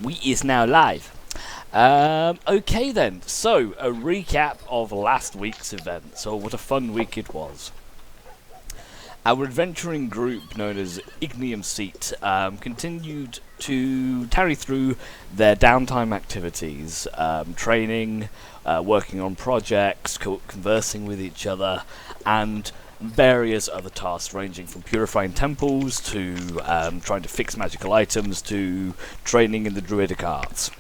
We is now live. Okay then, so a recap of last week's event. So what a fun week it was. Our adventuring group, known as Ignium Cete, continued to tarry through their downtime activities, training, working on projects, conversing with each other, and various other tasks ranging from purifying temples to trying to fix magical items to training in the druidic arts.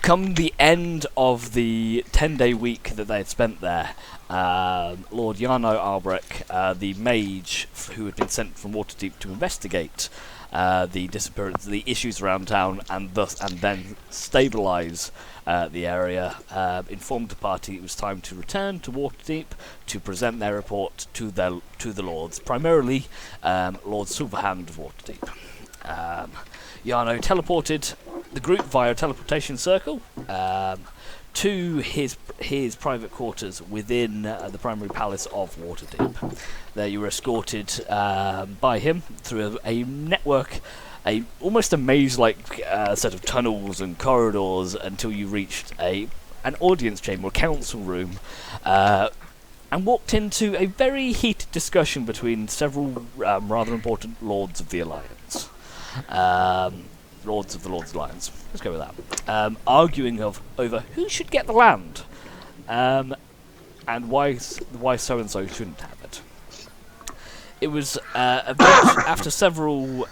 Come the end of the 10-day week that they had spent there, Lord Jarno Albrecht, the mage who had been sent from Waterdeep to investigate the disappearance, the issues around town, and then stabilise the area, informed the party it was time to return to Waterdeep to present their report to the lords, primarily Lord Silverhand of Waterdeep. Jarno teleported the group via teleportation circle to his private quarters within the primary palace of Waterdeep. There you were escorted by him through a network, almost a maze-like set of tunnels and corridors until you reached an audience chamber, a council room, and walked into a very heated discussion between several rather important lords of the Alliance. Lords of the Lord's Alliance. Let's go with that. Arguing over who should get the land, and why so and so shouldn't have it. It was after several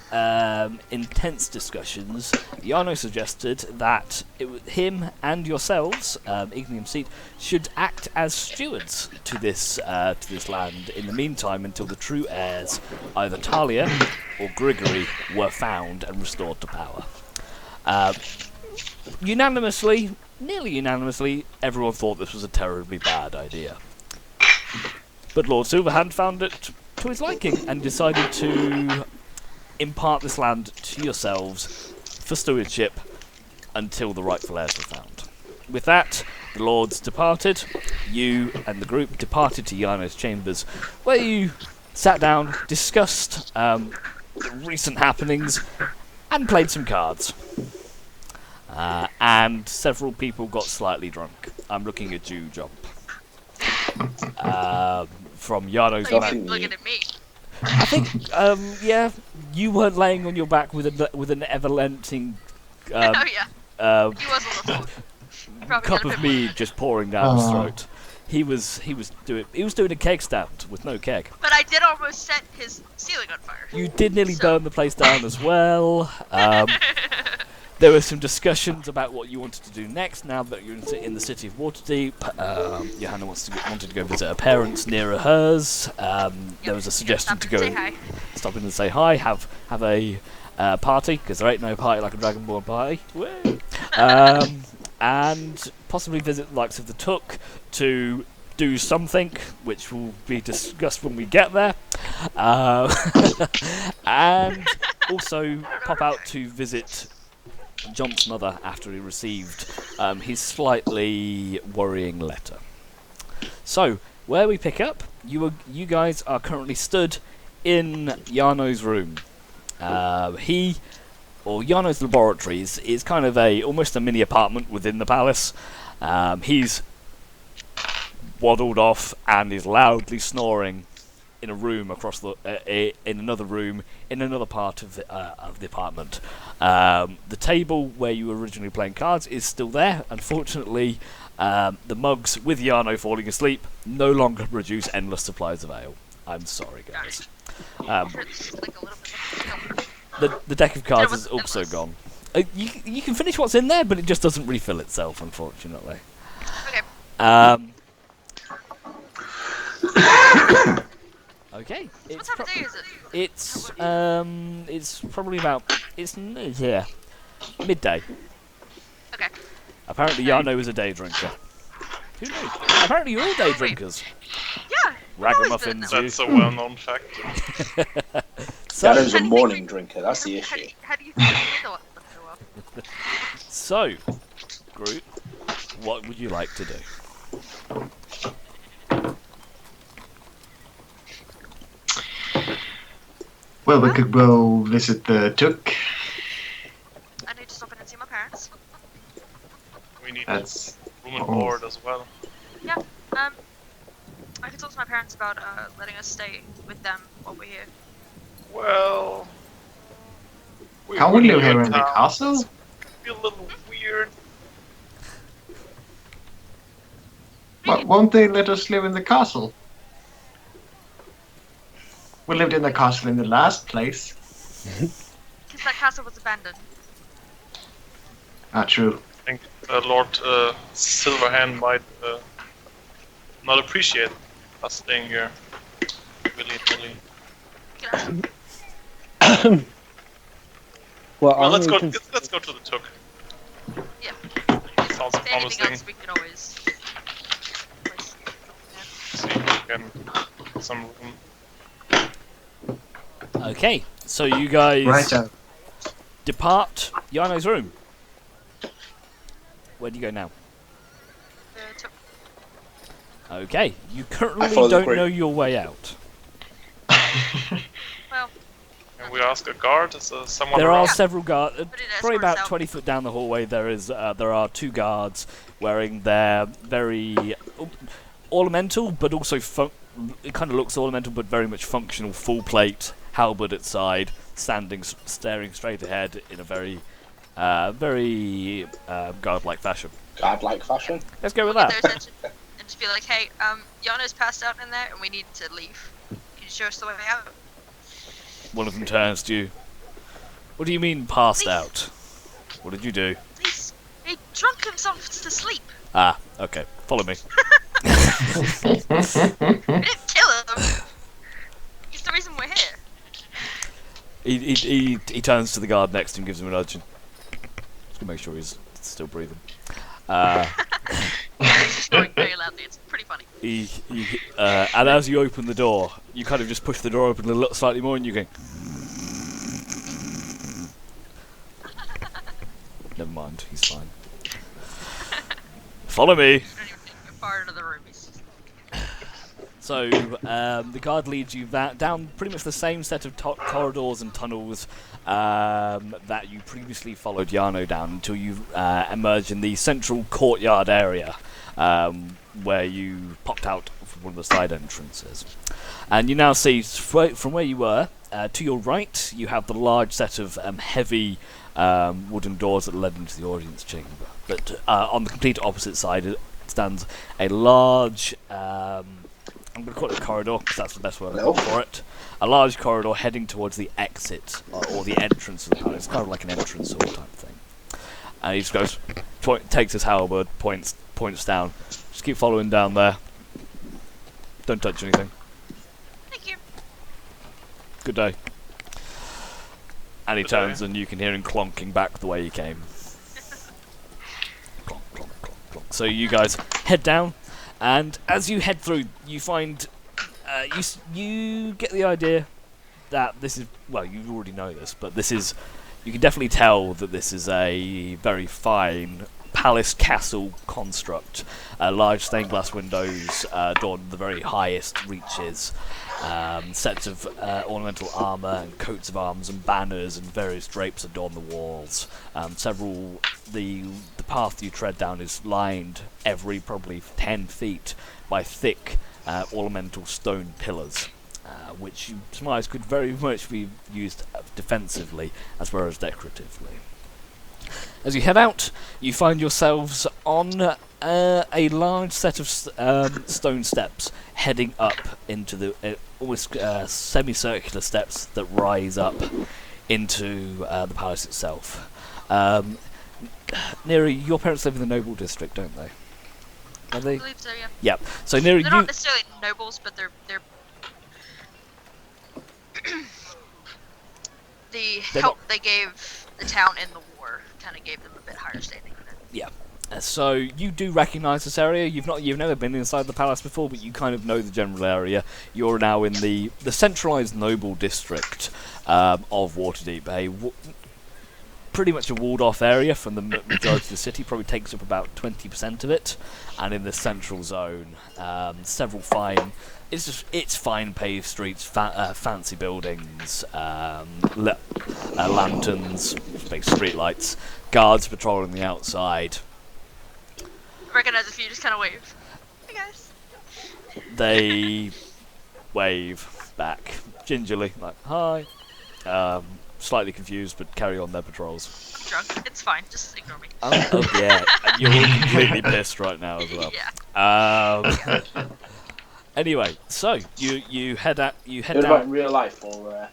intense discussions, Jarno suggested that him and yourselves, Ignium Cete, should act as stewards to this land in the meantime until the true heirs, either Talia or Grigory, were found and restored to power. Nearly unanimously, everyone thought this was a terribly bad idea. But Lord Silverhand found it to his liking and decided to impart this land to yourselves for stewardship until the rightful heirs were found. With that, the lords departed. You and the group departed to Jarno's chambers, where you sat down, discussed the recent happenings, and played some cards. And several people got slightly drunk. I'm looking at you, Jump. From Jarno's looking at me. I think, yeah, you weren't laying on your back with an ever-lenting He was a little. cup of mead just pouring down his throat. He was doing a keg stand with no keg. But I did almost set his ceiling on fire. You did nearly burn the place down as well. There were some discussions about what you wanted to do next now that you're in the city of Waterdeep. Johanna wanted to go visit her parents nearer hers. There was a suggestion to go stop in and say hi, have a party, because there ain't no party like a Dragonborn party. And possibly visit the likes of the Took to do something, which will be discussed when we get there. And also pop out to visit John's mother after he received his slightly worrying letter. So, where we pick up, you guys are currently stood in Jarno's room. Jarno's laboratory is kind of almost a mini apartment within the palace. He's waddled off and is loudly snoring in a room across in another room in another part of the apartment. The table where you were originally playing cards is still there. Unfortunately, the mugs with Jarno falling asleep no longer produce endless supplies of ale. I'm sorry, guys. The deck of cards is also gone. You can finish what's in there, but it just doesn't refill itself, unfortunately. Okay. Okay. What time of day is it? It's probably about midday. Okay. Apparently, Jarno is a day drinker. Who knew? Apparently, you're all day drinkers. Yeah. Ragamuffins. That's a well-known fact. Jarno's a morning drinker. That's the issue. How do you think you know what? So, group, what would you like to do? Well, we could go visit the Took. I need to stop letting us stay with them while we're here? Well, Can't we live here in the castle? It'd be a little weird. Won't they let us live in the castle? We lived in the castle in the last place. Because that castle was abandoned. True. I think Lord Silverhand might not appreciate us staying here willy-nilly. Well, let's go. Let's go to the Took. Yeah. Sounds If anything promising. else, we can always... See if we can get some room. Okay, so you guys Right. depart Yano's room. Where do you go now? Okay, you currently follow the don't group. know your way out. Well, Can we ask a guard? Is someone There around? are several guards. But it Probably escorts about out. 20 foot down the hallway, there are 2 guards wearing their very ornamental, but also it kind of looks ornamental, but very much functional full plate halberd at side, staring straight ahead in a very guard-like fashion. Godlike fashion. Let's go with Get that. their attention and just be like, hey, Yano's passed out in there and we need to leave. Can you show us the way out? One of them turns to you. What do you mean passed Please. out? What did you do? Please. He drunk himself to sleep. Ah, okay. Follow me. We didn't kill him. He's the reason we're here. He turns to the guard next to him, gives him a nudge, and just to make sure he's still breathing. Snoring very loudly. It's pretty funny. And as you open the door, you kind of just push the door open a little slightly more, and you go. Never mind, he's fine. Follow me. I don't even think we're far into the room. He's just... So the guard leads you down pretty much the same set of corridors and tunnels that you previously followed Yano down until you emerge in the central courtyard area where you popped out from one of the side entrances. And you now see, from where you were, to your right, you have the large set of heavy wooden doors that led into the audience chamber. But on the complete opposite side stands a large... I'm going to call it a corridor, because that's the best word for it. A large corridor heading towards the exit, or the entrance of the palace. It's kind of like an entrance hall type thing. And he just goes, takes his halberd, points down. Just keep following down there. Don't touch anything. Thank you. Good day. And he Good turns day. and you can hear him clonking back the way he came. Clonk, clonk, clonk, clonk. So you guys head down. And as you head through, you find you get the idea that this is, well, you already know this, but this is, you can definitely tell that this is a very fine palace castle construct. Large stained glass windows adorn the very highest reaches. Sets of ornamental armour and coats of arms and banners and various drapes adorn the walls. The path you tread down is lined every probably 10 feet by thick ornamental stone pillars, which you surmise could very much be used defensively as well as decoratively. As you head out, you find yourselves on a large set of stone steps heading up into the almost semicircular steps that rise up into the palace itself. Neri, your parents live in the noble district, don't they? Are I they? believe so, yeah. Yep. So Neri, They're not necessarily nobles, but they're the They're help they gave the town in the war kind of gave them a bit higher standing than it. yeah. So you do recognise this area. You've never been inside the palace before, but you kind of know the general area. You're now in the centralised noble district of Waterdeep, pretty much a walled-off area from the majority of the city. Probably takes up about 20% of it, and in the central zone, several fine. It's fine paved streets, fancy buildings, lanterns, big street lights, guards patrolling the outside. I recognize if you just kind of wave. Hey guys. They wave back gingerly, like hi. Slightly confused, but carry on their patrols. I'm drunk. It's fine. Just ignore me. Oh yeah, and you're all completely pissed right now as well. Yeah. Anyway, so you head out. You head What about in down. real life or?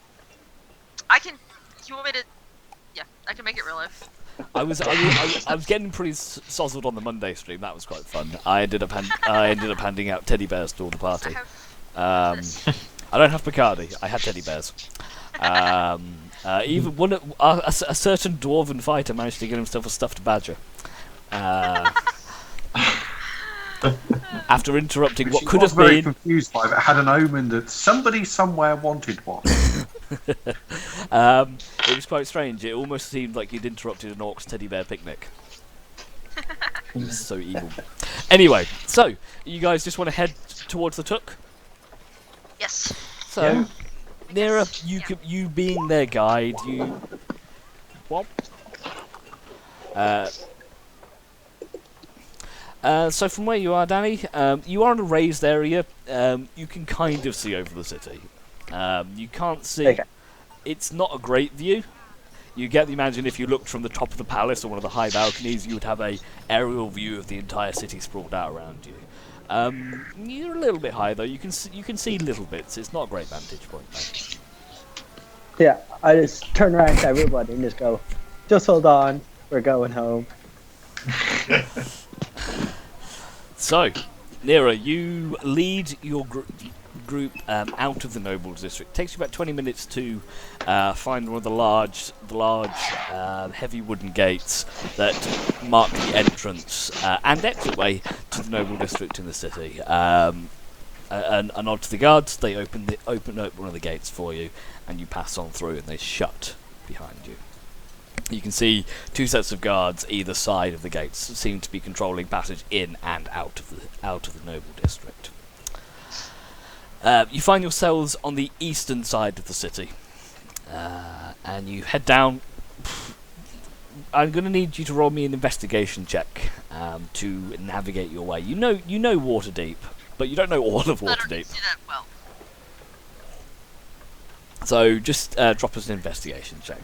I can. You want me to? Yeah, I can make it real life. I was getting pretty sozzled on the Monday stream. That was quite fun. I ended up handing out teddy bears to all the I party. have this. I don't have Bacardi. I had teddy bears. Even one, a certain dwarven fighter managed to get himself a stuffed badger. After interrupting what could have very been. confused by it. It had an omen that somebody somewhere wanted one. It was quite strange. It almost seemed like you'd interrupted an orc's teddy bear picnic. It was so evil. Anyway, so you guys just want to head towards the Took? Yes. So, Yeah. Nera, Yeah. you being their guide, you what? So from where you are, Danny, you are in a raised area. You can kind of see over the city. You can't see. Okay. It's not a great view. You get the imagine if you looked from the top of the palace or one of the high balconies, you would have a aerial view of the entire city sprawled out around you. You're a little bit high though. You can see little bits. It's not a great vantage point. Though. Yeah, I just turn around to everybody and just go, just hold on, we're going home. So, Nera, you lead your group out of the Nobles District. It takes you about 20 minutes to find one of the large, heavy wooden gates that mark the entrance and exit way to the Noble District in the city. A nod to the guards, they open up one of the gates for you, and you pass on through, and they shut behind you. You can see two sets of guards either side of the gates seem to be controlling passage in and out of the Noble District. You find yourselves on the eastern side of the city, and you head down. I'm going to need you to roll me an investigation check to navigate your way. You know Waterdeep, but you don't know all of I don't need Waterdeep. to do that well. So just drop us an investigation check.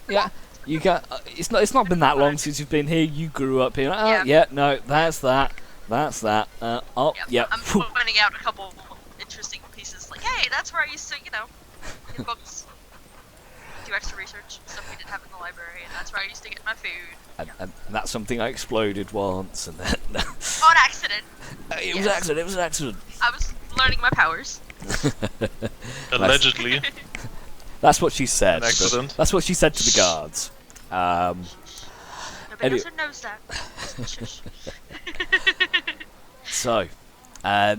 Yeah, you got. It's not been that long since you've been here. You grew up here. Oh, yeah. No, that's that. Oh, yeah. I'm pointing out a couple interesting pieces, like, hey, that's where I used to, get books, do extra research, stuff we didn't have in the library, and that's where I used to get my food. And that's something I exploded once, and then On accident. It was an accident. I was learning my powers. Allegedly. That's what she said. An accident. That's what she said to the guards. Nobody Anyway. else knows that. Shush. So,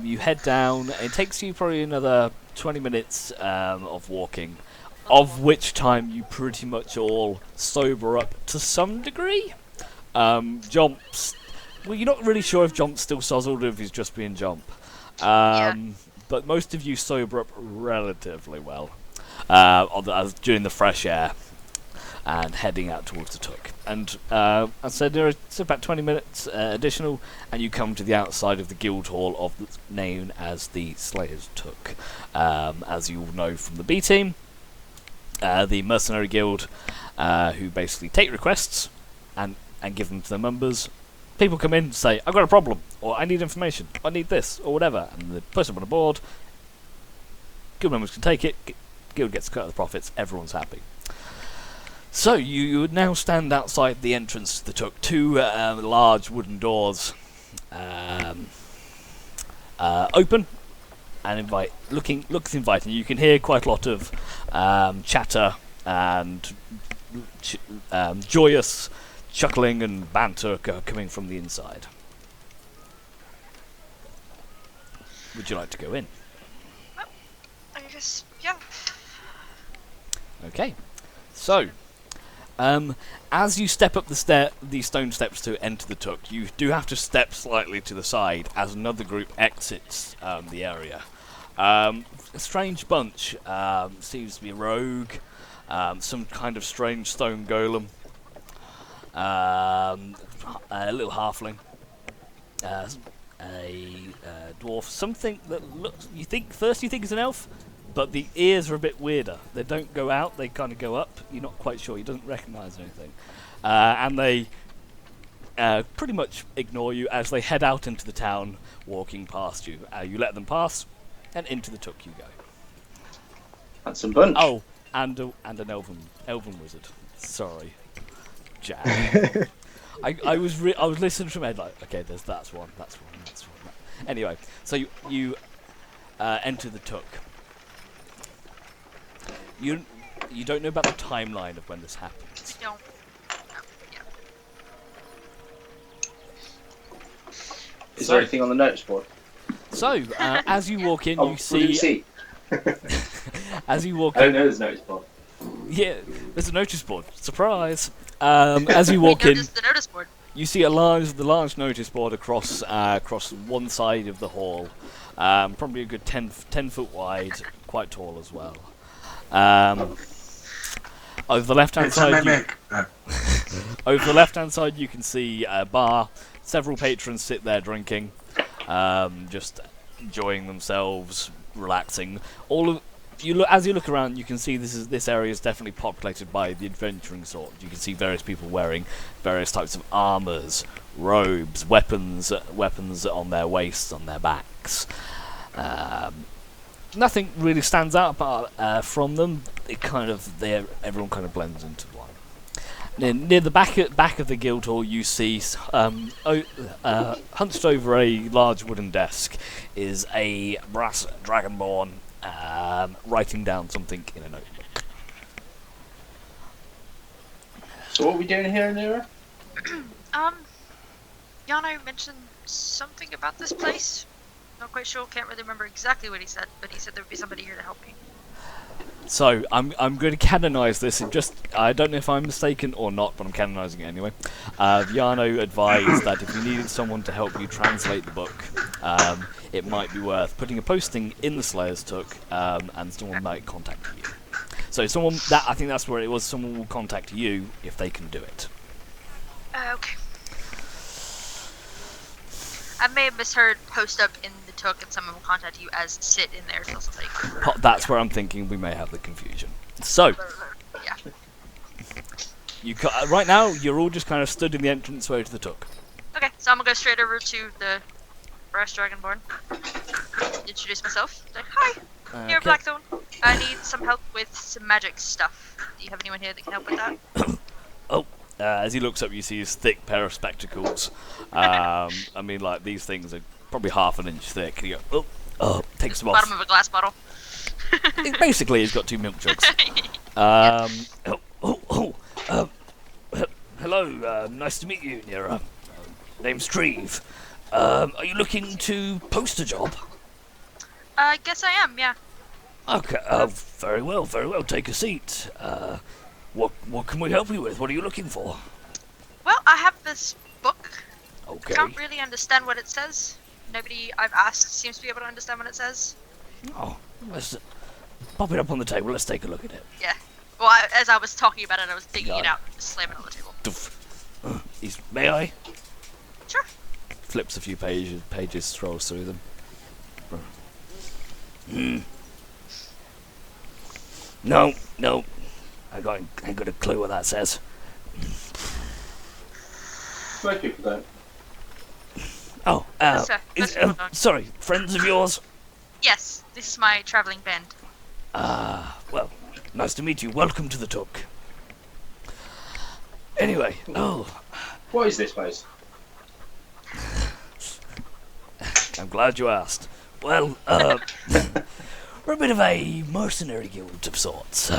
you head down. It takes you probably another 20 minutes of walking, of which time you pretty much all sober up to some degree. Jomp's... Well, you're not really sure if Jomp's still sozzled or if he's just being Jomp. But most of you sober up relatively well during the fresh air and heading out towards the Took. And I said it's about 20 minutes additional, and you come to the outside of the guild hall known as the Slayers Took. As you all know from the B team, the mercenary guild, who basically take requests and give them to their members. People come in and say, I've got a problem, or I need information, I need this, or whatever, and they put them on a board. Guild members can take it, guild gets a cut of the profits, everyone's happy. So, you would now stand outside the entrance to the Took. Two large wooden doors open and looks inviting. You can hear quite a lot of chatter and joyous chuckling and banter coming from the inside. Would you like to go in? I guess, yeah. Okay. So, as you step up the stone steps to enter the Took, you do have to step slightly to the side as another group exits the area. A strange bunch. Seems to be a rogue, some kind of strange stone golem, a little halfling, dwarf, something that looks. You think it's an elf, but the ears are a bit weirder. They don't go out; they kind of go up. You're not quite sure. He doesn't recognise anything, and they pretty much ignore you as they head out into the town, walking past you. You let them pass, and into the Took you go. That's some bunch. Oh, and an elven wizard. Sorry, Jack. I was listening from Ed like, okay, that's one. Anyway, so you enter the Took. You don't know about the timeline of when this happens. We don't. Yeah. Is there anything on the notice board? So as you walk in, Oh, you see. As you walk I don't in, know there's a notice board. yeah, there's a notice board. Surprise! As you walk We in, noticed the notice board. you see the large notice board across one side of the hall, probably a good 10 foot wide, quite tall as well. Over the left-hand side, over the left-hand side, you can see a bar. Several patrons sit there drinking, just enjoying themselves, relaxing. As you look around, you can see this area is definitely populated by the adventuring sort. You can see various people wearing various types of armors, robes, weapons on their waists, on their backs. Nothing really stands out apart from them. Everyone kind of blends into one. Near the back of the guild hall, you see hunched over a large wooden desk is a brass dragonborn. Writing down something in a notebook. So what are we doing here, Nira? Yano mentioned something about this place. Not quite sure, can't really remember exactly what he said, but he said there would be somebody here to help me. So I'm going to canonise this. I don't know if I'm mistaken or not, but I'm canonising it anyway. Yano advised that if you needed someone to help you translate the book, it might be worth putting a posting in the Slayer's Took, and someone might contact you. So I think that's where it was. Someone will contact you if they can do it. Okay. I may have misheard post up in the Took, and someone will contact you as sit in there till somebody. That's where I'm thinking we may have the confusion. So. Yeah. Right now, you're all just kind of stood in the entranceway to the Took. Okay, so I'm gonna go straight over to the brass dragonborn. Introduce myself. Like, hi, here, Okay. Blackthorn. I need some help with some magic stuff. Do you have anyone here that can help with that? As he looks up, you see his thick pair of spectacles. I mean, like, these things are probably half an inch thick. And you go, takes them off. Bottom of a glass bottle. Basically, he's got 2 milk jugs. Hello, nice to meet you, Nira. Name's Treve. Are you looking to post a job? I guess I am, yeah. Okay, very well, take a seat. What can we help you with? What are you looking for? Well, I have this book. Okay. Can't really understand what it says. Nobody I've asked seems to be able to understand what it says. Oh, let's pop it up on the table. Let's take a look at it. Yeah. Well, as I was talking about it, I was digging it out, just slamming it on the table. May I? Sure. Flips a few pages, scrolls through them. No. I ain't got a clue what that says. Most people don't. Oh, Yes, sir. Most people don't. sorry, friends of yours? Yes, this is my traveling band. Well, nice to meet you. Welcome to the Took. Anyway, What is this place? I'm glad you asked. Well, we're a bit of a mercenary guild of sorts.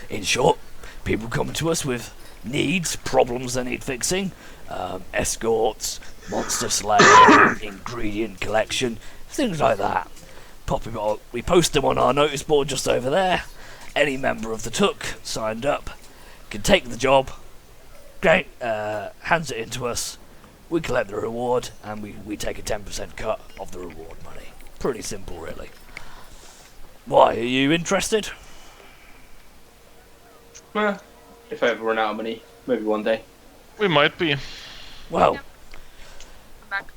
In short, people come to us with needs, problems they need fixing, escorts, monster slaying, ingredient collection, things like that. We post them on our notice board just over there. Any member of the Took signed up can take the job, great, hands it in to us, we collect the reward, and we take a 10% cut of the reward money. Pretty simple, really. Why, are you interested? Well, if I ever run out of money, maybe one day. We might be. Well, I'm back.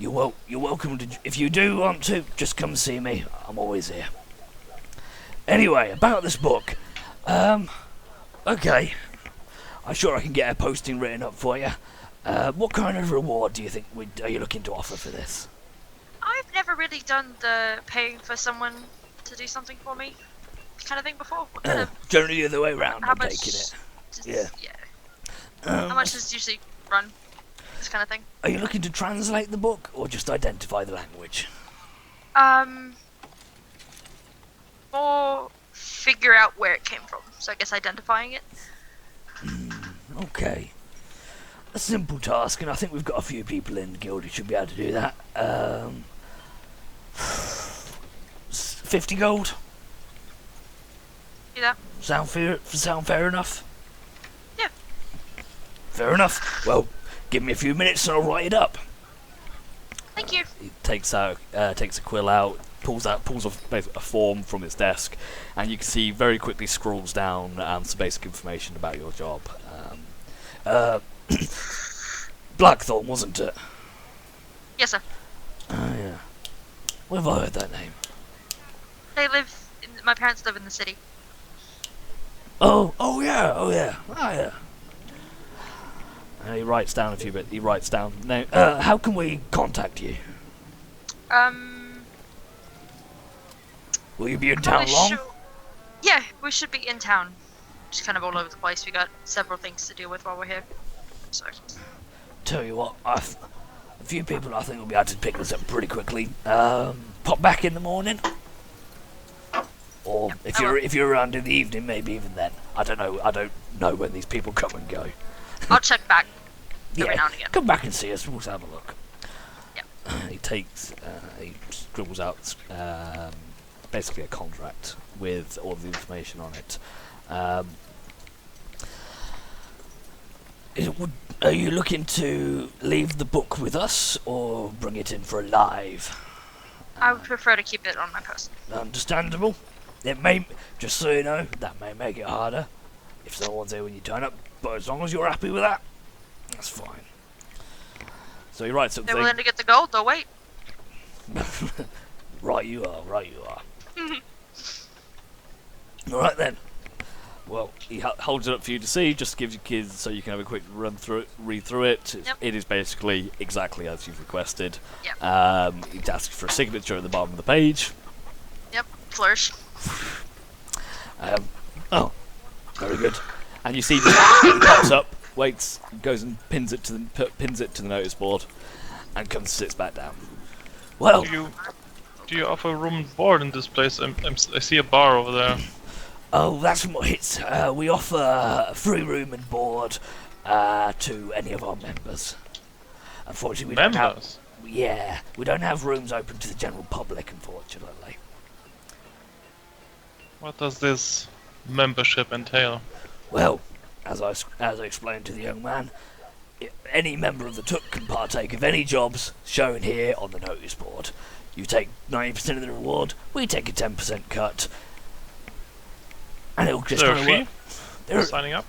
You're welcome to. If you do want to, just come see me. I'm always here. Anyway, about this book. Okay. I'm sure I can get a posting written up for you. What kind of reward do you think are you looking to offer for this? I've never really done the paying for someone to do something for me kind of thing before. What kind of, Generally the other way around, how I'm much? taking it. Does, Yeah. How much does it usually run? This kind of thing. Are you looking to translate the book, or just identify the language? Or figure out where it came from. So I guess identifying it. Okay. A simple task, and I think we've got a few people in the guild who should be able to do that. 50 gold? Do that. Sound fair enough? Yeah. Fair enough. Well, give me a few minutes and I'll write it up. Thank you. He takes a quill out, pulls off a form from his desk, and you can see very quickly scrolls down some basic information about your job. Blackthorn, wasn't it? Yes, sir. Oh yeah. Where have I heard that name? My parents live in the city. Oh yeah. He writes down a few bits. He writes down. Now, how can we contact you? Will you be in town long? Yeah, we should be in town. Just kind of all over the place. We got several things to deal with while we're here. So. Tell you what, a few people I think will be able to pick this up pretty quickly. Pop back in the morning, or if you're around in the evening, maybe even then. I don't know when these people come and go. I'll check back every now and again. Come back and see us. We'll have a look. Yep. He scribbles out basically a contract with all the information on it. Are you looking to leave the book with us or bring it in for a live? I would prefer to keep it on my person. Understandable. It may, just so you know, that may make it harder if someone's here when you turn up, but as long as you're happy with that, that's fine. So he writes something. They're willing to get the gold, they'll wait. Right you are. Alright then. Well, he holds it up for you to see, just gives you kids so you can have a quick read through it. Yep. It is basically exactly as you've requested. Yep. He asks for a signature at the bottom of the page. Yep, flourish. Very good. And you see he pops up, waits, goes and pins it to the notice board, and comes and sits back down. Well, Do you offer room and board in this place? I see a bar over there. oh, that's what it's. We offer free room and board to any of our members. Unfortunately, we don't have. Yeah, we don't have rooms open to the general public, unfortunately. What does this membership entail? Well, as I explained to the young man, any member of the Took can partake of any jobs shown here on the notice board. You take 90% of the reward, we take a 10% cut, and it'll just Is there a kind fee? of work. Signing up?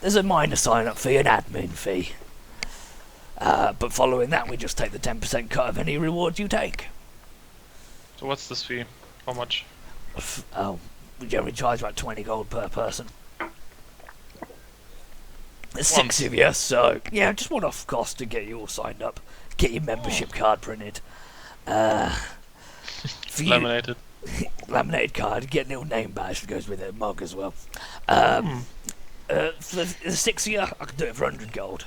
There's a minor sign-up fee, an admin fee. But following that, we just take the 10% cut of any reward you take. So what's this fee? How much? We generally charge about 20 gold per person. There's Once. 6 of you, so yeah, just one-off cost to get you all signed up, get your membership card printed. Laminated. Laminated card, get a little name badge that goes with it, a mug as well. For the 6 of you, I can do it for 100 gold,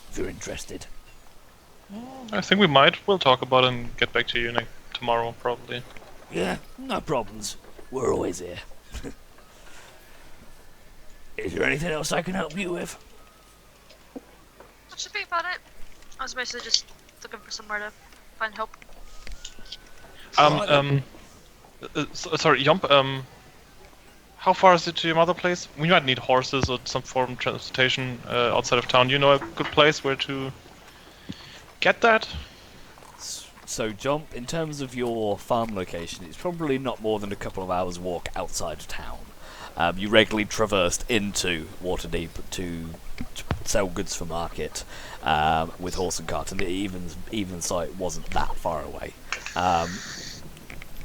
if you're interested. I think we might. We'll talk about it and get back to you tomorrow, probably. Yeah, no problems. We're always here. Is there anything else I can help you with? That should be about it. I was mostly just looking for somewhere to find help. Sorry, Yomp, how far is it to your mother place? We might need horses or some form of transportation outside of town. Do you know a good place where to get that? So, Jump, in terms of your farm location, it's probably not more than a couple of hours walk outside of town. You regularly traversed into Waterdeep to sell goods for market with horse and cart, and the even site wasn't that far away.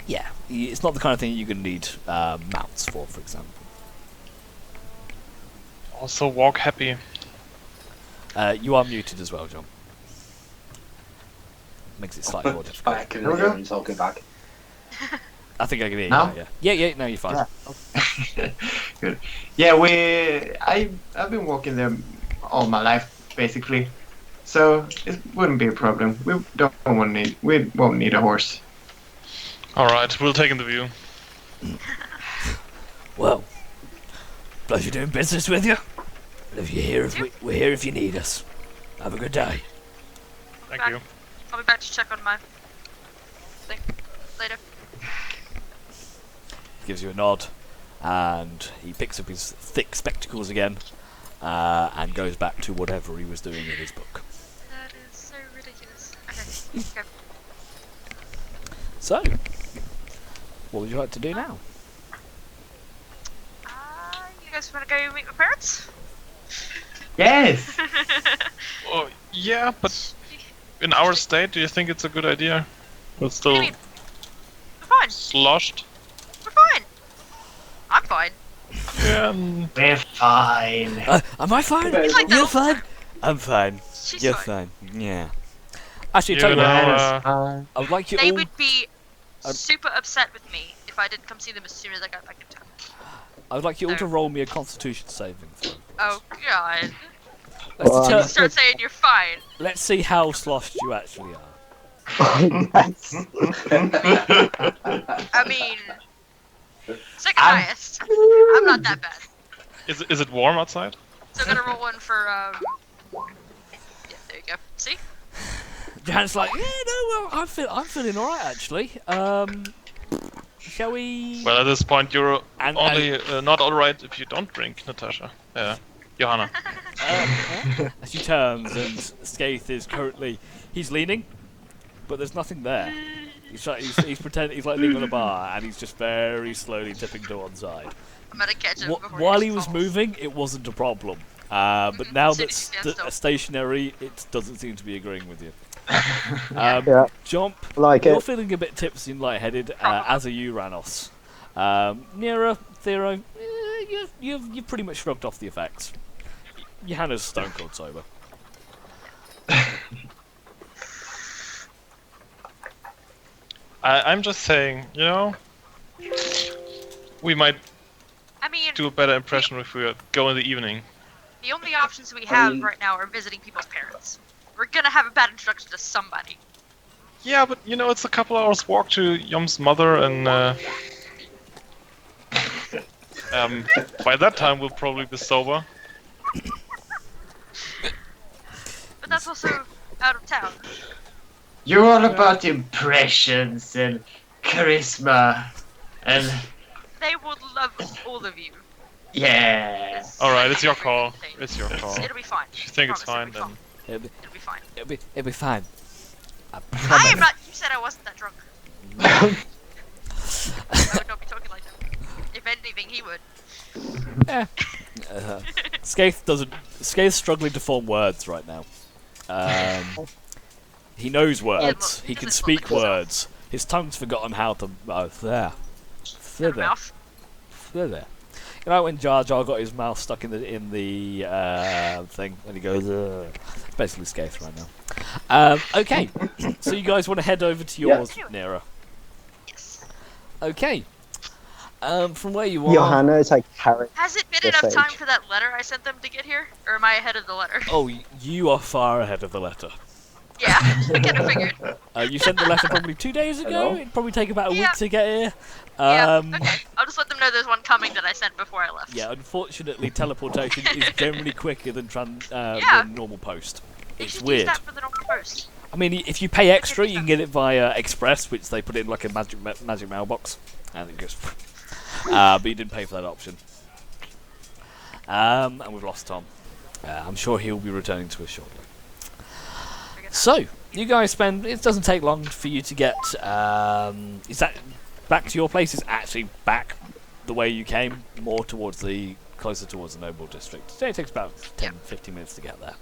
Yeah, it's not the kind of thing you're going to need mounts for example. Also walk happy. You are muted as well, John. Makes it slightly more difficult. I can hear him talking back. I think I can hear you Now? now, yeah. Yeah, no, you're fine. Yeah. Good. Yeah, I've been walking there all my life basically, so it wouldn't be a problem. We won't need a horse. Alright, we'll take in the view. Well, pleasure doing business with you. If you're here, we're here if you need us. Have a good day. Thank you. I'll be back to check on my thing later. Gives you a nod, and he picks up his thick spectacles again, and goes back to whatever he was doing in his book. That is so ridiculous. Okay, go. So, what would you like to do now? You guys want to go meet my parents? Yes. Oh, yeah, but in our state, do you think it's a good idea? We're still We're fine. sloshed. We're fine. I'm fine. Yeah, We're fine. Am I fine? He's like You're that. fine? I'm fine. She's You're fine. fine. Yeah. Actually, You tell you what, know, Fine. I would like you They all... would be Um, super upset with me if I didn't come see them as soon as I got back in town. I would like you all to No. roll me a Constitution saving throw. Oh god. Let's, Well, deter- Start saying you're fine. let's see how sloshed you actually are. Yes. I mean, second highest. I'm not that bad. is it warm outside? So I'm gonna roll one for yeah, there you go. See? Jan's like, yeah, no, well, I'm feeling all right actually. Shall we? Well, at this point, you're And- only not alright if you don't drink, Natasha. Johanna. As she turns and Skaith is currently he's leaning, but there's nothing there. He's pretending he's like leaning on a bar and he's just very slowly tipping to one side. I'm gonna catch him before While he he was falls. moving, it wasn't a problem. But now Sitting that standstill. stationary, it doesn't seem to be agreeing with you. Yeah. Jump, Like you're it. feeling a bit tipsy and lightheaded, Probably. as are you, Ranos. Nira, Thero, you've pretty much shrugged off the effects. Johanna's stone cold sober. I'm just saying, you know, we might I mean, do a better impression if we go in the evening. the only options we have mean- right now are visiting people's parents. We're gonna have a bad introduction to somebody. Yeah, but you know, it's a couple hours walk to Yom's mother, and by that time we'll probably be sober. But that's also out of town. You're all about impressions and charisma, and They would love all of you. yeah. Alright, it's your call. It's your call. It'll be fine. If you think it's Promise, fine, it'll then... It'll be fine. It'll be fine. I am not. You said I wasn't that drunk. I would not be talking like that. If anything, he would. Skaith's struggling to form words right now. He knows words. look, He he can doesn't speak look like words. His tongue's forgotten how to. There. Shut your mouth. There. You know when Jar Jar got his mouth stuck in the thing, and he goes, basically Skaith right now. Okay, so you guys want to head over to yours, Yeah. Nira. Yes. Okay. From where you are. Johanna is like carrying. Has it been Yes, enough time Age. for that letter I sent them to get here? Or am I ahead of the letter? Oh, you are far ahead of the letter. Yeah, I kind of figured. You sent the letter probably 2 days ago. Hello? It'd probably take about a Yeah. week to get here. Yeah, okay. I'll just let them know there's one coming that I sent before I left. Yeah, unfortunately, teleportation is generally quicker than Yeah. than normal post. They It's should use weird. that for the normal post. I mean, if you pay extra, you can get it via Express, which they put in like a magic mailbox, and it goes. But you didn't pay for that option. And we've lost Tom. I'm sure he'll be returning to us shortly. So, you guys spend. It doesn't take long for you to get. Is that back to your place? Is actually back the way you came, more closer towards the Noble District. So it takes about 10-15 minutes to get there.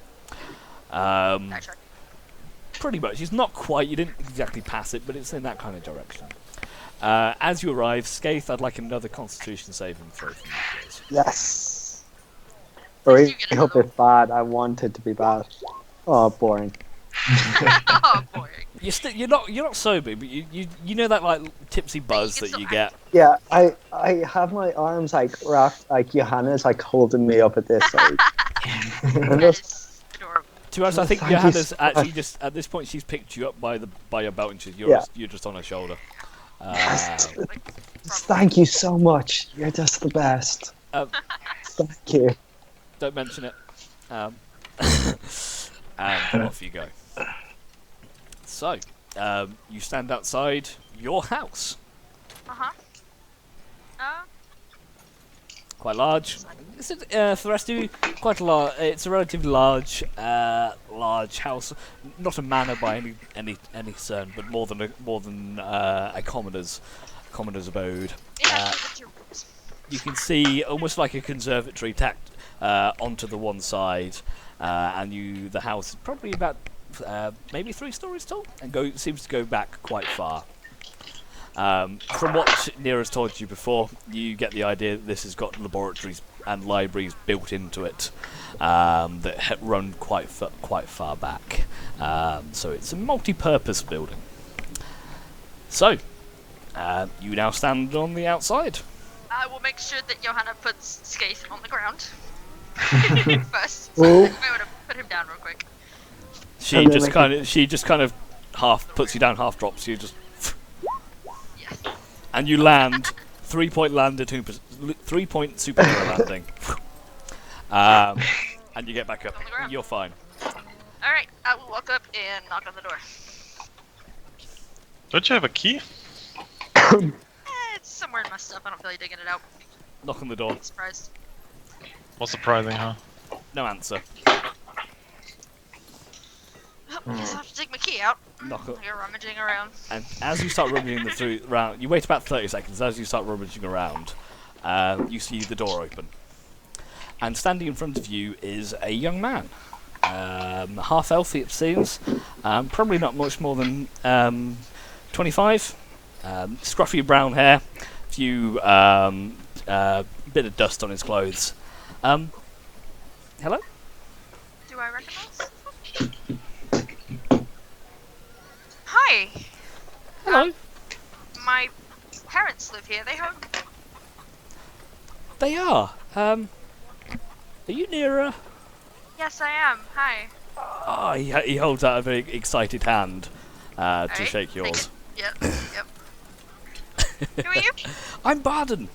Gotcha. Pretty much. It's not quite, you didn't exactly pass it, but it's in that kind of direction. As you arrive, Skaith, I'd like another Constitution saving throw from you, please. Yes. I hope it's bad. I want it to be bad. Oh, boring. Oh, boring. You're not sober, but you know that like tipsy buzz that you get. Yeah, I have my arms like wrapped, like Johanna's like holding me up at this side. That is adorable. To us, I think Thank you Johanna's so actually much. just at this point she's picked you up by your belt and you're just on her shoulder. Yes. Thank you so much. You're just the best. Thank you. Don't mention it. And off you go. So, you stand outside your house. Uh-huh. Quite large. For the rest of you, quite a lot. It's a relatively large house. Not a manor by any concern, but more than a commoner's abode. It has to do with your rooms. You can see almost like a conservatory tacked onto the one side, and the house is probably about maybe 3 stories tall, and seems to go back quite far. From what Nira's told you before, you get the idea that this has got laboratories and libraries built into it that run quite far back. So it's a multi-purpose building. So, you now stand on the outside. I will make sure that Johanna puts Skaith on the ground first. Oh. You might want to put him down real quick. She just kind of half puts you down, half drops you, just. Yes. And you land 3-point landed, 3-point superhero landing. And you get back up. On the ground. You're fine. Alright, I will walk up and knock on the door. Don't you have a key? It's somewhere in my stuff. I don't feel like digging it out. Knock on the door. Surprised. What's surprising, huh? No answer. I guess I'll have to take my key out. Knock up. You're rummaging around. And as you start rummaging around, you wait about 30 seconds. As you start rummaging around, you see the door open. And standing in front of you is a young man. Half elfy, it seems. Probably not much more than 25. Scruffy brown hair. Few bit of dust on his clothes. Hello? Do I recognize? Hi. Hello. My parents live here. They home. They are. Are you nearer? Yes, I am. Hi. Oh, he holds out a very excited hand to Alright, shake yours. Yep. Who are you? I'm Barden.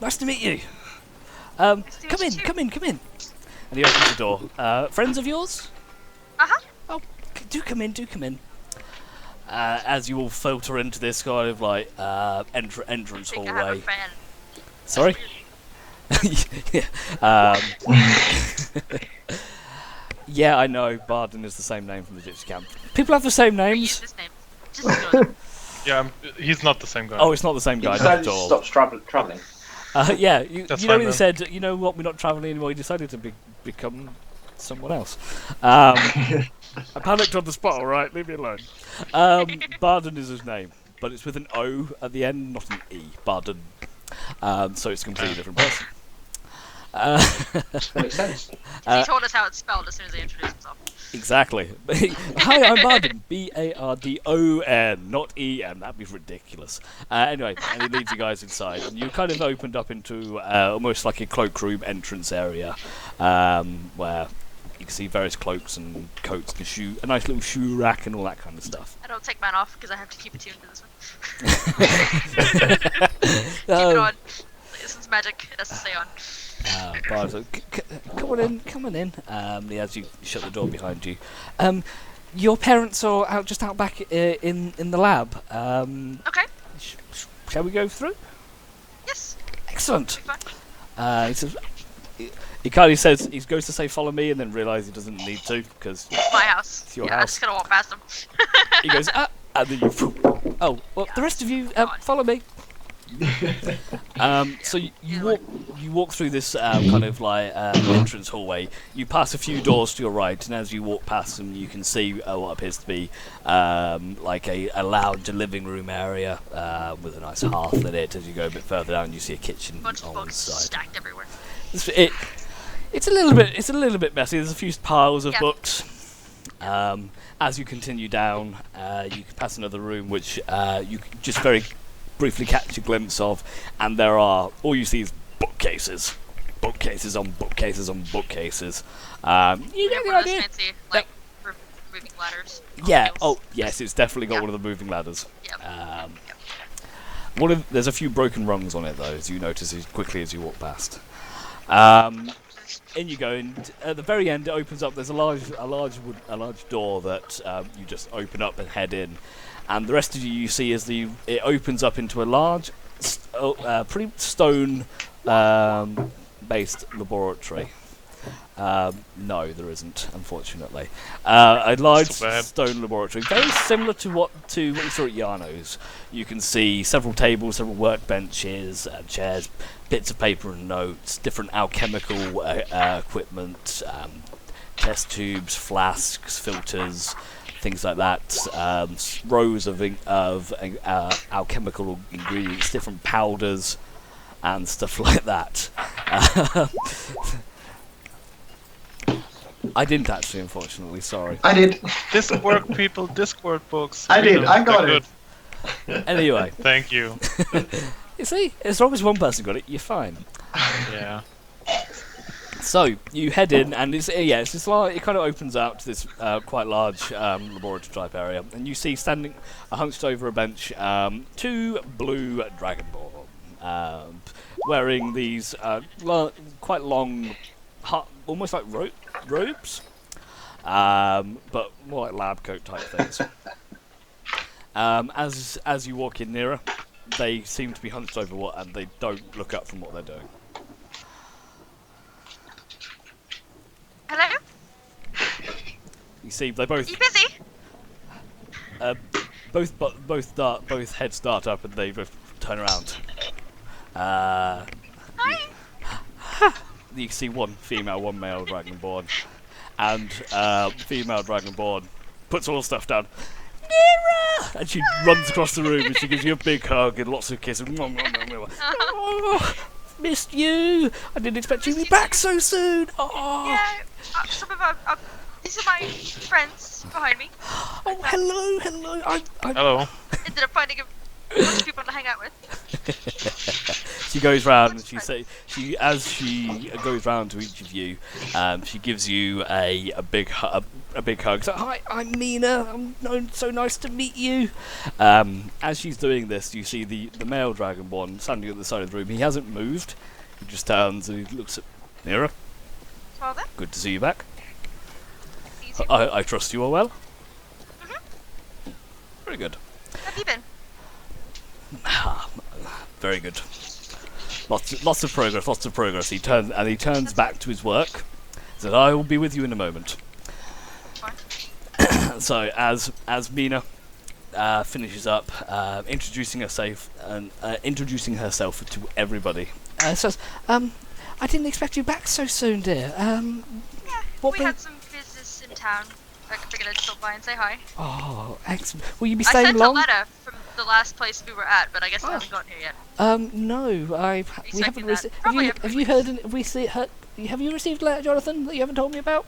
Nice to meet you. to Come meet in, you too. come in, come in. And he opens the door. Friends of yours? Uh-huh. Oh, do come in, do come in. As you all filter into this kind of like entrance I think I have a hallway. fan. Sorry? Yeah, I know. Barden is the same name from the Gypsy Camp. People have the same Use names. this name. Just ignore them. Yeah, he's not the same guy. Oh, it's not the same He guy, not decided at to all. stop travelling. Yeah, you That's know fine when he then. said, you know what, we're not travelling anymore, he decided to become someone else. I panicked on the spot, alright, leave me alone. Barden is his name, but it's with an O at the end, not an E. Barden. So it's a completely different person. Makes sense. He told us how it's spelled as soon as he introduced himself. Exactly. Hi, I'm Barden. Bardon, not E-N. That'd be ridiculous. Anyway, and he leads you guys inside. And you kind of opened up into almost like a cloakroom entrance area where you can see various cloaks and coats and a nice little shoe rack and all that kind of stuff. I don't take mine off because I have to keep attuned to this one. Keep it on. This one's magic. It has to stay on. Bard's like, come on in. As you shut the door behind you. Your parents are just out back in the lab. Okay. Shall we go through? Yes. Excellent. Be fine. He says, he kind of says he goes to say follow me and then realises he doesn't need to because My house. it's your I'm house. just gonna walk past him. He goes and then you. Oh well, the rest of you follow me. So you walk through this kind of like entrance hallway. You pass a few doors to your right, and as you walk past them, you can see what appears to be like a lounge, a living room area with a nice hearth in it. As you go a bit further down, you see a kitchen Bunch of on one books side. stacked everywhere. It's a little bit messy. There's a few piles of books. As you continue down, you can pass another room, which you can just very briefly catch a glimpse of, and all you see is bookcases on bookcases on bookcases. You get the One of those idea. fancy, like, moving ladders. on Yeah. wheels. Oh, yes. It's definitely got Yeah. one of the moving ladders. Yep. There's a few broken rungs on it though, as you notice as quickly as you walk past. In you go, and at the very end it opens up. There's a large door that you just open up and head in, and the rest of you see as it opens up into a large, pretty stone based laboratory. No, there isn't, unfortunately. A large So bad. stone laboratory, very similar to what you saw at Yarno's. You can see several tables, several workbenches, chairs, bits of paper and notes, different alchemical equipment, test tubes, flasks, filters, things like that. Rows of alchemical ingredients, different powders, and stuff like that. I didn't actually, unfortunately. Sorry. I did. Discwork people, Discwork books. I did. I got They're it. good. Anyway, Thank you. you see, as long as one person got it, you're fine. Yeah. So you head in, and it's this it kind of opens out to this quite large laboratory type area, and you see standing hunched over a bench two blue dragonborn, wearing these quite long, almost like robes, but more like lab coat type things. As you walk in nearer, they seem to be hunched over and they don't look up from what they're doing. Hello? You see, they both Are you busy? both heads start up and they both turn around. Hi. You see one female, one male dragonborn, and female dragonborn puts all the stuff down. Nira! And she runs across the room and she gives you a big hug and lots of kisses. Oh, missed you! I didn't expect you to be back so soon. Oh, Yeah, some of these are my friends behind me. oh hello. I'm Hello. Ended up finding a bunch of people to hang out with. She goes round and as she goes round to each of you, she gives you a big hug. So, hi, I'm Mina. So nice to meet you. As she's doing this, you see the male dragonborn standing at the side of the room. He hasn't moved. He just turns and he looks at Mira. Father? Good to see you back. Easy. I trust you are well. Very good. How have you been? Very good. Lots of progress. He turns back to his work. Says, "I will be with you in a moment." Fine. So as Mina finishes up introducing herself to everybody, says, "I didn't expect you back so soon, dear. Yeah, What we had some business in town. I figured I'd stop by and say hi. Oh, excellent. Will you be I staying sent long?" a letter from the last place we were at, but I guess it hasn't gotten here yet. No, we Expecting haven't that. received. Probably Have you heard? Have you received a letter, Jonathan, that you haven't told me about?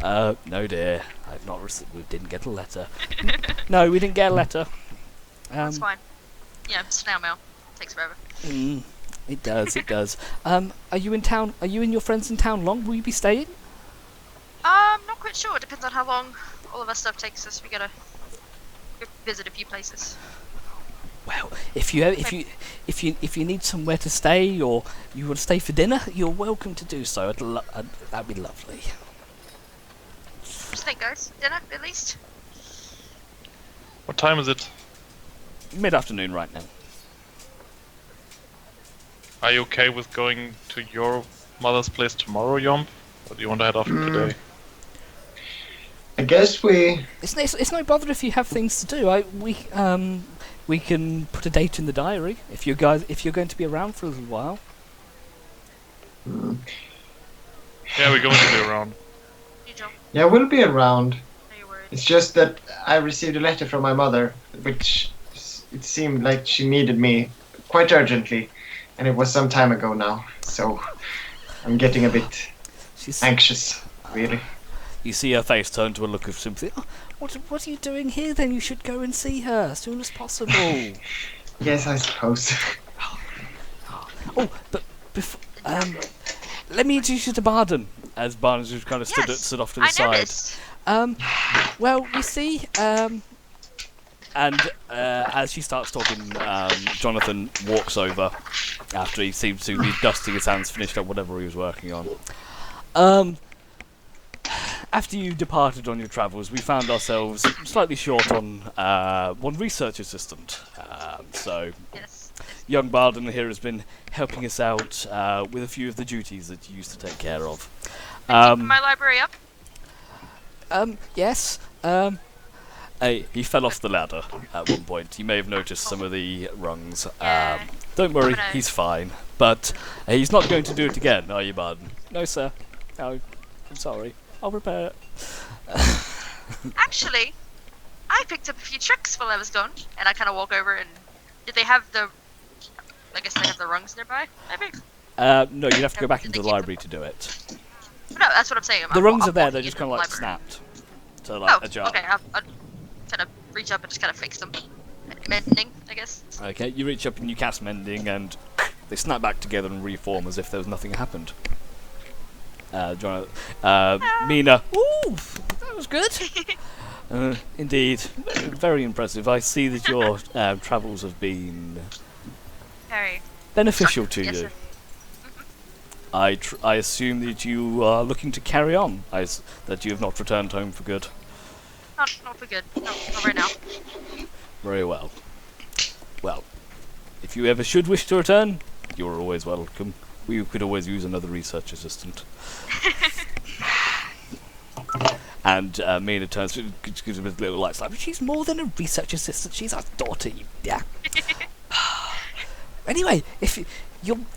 No, dear. I've not received. We didn't get a letter. No, we didn't get a letter. That's fine. Yeah, snail mail. Takes forever. It does. Are you in town? Are you and your friends in town long? Will you be staying? Not quite sure. Depends on how long all of our stuff takes us. We gotta go visit a few places. Well, if you need somewhere to stay or you want to stay for dinner, you're welcome to do so. That'd be lovely. What do you think, guys? Dinner, at least? What time is it? Mid-afternoon right now. Are you okay with going to your mother's place tomorrow, Yomp? Or do you want to head off today? I guess we. It's no bother if you have things to do. we can put a date in the diary if you guys if you're going to be around for a little while. Yeah, we're going to be around. You jump. Yeah, we'll be around. Are you worried? It's just that I received a letter from my mother, which it seemed like she needed me quite urgently, and it was some time ago now. So I'm getting a bit She's anxious, really. You see her face turn to a look of sympathy. Oh, what are you doing here then? You should go and see her as soon as possible. Yes, I suppose. Oh, but before, let me introduce you to Barden, as Barden just kind of Yes, stood off to the I side. noticed. Well, you see, and as she starts talking, Jonathan walks over after he seems to be dusting his hands, finished up whatever he was working on. After you departed on your travels, we found ourselves slightly short on one research assistant. So, Yes. young Barden here has been helping us out with a few of the duties that you used to take care of. Keeping my library up. Yes. He fell off the ladder at one point. You may have noticed some of the rungs. Yeah. Don't worry, Domino. he's fine. But he's not going to do it again, are you, Barden? No, sir. No, I'm sorry. I'll repair it. Actually, I picked up a few tricks while I was gone, and I kind of walk over and did they have the? I guess they have the rungs nearby. Maybe. No, you'd have to go back Did into they the keep library to do it. No, that's what I'm saying. The rungs are there, walking they're just into kind of the like library. snapped to like Oh, a jar. okay. I'll kind of reach up and just kind of fix them. Mending, I guess. Okay, you reach up and you cast mending, and they snap back together and reform as if there was nothing happened. Mina. Ooh, that was good. Indeed, very impressive. I see that your travels have been Very. beneficial to Yes, you. sir. I assume that you are looking to carry on, that you have not returned home for good. Not for good. No, not right now. Very well. Well, if you ever should wish to return, you're always welcome. We could always use another research assistant. And Mina turns to gives him a little light slap. She's more than a research assistant. She's our daughter. Yeah. Anyway, it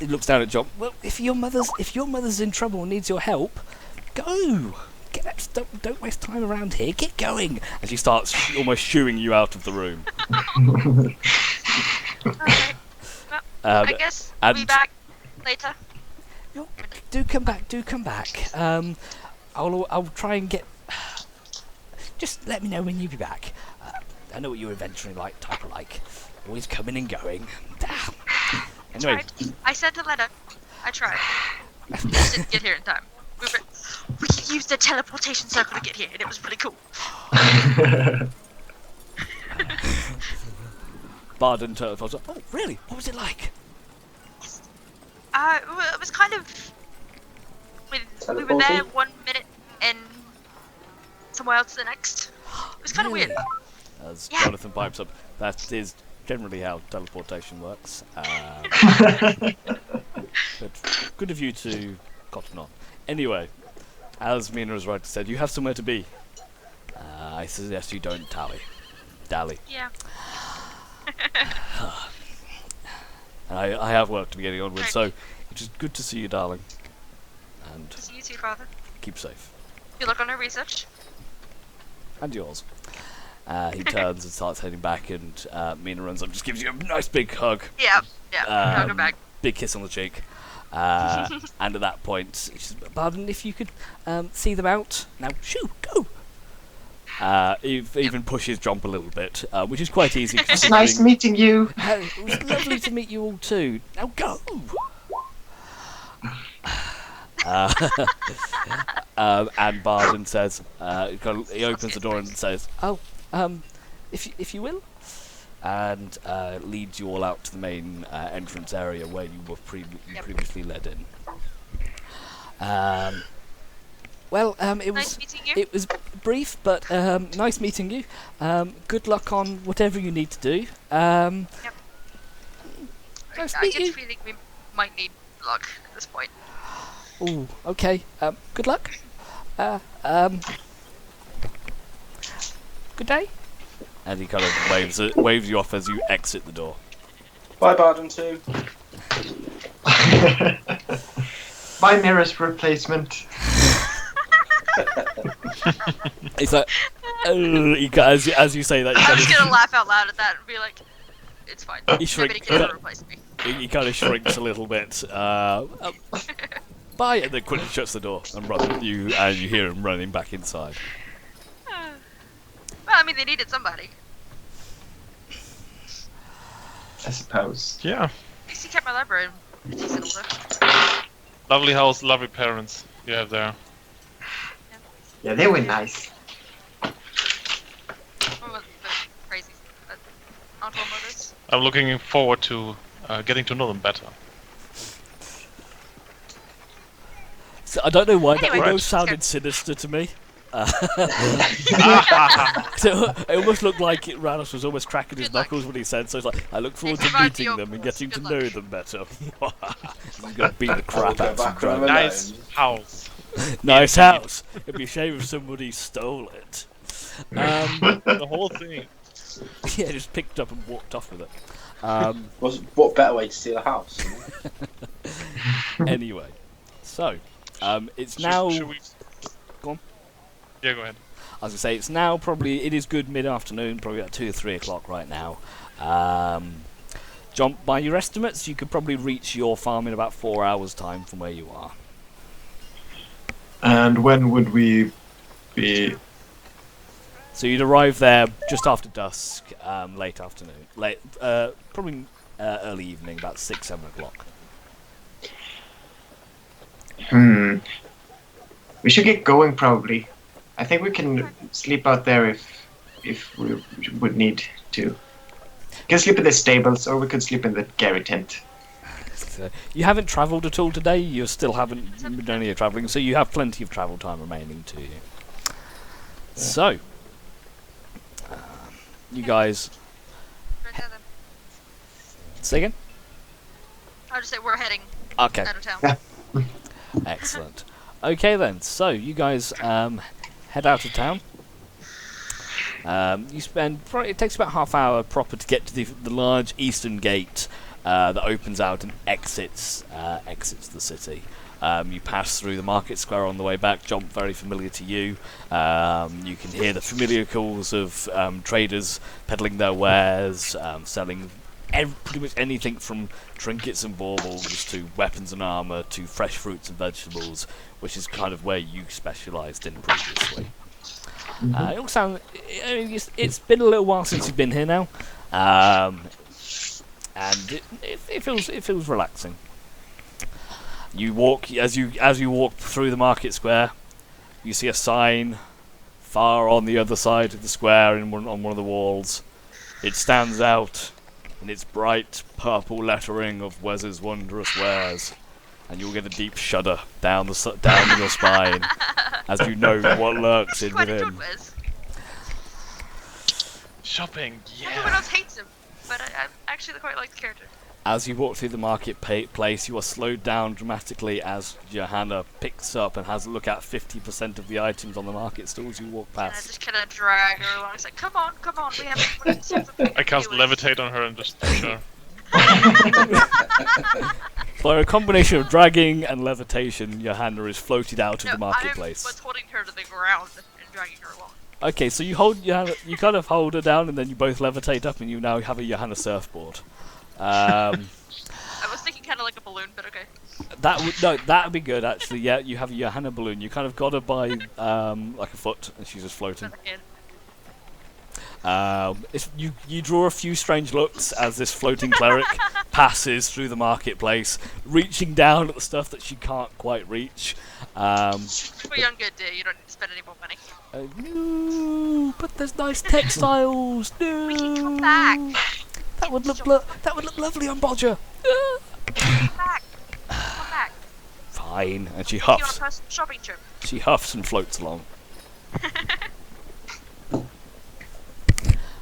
looks down at John. Well, if your mother's in trouble and needs your help, go. Don't waste time around here. Get going. And she starts almost shooing you out of the room. Okay. Well, I guess we'll be and- back later. Do come back. Do come back. I'll try and get. Just let me know when you be back. I know what you're adventuring type of like. Always coming and going. Anyway, Tried. I sent a letter. I tried. Just didn't get here in time. We used the teleportation circle to get here, and it was really cool. Barden turns. Oh, really? What was it like? It was kind of. We were there Teleporting? 1 minute and somewhere else the next. It was kind of weird. As Yeah. Jonathan pipes up, that is generally how teleportation works. But good of you to cotton on. Anyway, as Mina has rightly said, you have somewhere to be. I suggest you don't dally. Yeah. And I have work to be getting on with, so it is good to see you, darling. And See you too, Father. keep safe. Good luck on our research. And yours. He turns and starts heading back, and Mina runs up, just gives you a nice big hug, Yeah. I'll go back. big kiss on the cheek. And at that point, she says, Barden, if you could see them out. Now, shoo, go! Even pushes Jump a little bit, which is quite easy. It's nice meeting you. It was lovely to meet you all too. Now go! And Barden says, he opens the door and says, "Oh, if you will," and leads you all out to the main entrance area where you were previously led in. Well, it Nice was meeting you. it was brief, but nice meeting you. Good luck on whatever you need to do. Nice to I meet get the you. feeling we might need luck at this point. Oh, okay. Good luck. Good day. And he kind of waves you off as you exit the door. Bye, Barden too. Buy mirrors replacement. It's like, as you say that, I'm just gonna laugh out loud at that and be like, it's fine. He Nobody can ever replace me. he kind of shrinks a little bit. Bye, and then quickly shuts the door and you hear him running back inside. Well, I mean, they needed somebody. I suppose. Yeah. At least he kept my library in a decent order. Lovely house, lovely parents you have there. Yeah, they were nice. What was the crazy uncle mothers? I'm looking forward to getting to know them better. So I don't know why that Anyway, almost right. sounded sinister to me. So it almost looked like Ranos was almost cracking his Good luck. knuckles when he said so. It's like, I look forward to provide meeting your them and calls. getting to Good know luck. them better. He's gonna beat the crap go out of some back on drunk. the Nice Alone. house. Nice house. It'd be a shame if somebody stole it. The whole thing. Yeah, just picked up and walked off with it. What better way to steal a house? Anyway, so it's now. Should we... Go on. Yeah, go ahead. I was gonna say it is good mid-afternoon, probably about 2 or 3 o'clock right now. John, by your estimates, you could probably reach your farm in about 4 hours' time from where you are. And when would we be? So you'd arrive there just after dusk, late afternoon, probably early evening, about 6, 7 o'clock. We should get going probably. I think we can sleep out there if we would need to. We can sleep in the stables, or we could sleep in the Gary tent. So you haven't travelled at all today. You still haven't done any travelling, so you have plenty of travel time remaining to you. So, you guys. Right there, then. Say again? I'll just say we're heading Okay. out of town. Yeah. Excellent. Okay then, so you guys head out of town. You spend it takes about half hour proper to get to the large eastern gate that opens out and exits the city. You pass through the market square on the way back. Jump, very familiar to you. You can hear the familiar calls of traders peddling their wares, selling pretty much anything from trinkets and baubles to weapons and armour to fresh fruits and vegetables, which is kind of where you specialised in previously. It all sounds. I mean, it's been a little while since you've been here now, and it feels relaxing. You walk as you walk through the market square. You see a sign far on the other side of the square on one of the walls. It stands out in its bright purple lettering of Wes's Wondrous Wares, and you'll get a deep shudder down your spine as you know what lurks in Quite enjoyed within. Wes. Shopping, Everyone yeah. else hates him, but I actually quite like the character. As you walk through the marketplace, you are slowed down dramatically as Johanna picks up and has a look at 50% of the items on the market stalls you walk And I past. just kind of drag her along. It's like, come on, we haven't something I cast levitate on her and just push her. By a combination of dragging and levitation, Johanna is floated out of the marketplace. I was holding her to the ground and dragging her along. Okay, so you hold Johanna, you kind of hold her down, and then you both levitate up, and you now have a Johanna surfboard. I was thinking kind of like a balloon, but okay. That would be good actually. Yeah, you have a Johanna balloon. You kind of got her by like a foot, and she's just floating. You draw a few strange looks as this floating cleric passes through the marketplace, reaching down at the stuff that she can't quite reach. For young good day, you don't need to spend any more money. No, but there's nice textiles. No, We can come back. That would look lovely on Bodger. Come back. Come back. Fine, and she Take you on a huffs. personal shopping trip. She huffs and floats along.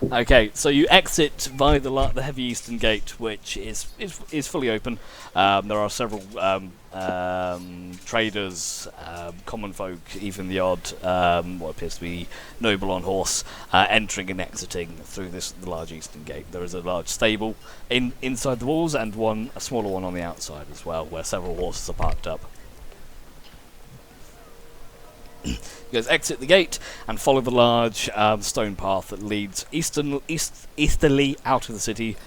Okay, so you exit via the heavy eastern gate, which is fully open. There are several traders, common folk, even the odd what appears to be noble on horse, entering and exiting through the large eastern gate. There is a large stable inside the walls and a smaller one on the outside as well, where several horses are parked up. You guys exit the gate and follow the large stone path that leads easterly out of the city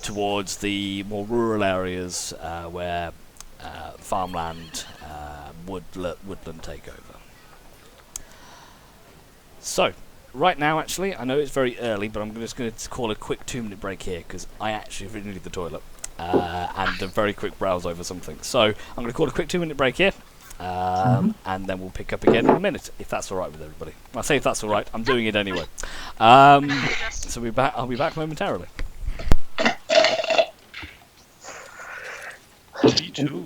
towards the more rural areas where farmland, woodland take over. So, right now, actually, I know it's very early, but I'm just going to call a quick 2-minute break here because I actually really need the toilet and a very quick browse over something. So, I'm going to call a quick 2-minute break here. And then we'll pick up again in a minute, if that's all right with everybody. I say if that's all right, I'm doing it anyway. So I'll be back momentarily. Me too.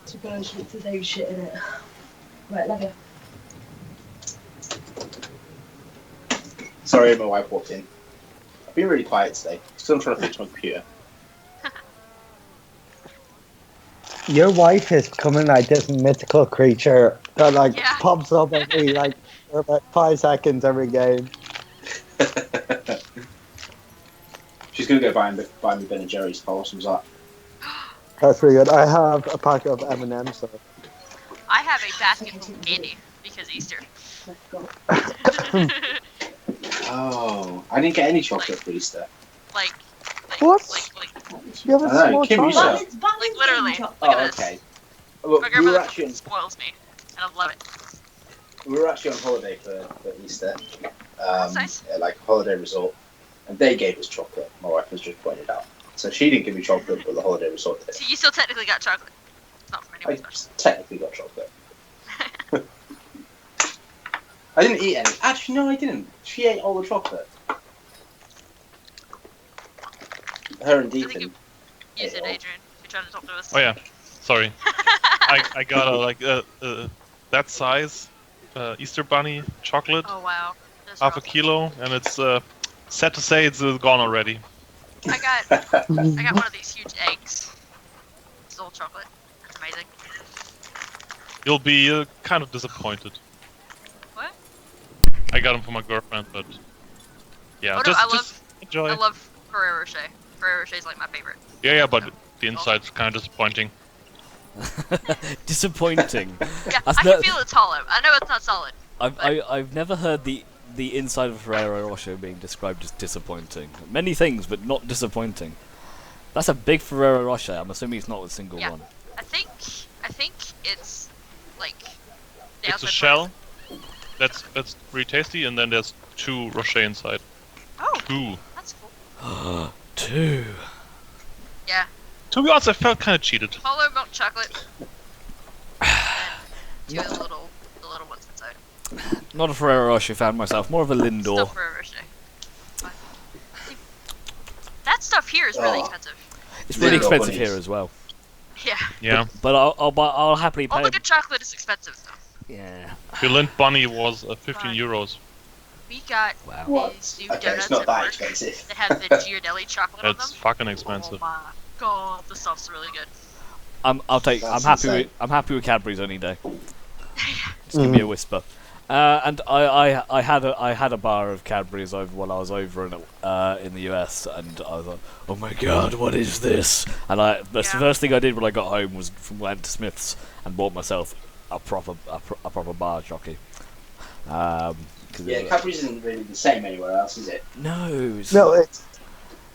To go to do shit in it. Right, love you. Sorry, my wife walked in. I've been really quiet today. Still trying to fix my computer. Your wife is becoming like this mythical creature that Yeah. pops up every for about 5 seconds every game. She's gonna go buy me Ben and Jerry's. How awesome is that? That's pretty good. I have a pack of M&M's. So. I have a basket full of candy because Easter. Oh, I didn't get any chocolate for Easter. Like What? like You have a I know, small Kim, you child. said- like literally. Look Oh, at this. okay. Look, My we were grandmother actually spoils me, and I love it. on holiday for Easter. That's nice. At like a holiday resort, and they gave us chocolate. My wife has just pointed out. So she didn't give me chocolate, but the holiday resort did. So you still technically got chocolate. Not from I anyone else. technically got chocolate. I didn't eat any. Actually, no, I didn't. She ate all the chocolate. Her and I think Deacon. you use it, Adrian. You're trying to talk to us. Oh yeah, sorry. I got that size Easter bunny chocolate, Oh wow. That's half a rough. kilo, and it's sad to say it's gone already. I got one of these huge eggs. It's all chocolate. That's amazing. You'll be kind of disappointed. What? I got them for my girlfriend, but yeah, Oh, no, just enjoy. I love Ferrero Rocher. Ferrero Rocher is like my favorite. Yeah, but the inside's kind of disappointing. Disappointing. Yeah, That's I no- can feel it's hollow. I know it's not solid. I've never heard the inside of Ferrero Rocher being described as disappointing. Many things, but not disappointing. That's a big Ferrero Rocher. I'm assuming it's not a single Yeah. one. I think it's like the It's a outside shell. That's really tasty, and then there's 2 Rocher inside. part. Oh, 2. that's cool. 2. Yeah, To be honest, I felt kind of cheated. hollow milk chocolate. And 2 of the little ones inside. Not a Ferrero Rocher fan myself. More of a Still Lindor. Ferrero Rocher. But- That stuff here is really Oh. expensive. It's really Lindor expensive bunnies. here as well. Yeah. Yeah, But I'll happily pay. All the good chocolate is expensive though. Yeah. the Lind bunny was 15 Fine. euros. We got Wow. these new Okay, donuts it's not at that work expensive. that have the Ghirardelli chocolate on them. It's fucking expensive. Oh my god, the stuff's really good. I'm happy insane. with Cadbury's any day. Just give me a whisper. And I had a bar of Cadbury's over while I was over in the US, and I was like, oh my god, what is this? And the first thing I did when I got home was went to Smith's and bought myself a proper bar jockey. Cadbury's isn't really the same anywhere else, is it? No. No,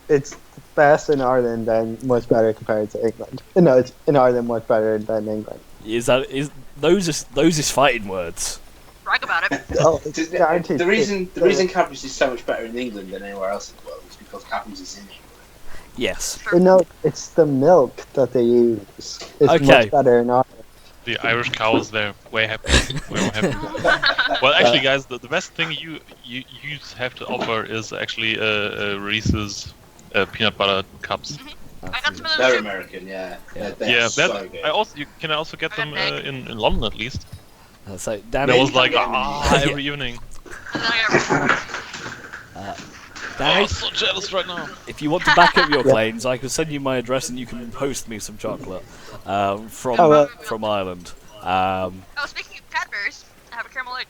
it's best in Ireland and much better compared to England. No, it's in Ireland much better than England. Those is fighting words? Brag about it. Oh, it's guaranteed. The reason Cadbury's is so much better in England than anywhere else in the world is because Cadbury's is in England. Yes. No, it's the milk that they use. It's Okay. much better in Ireland. The Irish cows, they're way happy. Way more happy. Well, actually, guys, the best thing you have to offer is actually Reese's peanut butter cups. I got some of those They're too. American, yeah. Yeah, They're so good. you can also get them Okay. in London at least. So, That Danny, was like get them in- every evening. And then I got Danny, I'm so jealous right now. if you want to back up your Yeah. claims, I can send you my address and you can post me some chocolate from Oh, well. from Ireland. oh, speaking of Cadbury's, I have a caramel egg.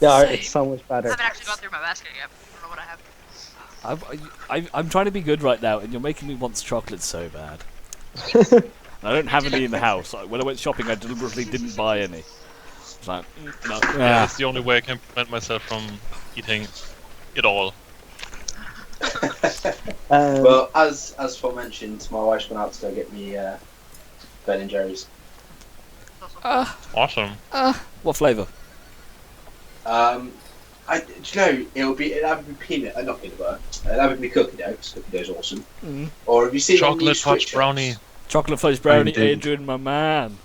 Yeah, it's so much I better. haven't actually gone through my basket yet. I don't know what I have. I'm trying to be good right now, and you're making me want chocolate so bad. I don't have any in the house. When I went shopping, I deliberately didn't buy any. It's like, no. Yeah, it's the only way I can prevent myself from eating it all. Well, as aforementioned, my wife's gone out to go get me Ben and Jerry's. Awesome. What flavour? Do you know, it'll have to be peanut, not peanut butter. It'll have to be cookie dough, because cookie dough's awesome. Mm. Or have you seen all Chocolate these fudge Twitch brownie. shows? Chocolate fudge brownie, Indeed. Adrian, my man.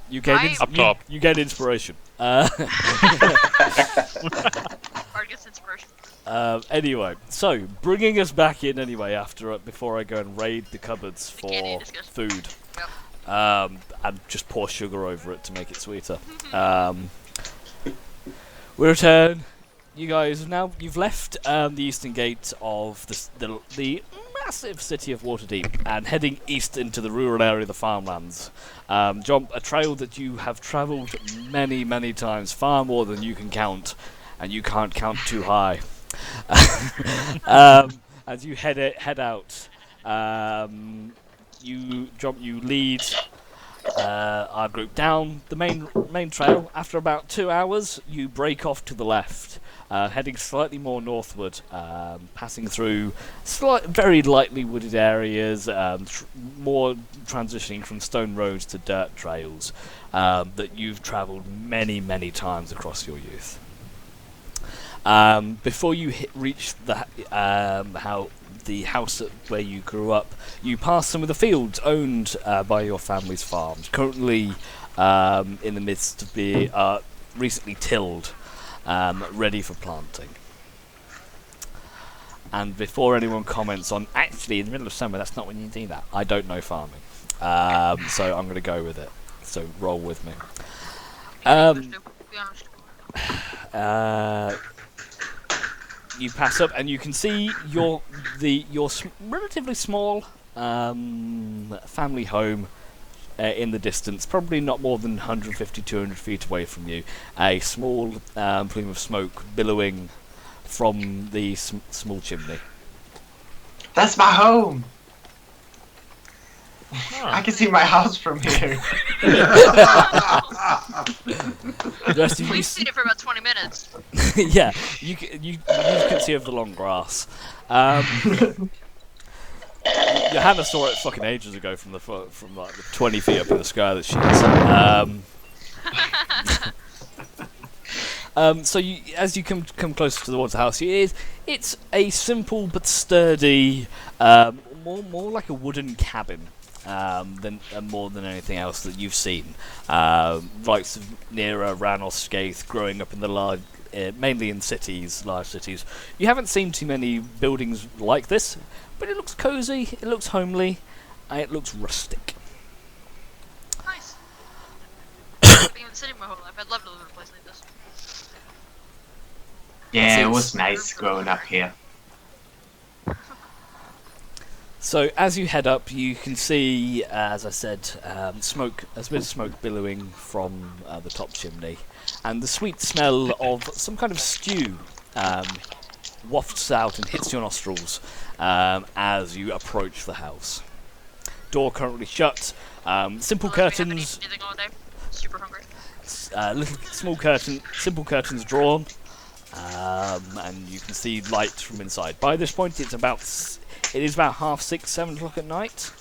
You get Right. Up top. you get inspiration. Art gets inspiration. Anyway, so bringing us back in anyway before I go and raid the cupboards The candy for discussion. food, Yep. and just pour sugar over it to make it sweeter. We return. You guys you've left the eastern gate of the massive city of Waterdeep and heading east into the rural area of the farmlands. Jump a trail that you have travelled many, many times, far more than you can count, and you can't count too high. As you head out, you lead our group down the main trail. After about 2 hours, you break off to the left, heading slightly more northward, passing through very lightly wooded areas, more transitioning from stone roads to dirt trails that you've travelled many, many times across your youth. Before you reach the house where you grew up, you pass some of the fields owned by your family's farms, currently in the midst of being recently tilled, ready for planting. And before anyone comments on, actually in the middle of summer, that's not when you do that, I don't know farming, so I'm going to go with it. So roll with me. Be honest. You pass up and you can see your relatively small family home in the distance, probably not more than 150, 200 feet away from you. A small plume of smoke billowing from the small chimney. That's my home. Huh. I can see my house from here. The rest of you We've seen it for about 20 minutes. yeah, you can see over the long grass. Johanna saw it fucking ages ago from like the 20 feet up in the sky that she is. So as you come closer towards the house, it's a simple but sturdy, more like a wooden cabin. More than anything else that you've seen, likes of Nera, Ran, Skaith, growing up in the mainly in large cities. You haven't seen too many buildings like this, but it looks cosy, it looks homely, and it looks rustic. Nice. I've been in the city my whole life. I'd love to live in a place like this. Yeah, it was nice growing up here. So as you head up, you can see, as I said, smoke, a bit of smoke billowing from the top chimney, and the sweet smell of some kind of stew wafts out and hits your nostrils as you approach the house. Door currently shut. Simple Unless we haven't curtains. eaten anything all day. Super hungry. little small simple curtains drawn, and you can see light from inside. By this point, it is about 6:30, 7 o'clock at night.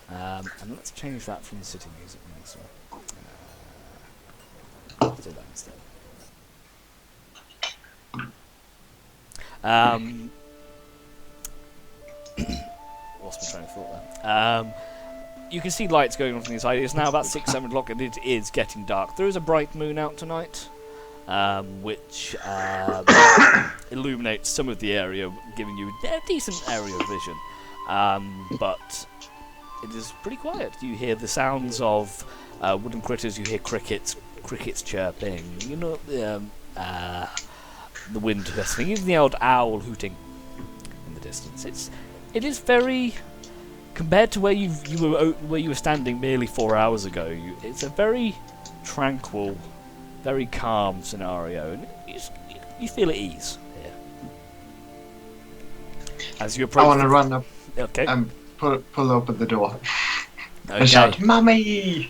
And let's change that from the city music. So, let's do that instead. Lost my train of thought there. You can see lights going on from the inside. It's now about 6, 7 o'clock, and it is getting dark. There is a bright moon out tonight, which illuminates some of the area, giving you a decent area of vision. But it is pretty quiet. You hear the sounds of wooden critters. You hear crickets chirping. You know the wind whistling. Even the old owl hooting in the distance. It is very, compared to where you were standing merely 4 hours ago. It's a very tranquil, very calm scenario, and you feel at ease here. As you approach, I want to run up okay, and pull open the door okay. and shout, "Mummy!"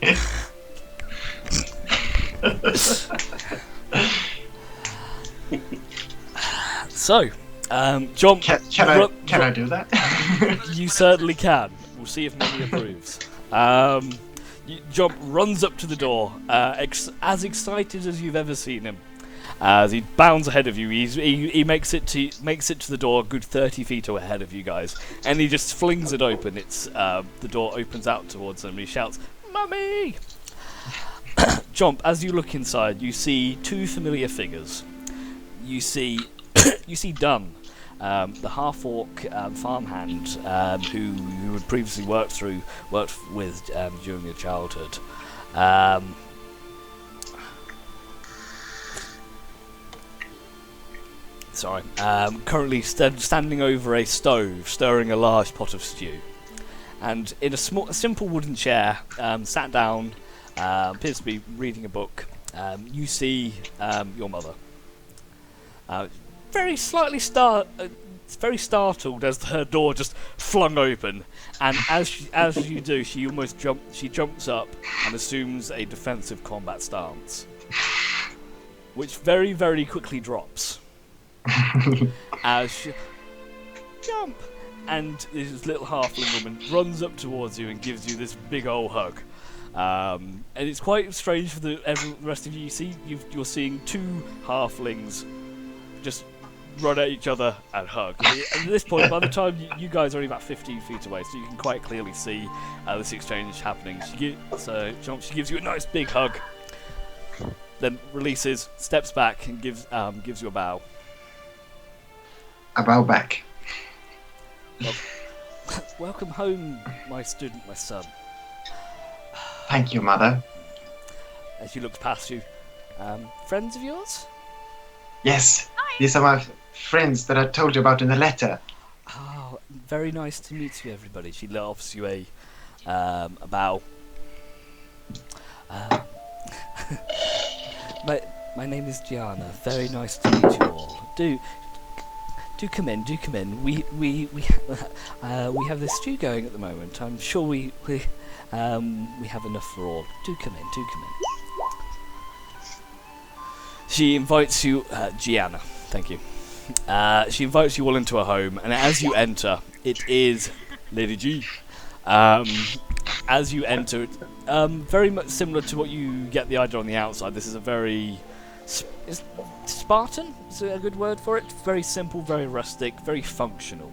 So, John, Can I do that? you certainly can. We'll see if Mummy approves. John runs up to the door, as excited as you've ever seen him. As he bounds ahead of you, he makes it to the door, a good 30 feet ahead of you guys, and he just flings it open. The door opens out towards him, and he shouts, "Mummy!" Jump. As you look inside, you see two familiar figures. You see Dunn, the half-orc farmhand who you had previously worked with during your childhood. Currently standing over a stove, stirring a large pot of stew, and in a simple wooden chair, sat down, appears to be reading a book. You see your mother. Very startled as her door just flung open, and as you do, she jumps up and assumes a defensive combat stance, which very, very quickly drops. As she jump, and this little halfling woman runs up towards you and gives you this big old hug. And it's quite strange for the rest of you. You're seeing two halflings just run at each other and hug. And at this point, by the time you guys are only about 15 feet away, so you can quite clearly see this exchange happening. She gives you a nice big hug, then releases, steps back, and gives you a bow. I bow back. Welcome home, my student, my son. Thank you, Mother. As she looks past you, friends of yours? Yes, Hi. these are my friends that I told you about in the letter. Oh, very nice to meet you, everybody. She offers you a bow. My name is Gianna. Very nice to meet you all. Do come in. Do come in. We have this stew going at the moment. I'm sure we have enough for all. Do come in. Do come in. She invites you, Gianna. Thank you. She invites you all into her home, and as you enter, it is Lady G. As you enter, very much similar to what you get the idea on the outside. This is a very Spartan is a good word for it. Very simple, very rustic, very functional.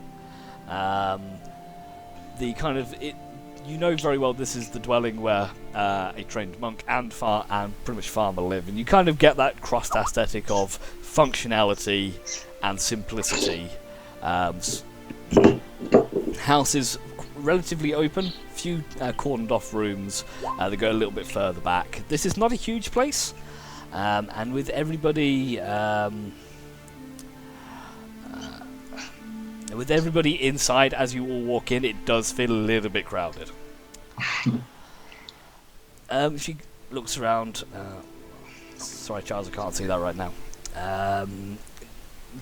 You know very well this is the dwelling where a trained monk and pretty much farmer live, and you kind of get that crossed aesthetic of functionality and simplicity. House is relatively open, few cordoned off rooms that go a little bit further back. This is not a huge place, and with everybody inside as you all walk in, it does feel a little bit crowded. She looks around. Sorry, Charles, I can't see that right now.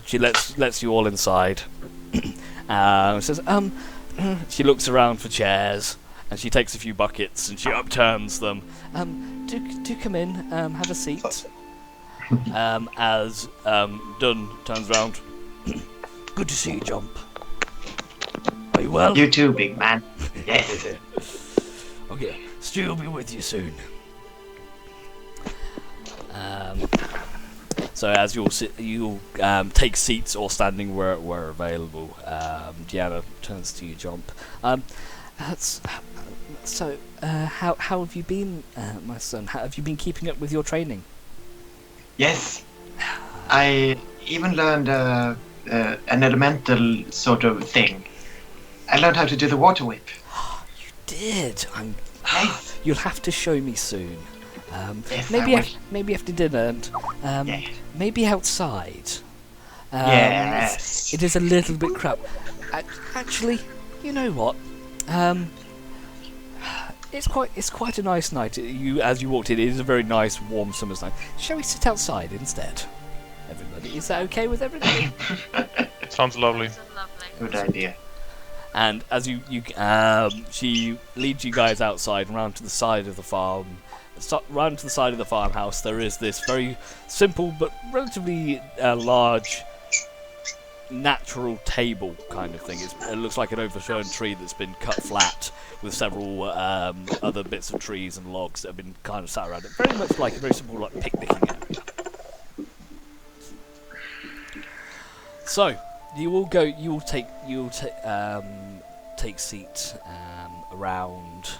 She lets you all inside. Says, she looks around for chairs, And she takes a few buckets and she upturns them. Do come in. Have a seat. As Dunn turns around. Good to see you, Jump. Are you well? You too, big man. Yes. Okay, Stu will be with you soon. So as you'll take seats or standing where available. Deanna turns to you, Jump. How have you been, my son? How have you been keeping up with your training? Yes. I even learned an elemental sort of thing. I learned how to do the water whip. You did. Yes. You'll have to show me soon. Yes, maybe after dinner, and Yeah. maybe outside. Yes. It is a little bit crap. Actually, you know what? It's quite a nice night. As you walked in, it is a very nice, warm summer's night. Shall we sit outside instead? Everybody, is that okay with everybody? Sounds lovely. So lovely. Good idea. And as she leads you guys outside and round to the side of the farm. Round to the side of the farmhouse, there is this very simple but relatively large natural table kind of thing. It looks like an overturned tree that's been cut flat with several other bits of trees and logs that have been kind of sat around it. Very much like a very simple like picnicking area. So you will take seats around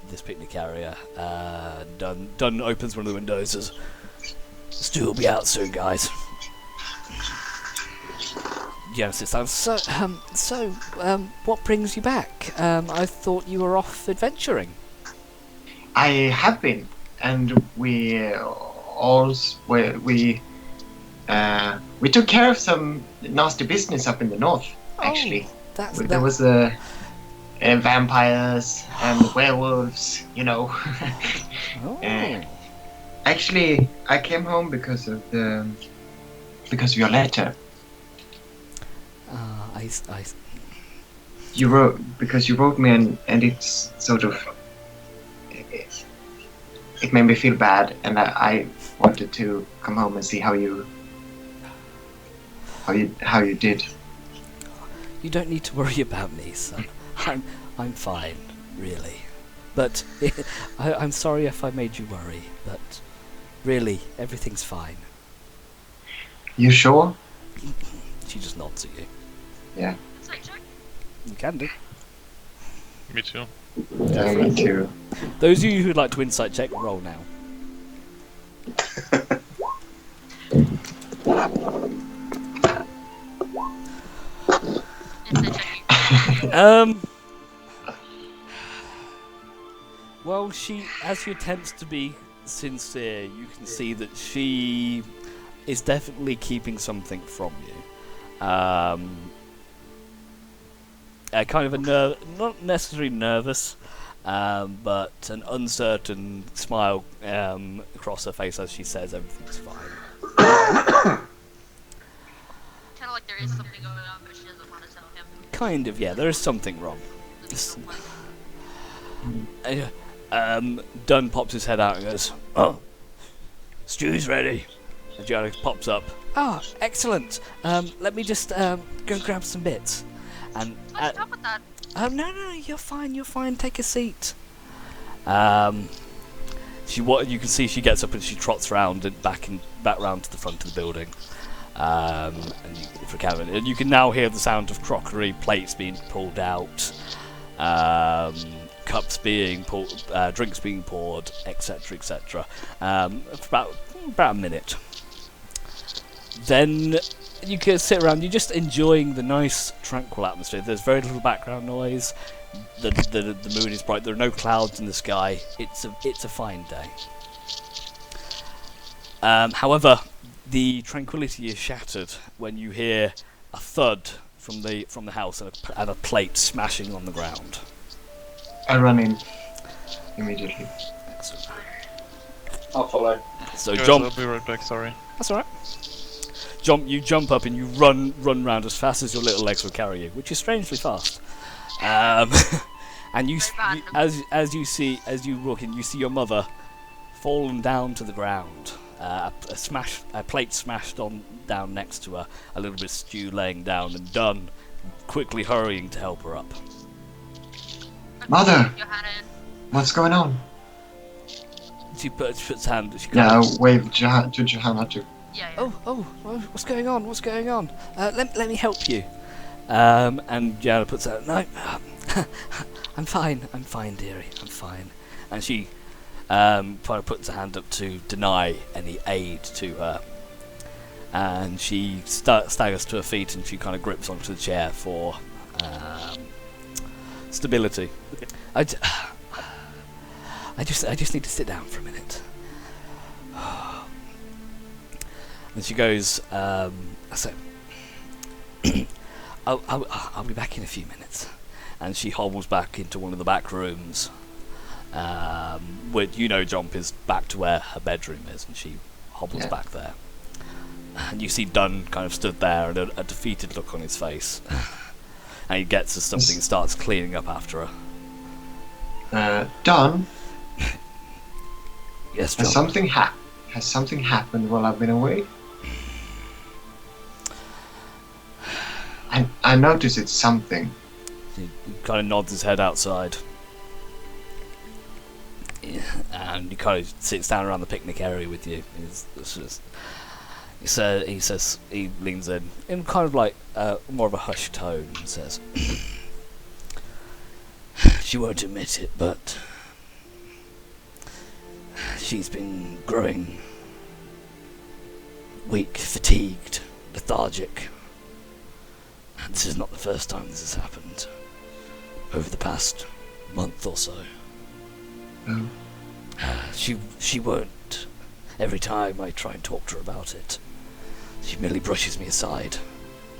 this picnic area. Dunn opens one of the windows. Says, "Stu will be out soon, guys." Yeah, sits down. So, what brings you back? I thought you were off adventuring. I have been, and we took care of some nasty business up in the north. Actually, there was vampires and werewolves. You know. Oh. Actually, I came home because of your letter. You wrote me, and it's sort of it made me feel bad, and I wanted to come home and see how you did. You don't need to worry about me, son. I'm fine, really. But I'm sorry if I made you worry. But really, everything's fine. You sure? She just nods at you. Yeah. Insight check? You can do. Me too. Yeah, me too. Those of you who'd like to insight check, roll now. Insight check. Well, as she attempts to be sincere, you can see that she is definitely keeping something from you. Kind of not necessarily nervous, but an uncertain smile across her face as she says everything's fine. Kind of like there is something going on, but she doesn't want to tell him. Kind of, yeah, there is something wrong. Dunn pops his head out and goes, "Oh, stew's ready." And Gianna pops up. "Ah, excellent. Let me just go grab some bits." And Stop with that. no, you're fine. Take a seat. You can see she gets up and she trots round and back round to the front of the building. And you can now hear the sound of crockery, plates being pulled out, cups being poured, drinks being poured, etc., etc. For about a minute. Then you can sit around. You're just enjoying the nice, tranquil atmosphere. There's very little background noise. The moon is bright. There are no clouds in the sky. It's a fine day. However, the tranquility is shattered when you hear a thud from the house and a plate smashing on the ground. I run in immediately. Excellent. I'll follow. So Guys, John, I'll be right back. Sorry. that's all right. You jump up and you run round as fast as your little legs will carry you, which is strangely fast. And Right behind him. as you walk in, you see your mother fallen down to the ground. A plate smashed on down next to her. A little bit of stew laying down, and Dunn quickly hurrying to help her up. Mother! Johanna, What's going on? She puts hand. She Yeah, kind I'll wave to Johanna too. yeah. Oh, what's going on? What's going on? Let me help you. And Johanna puts out. No, I'm fine, dearie. I'm fine. And she kind of puts her hand up to deny any aid to her. And she staggers to her feet, and she kind of grips onto the chair for stability. I just need to sit down for a minute. And she goes, so I'll be back in a few minutes. And she hobbles back into one of the back rooms, where Jump is back to where her bedroom is, and she hobbles back there. And you see Dunn kind of stood there, and a defeated look on his face. And he gets to something and starts cleaning up after her. Don, Yes, has Jump. something happened while I've been away? I noticed it's something. He kind of nods his head outside. Yeah, and he kind of sits down around the picnic area with you. He leans in kind of like more of a hushed tone, and says, "She won't admit it, but she's been growing weak, fatigued, lethargic. And this is not the first time this has happened. Over the past month or so. Oh. She won't. Every time I try and talk to her about it, she merely brushes me aside,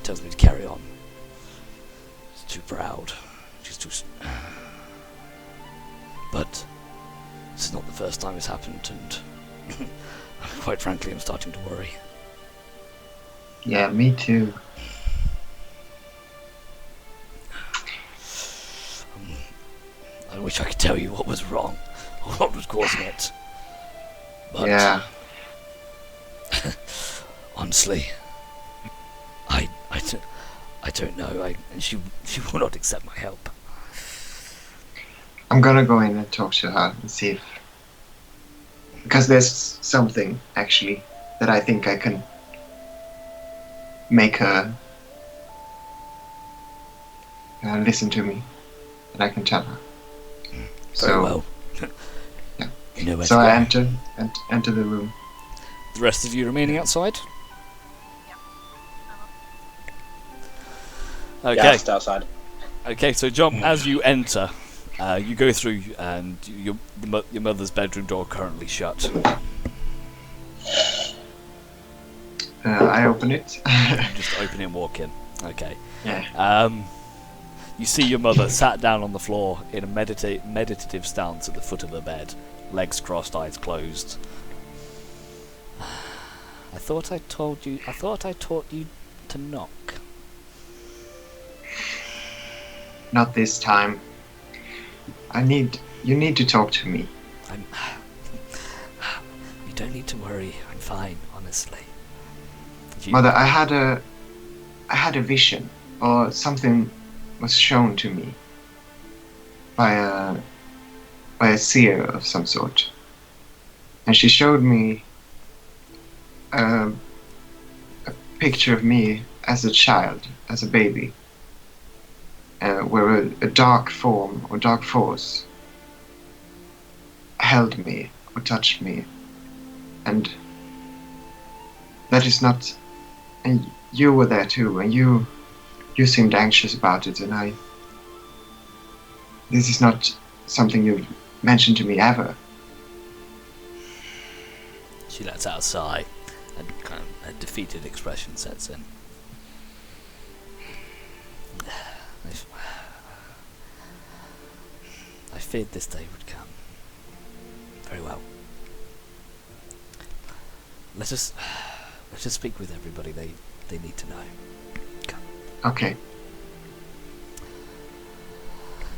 tells me to carry on. She's too proud. She's too... But this is not the first time it's happened, and quite frankly, I'm starting to worry. Yeah, me too. I wish I could tell you what was wrong, or what was causing it. But Yeah. honestly, I don't know. And she will not accept my help. I'm gonna go in and talk to her and see if... Because there's something, actually, that I think I can make her listen to me. And I can tell her. Very well. Yeah. You know where So to I go. enter the room. The rest of you remaining outside? Yeah, Okay. just outside. Okay, so Jump, as you enter, you go through, and your mother's bedroom door currently shut. I open it. Just open it and walk in. Okay. Yeah. You see your mother sat down on the floor in a meditative stance at the foot of the bed, legs crossed, eyes closed. I thought I taught you to knock. Not this time. You need to talk to me. You don't need to worry. I'm fine, honestly. Mother, I had a vision, or something was shown to me by a seer of some sort, and she showed me a picture of me as a child, as a baby, where a dark form or dark force held me or touched me, and that is not... And you were there too, and you seemed anxious about it, and this is not something you've mentioned to me ever. She lets out a sigh, and kind of a defeated expression sets in. I feared this day would come. Very well. Let us speak with everybody they need to know. Come. Okay.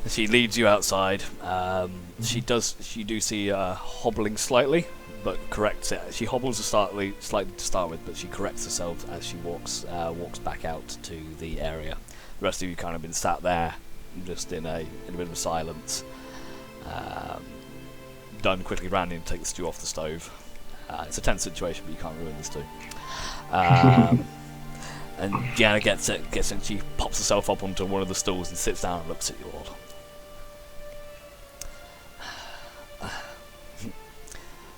She leads you outside. She do see hobbling slightly, but corrects it. She hobbles slightly to start with, but she corrects herself as she walks back out to the area. The rest of you kind of been sat there, just in a bit of silence. Done quickly ran in to take the stew off the stove. It's a tense situation, but you can't ruin the stew. And Gianna gets it, and she pops herself up onto one of the stools and sits down and looks at you all.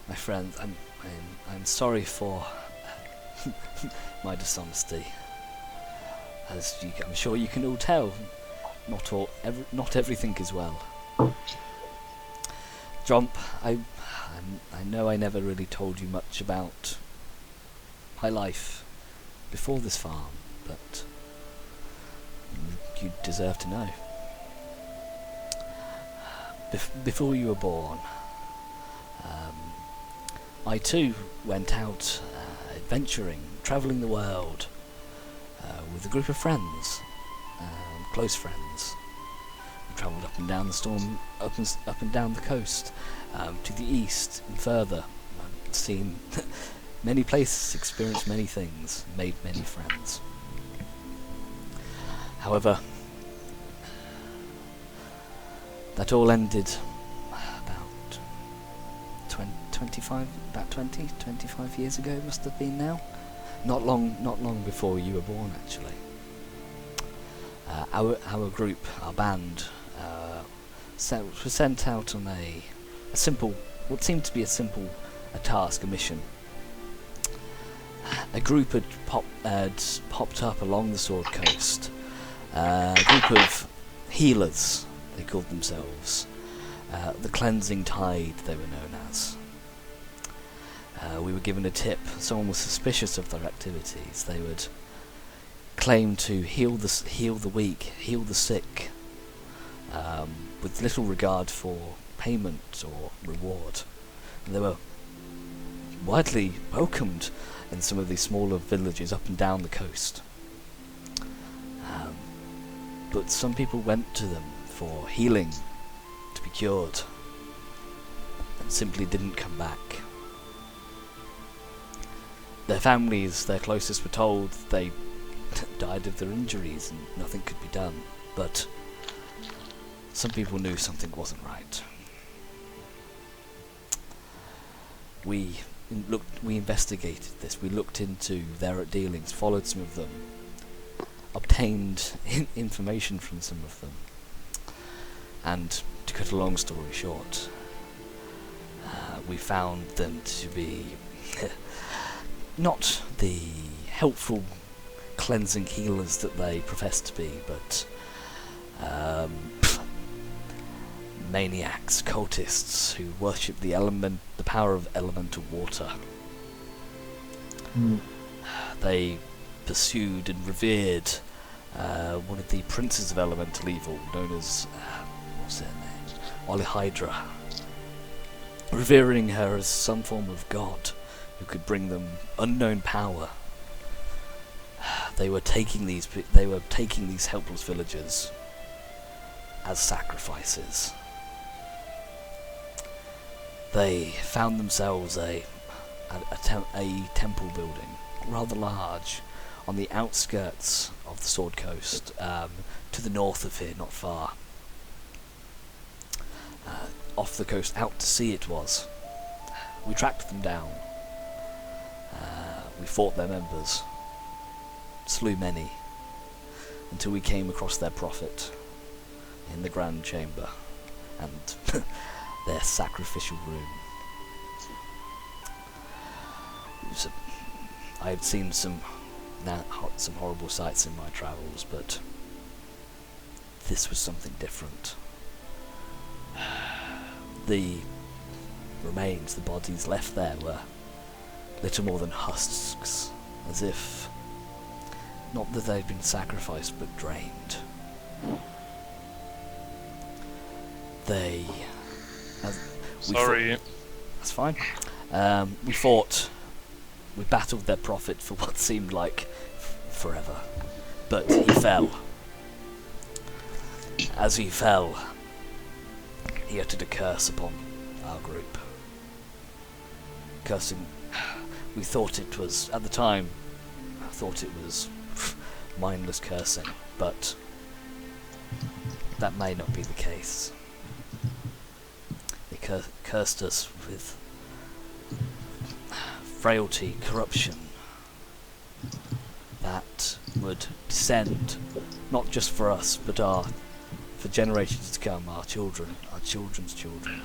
My friend, I'm sorry for my dishonesty. As I'm sure you can all tell, not everything is well. Jump, I know I never really told you much about my life before this farm, but you deserve to know. Before you were born, I too went out adventuring, travelling the world with a group of friends, close friends. We travelled up and down the storm, up and down the coast, to the east and further. I've seen many places, experienced many things, made many friends. However, that all ended about 25 years ago. It must have been now. Not long before you were born, actually. Our group, our band, was sent out on a simple, what seemed to be a task, a mission. A group had popped up along the Sword Coast. A group of healers, they called themselves. The Cleansing Tide, they were known as. We were given a tip. Someone was suspicious of their activities. They would claim to heal the weak, heal the sick, with little regard for payment or reward. And they were widely welcomed in some of these smaller villages up and down the coast. But some people went to them for healing, to be cured, and simply didn't come back. Their families, their closest, were told they died of their injuries and nothing could be done. But some people knew something wasn't right. We investigated this. We looked into their dealings, followed some of them, obtained information from some of them, and to cut a long story short, we found them to be not the helpful cleansing healers that they profess to be, but maniacs, cultists who worship the power of elemental water. They pursued and revered one of the princes of elemental evil, known as what's her name? Olihydra. Revering her as some form of god who could bring them unknown power. They were taking these helpless villagers as sacrifices. They found themselves a temple building, rather large, on the outskirts of the Sword Coast, to the north of here, not far. Off the coast, out to sea it was. We tracked them down. We fought their members, slew many, until we came across their prophet in the Grand Chamber and their sacrificial room. I had seen some horrible sights in my travels, but this was something different. The remains, the bodies left there, were little more than husks, as if not that they'd been sacrificed, but drained. Sorry. That's fine. We battled their prophet for what seemed like forever, but he fell. As he fell, he uttered a curse upon our group. Cursing, we thought it was, at the time, I thought it was mindless cursing, but that may not be the case. They cursed us with frailty, corruption, that would descend, not just for us, but for generations to come, our children, our children's children.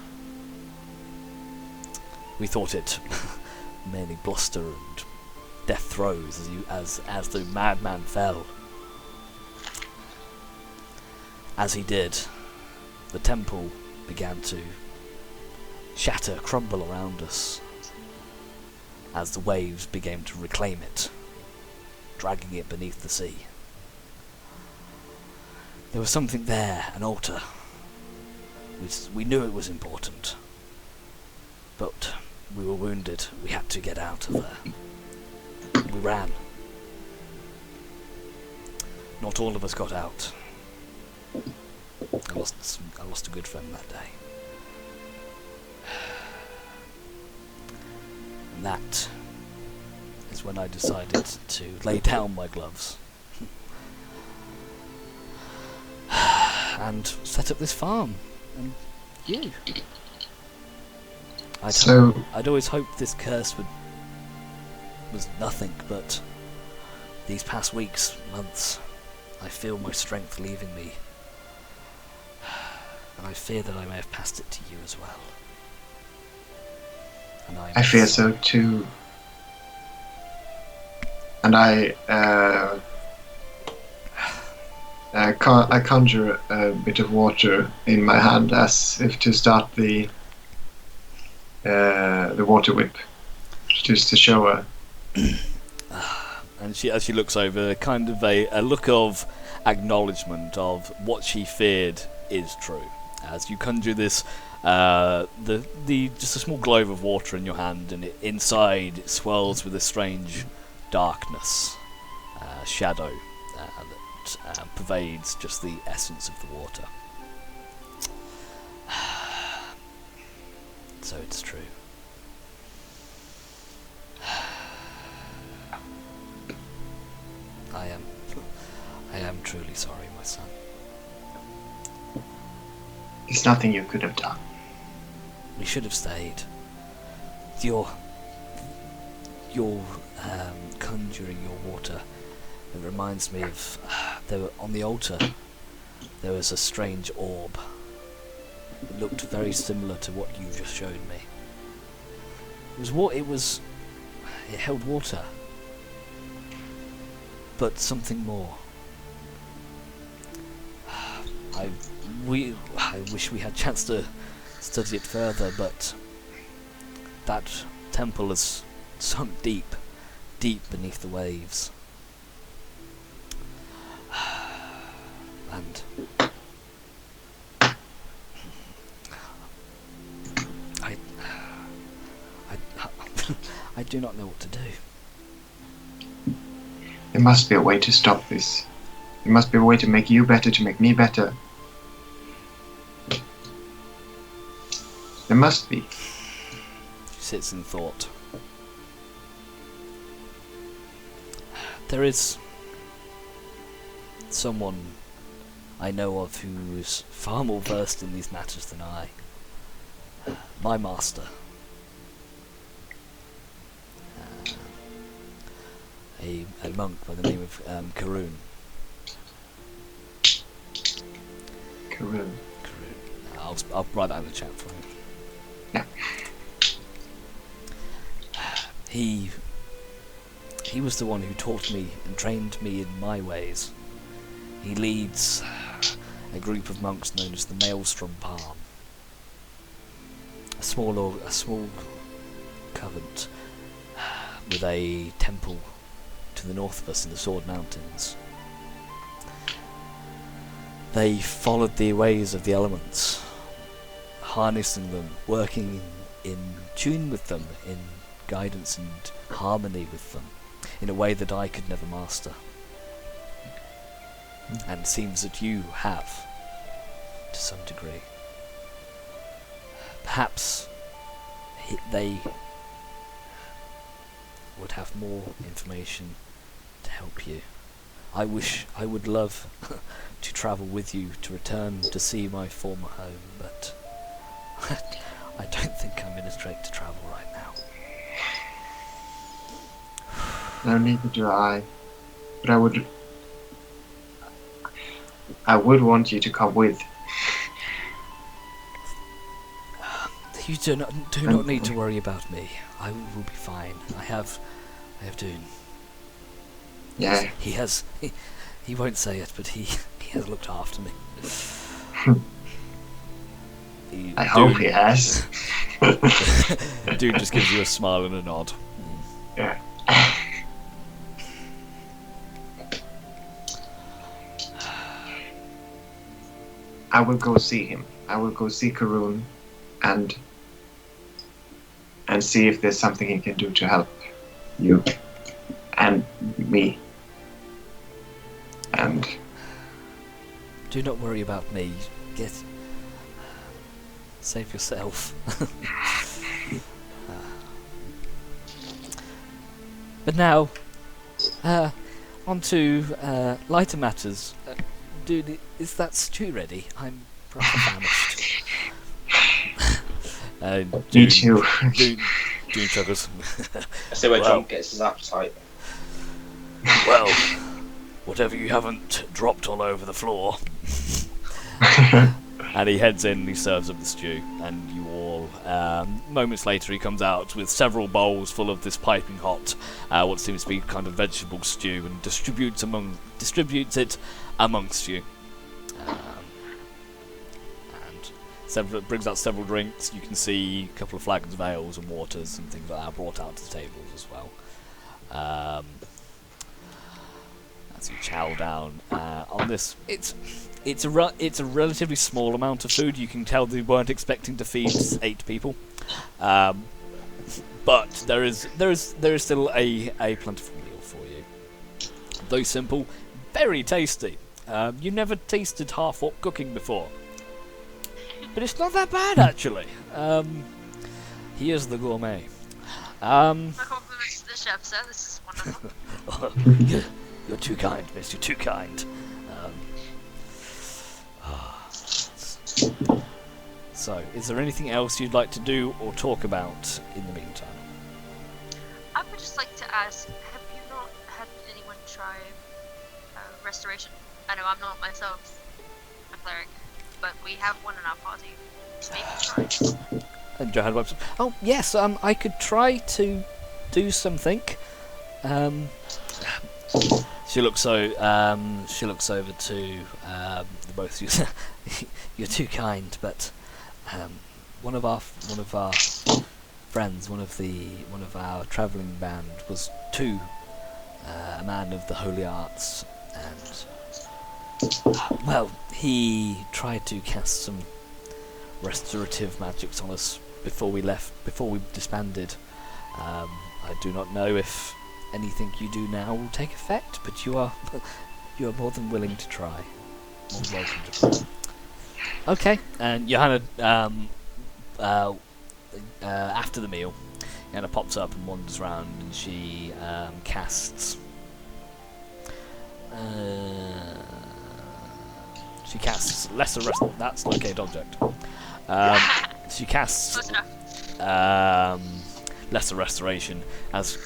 We thought it merely bluster and death throes as the madman fell. As he did, the temple began to shatter, crumble around us, as the waves began to reclaim it, dragging it beneath the sea. There was something there, an altar. We knew it was important, but we were wounded. We had to get out of there. We ran. Not all of us got out. I lost a good friend that day. And that is when I decided to lay down my gloves and set up this farm. And you. I'd always hoped this curse was nothing, but these past weeks, months, I feel my strength leaving me. And I fear that I may have passed it to you as well. And I fear so too. And I conjure a bit of water in my hand as if to start the water whip, just to show her. And as she looks over, kind of a look of acknowledgement of what she feared is true. As you conjure this, just a small globe of water in your hand, and inside it swirls with a strange darkness, shadow that pervades just the essence of the water. So it's true. I am truly sorry, my son. There's nothing you could have done. We should have stayed. Your conjuring your water, it reminds me of on the altar there was a strange orb. It looked very similar to what you just showed me. It held water, but something more. I wish we had a chance to study it further, but that temple is sunk deep beneath the waves. And I do not know what to do. There must be a way to stop this. There must be a way to make you better, to make me better. There must be. She sits in thought. There is someone I know of who is far more versed in these matters than I. My master. A monk by the name of Karun. Karun. I'll write that in the chat for you. Yeah. He was the one who taught me and trained me in my ways. He leads a group of monks known as the Maelstrom Palm. A small convent with a temple to the north of us in the Sword Mountains. They followed the ways of the elements, harnessing them, working in tune with them, in guidance and harmony with them, in a way that I could never master. And it seems that you have, to some degree. perhaps they would have more information to help you. I would love to travel with you to return to see my former home, but I don't think I'm in a strait to travel right now. No, neither do I. But I would want you to come with. You do not need to worry about me. I will be fine. I have Dune. Yeah. He won't say it, but he has looked after me. I hope he has. Dude just gives you a smile and a nod. Yeah. I will go see him. I will go see Karun and see if there's something he can do to help you and me. And do not worry about me. Save yourself. But now, on to lighter matters. Dude, is that stew ready? I'm proper famished. me too. Dune chuckles. I see where John gets his appetite. Well, whatever you haven't dropped all over the floor. And he heads in and he serves up the stew, and you all, moments later he comes out with several bowls full of this piping hot, what seems to be kind of vegetable stew, and distributes it amongst you. And brings out several drinks. You can see a couple of flagons of ales and waters and things like that brought out to the tables as well. As you chow down on this, it's a relatively small amount of food. You can tell they weren't expecting to feed 8 people, but there is still a plentiful meal for you. Though simple, very tasty. You never tasted half-wok cooking before, but it's not that bad actually. He is the gourmet. My compliments to the chef, sir. This is wonderful. You're too kind, miss. You're too kind. So, is there anything else you'd like to do or talk about in the meantime? I would just like to ask, have you not had anyone try restoration? I know I'm not myself a cleric, but we have one in our party. Maybe try. And Johan Webster. Oh yes, I could try to do something. She looks over to the both of you. You're too kind, but one of our friends, one of our travelling band was too a man of the holy arts, and well, he tried to cast some restorative magics on us before we disbanded. I do not know if anything you do now will take effect, but you are more than willing to try. More than welcome to try. Okay, and Johanna, after the meal, Johanna pops up and wanders around, and she casts. She casts lesser that's locate object. She casts lesser restoration as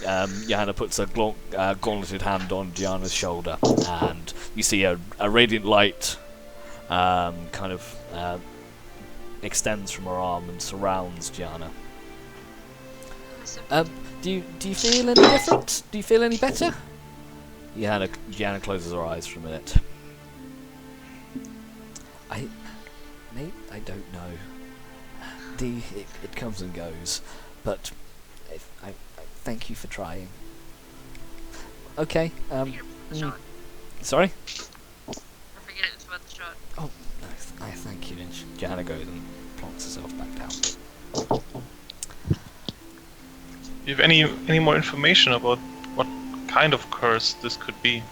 Johanna puts a gauntleted hand on Gianna's shoulder, and you see a radiant light kind of extends from her arm and surrounds Gianna. Do you feel any different? Do you feel any better? Gianna closes her eyes for a minute. I don't know. It comes and goes, but I thank you for trying. Okay. Sorry? I forget it was worth the shot. Oh, no, I thank you. And Johanna goes and plonks herself back down. You have any more information about what kind of curse this could be?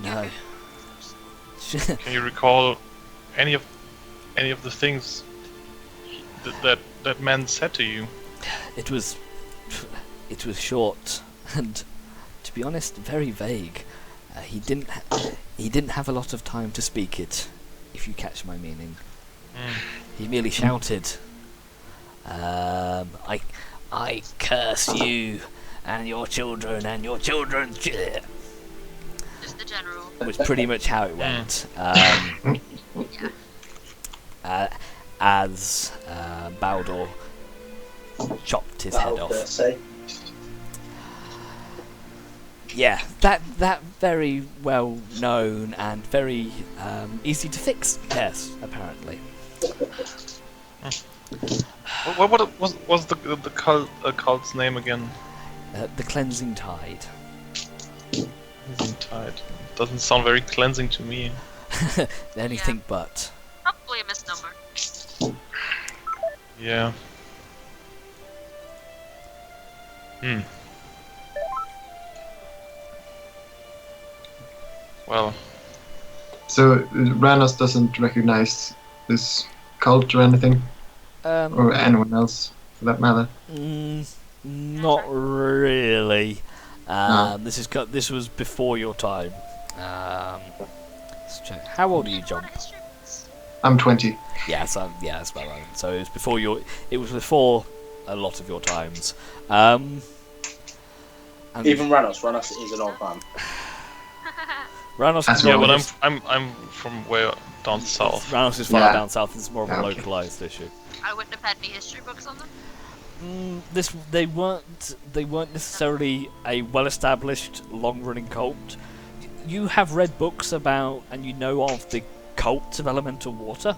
No. Can you recall any of any of the things that man said to you? It was short and, to be honest, very vague. He didn't have a lot of time to speak it, if you catch my meaning. He merely shouted, I curse you and your children and your children's children. Just the general. Was pretty much how it went. Yeah. As Baldor chopped his head off. Say. Yeah, that very well known and very easy to fix curse, apparently. What was the cult's name again? The Cleansing Tide. Cleansing Tide. Doesn't sound very cleansing to me. Anything but. Probably a misnomer. Yeah. Well. So Ranos doesn't recognize this cult or anything, or anyone else for that matter. Not really. No. This was before your time. Let's check. How old are you, John? I'm 20. Yeah, that's about right. So it was before it was before a lot of your times. And Even Ranos is an old man. Ranos That's is Yeah, more but of I'm from way down south. Ranos is far Yeah. down south. It's more of a Okay. localized issue. I wouldn't have had any history books on them. They weren't necessarily a well-established, long-running cult. You have read books about and you know of the cult of elemental water,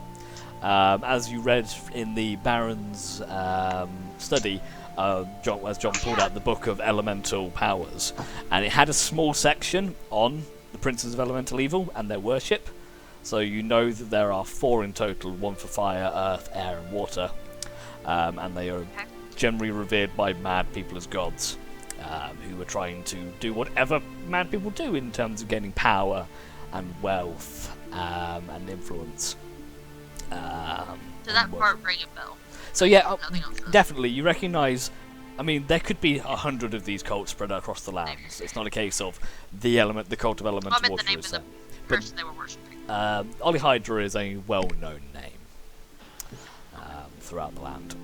as you read in the Baron's study. John pulled out the book of elemental powers, and it had a small section on the princes of elemental evil and their worship. So you know that there are 4 in total: 1 for fire, earth, air, and water, and they are generally revered by mad people as gods, who are trying to do whatever mad people do in terms of gaining power and wealth and influence. So that and part rang a bell. So yeah, Nothing else does. definitely you recognise. I mean, there could be 100 of these cults spread out across the lands. It's not a case of the cult of elemental I meant the water name is of the there. But person they were worshipping. Oli Hydra is a well-known name throughout the land.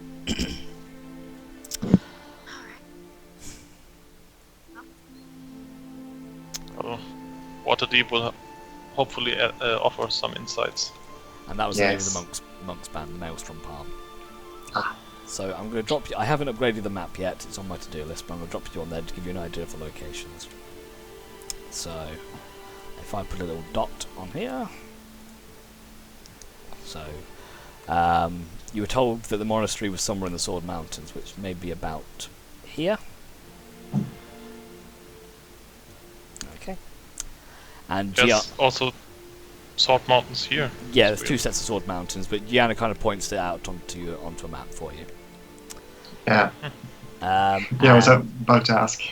Well, Waterdeep will hopefully offer some insights. And that was the name of Yes. the monks band, the Maelstrom Palm. So I'm going to drop you. I haven't upgraded the map yet. It's on my to-do list, but I'm going to drop you on there to give you an idea of the locations. So if I put a little dot on here. So you were told that the monastery was somewhere in the Sword Mountains, which may be about here. Okay. And There's also Sword Mountains here. yeah, there's 2 sets of Sword Mountains, but Gianna kind of points it out onto a map for you. Yeah. Um, Yeah, I was about to ask.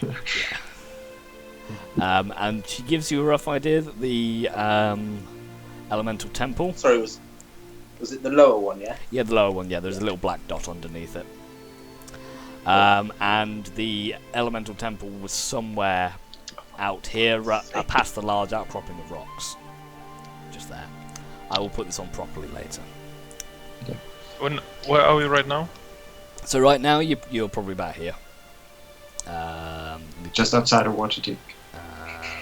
and she gives you a rough idea that the elemental temple. Sorry, was it the lower one? Yeah. Yeah, the lower one. Yeah, there's a little black dot underneath it. And the elemental temple was somewhere out here, past the large outcropping of rocks. Just there. I will put this on properly later. Where are we right now? So right now you're probably about here. Just outside of Waterdeep.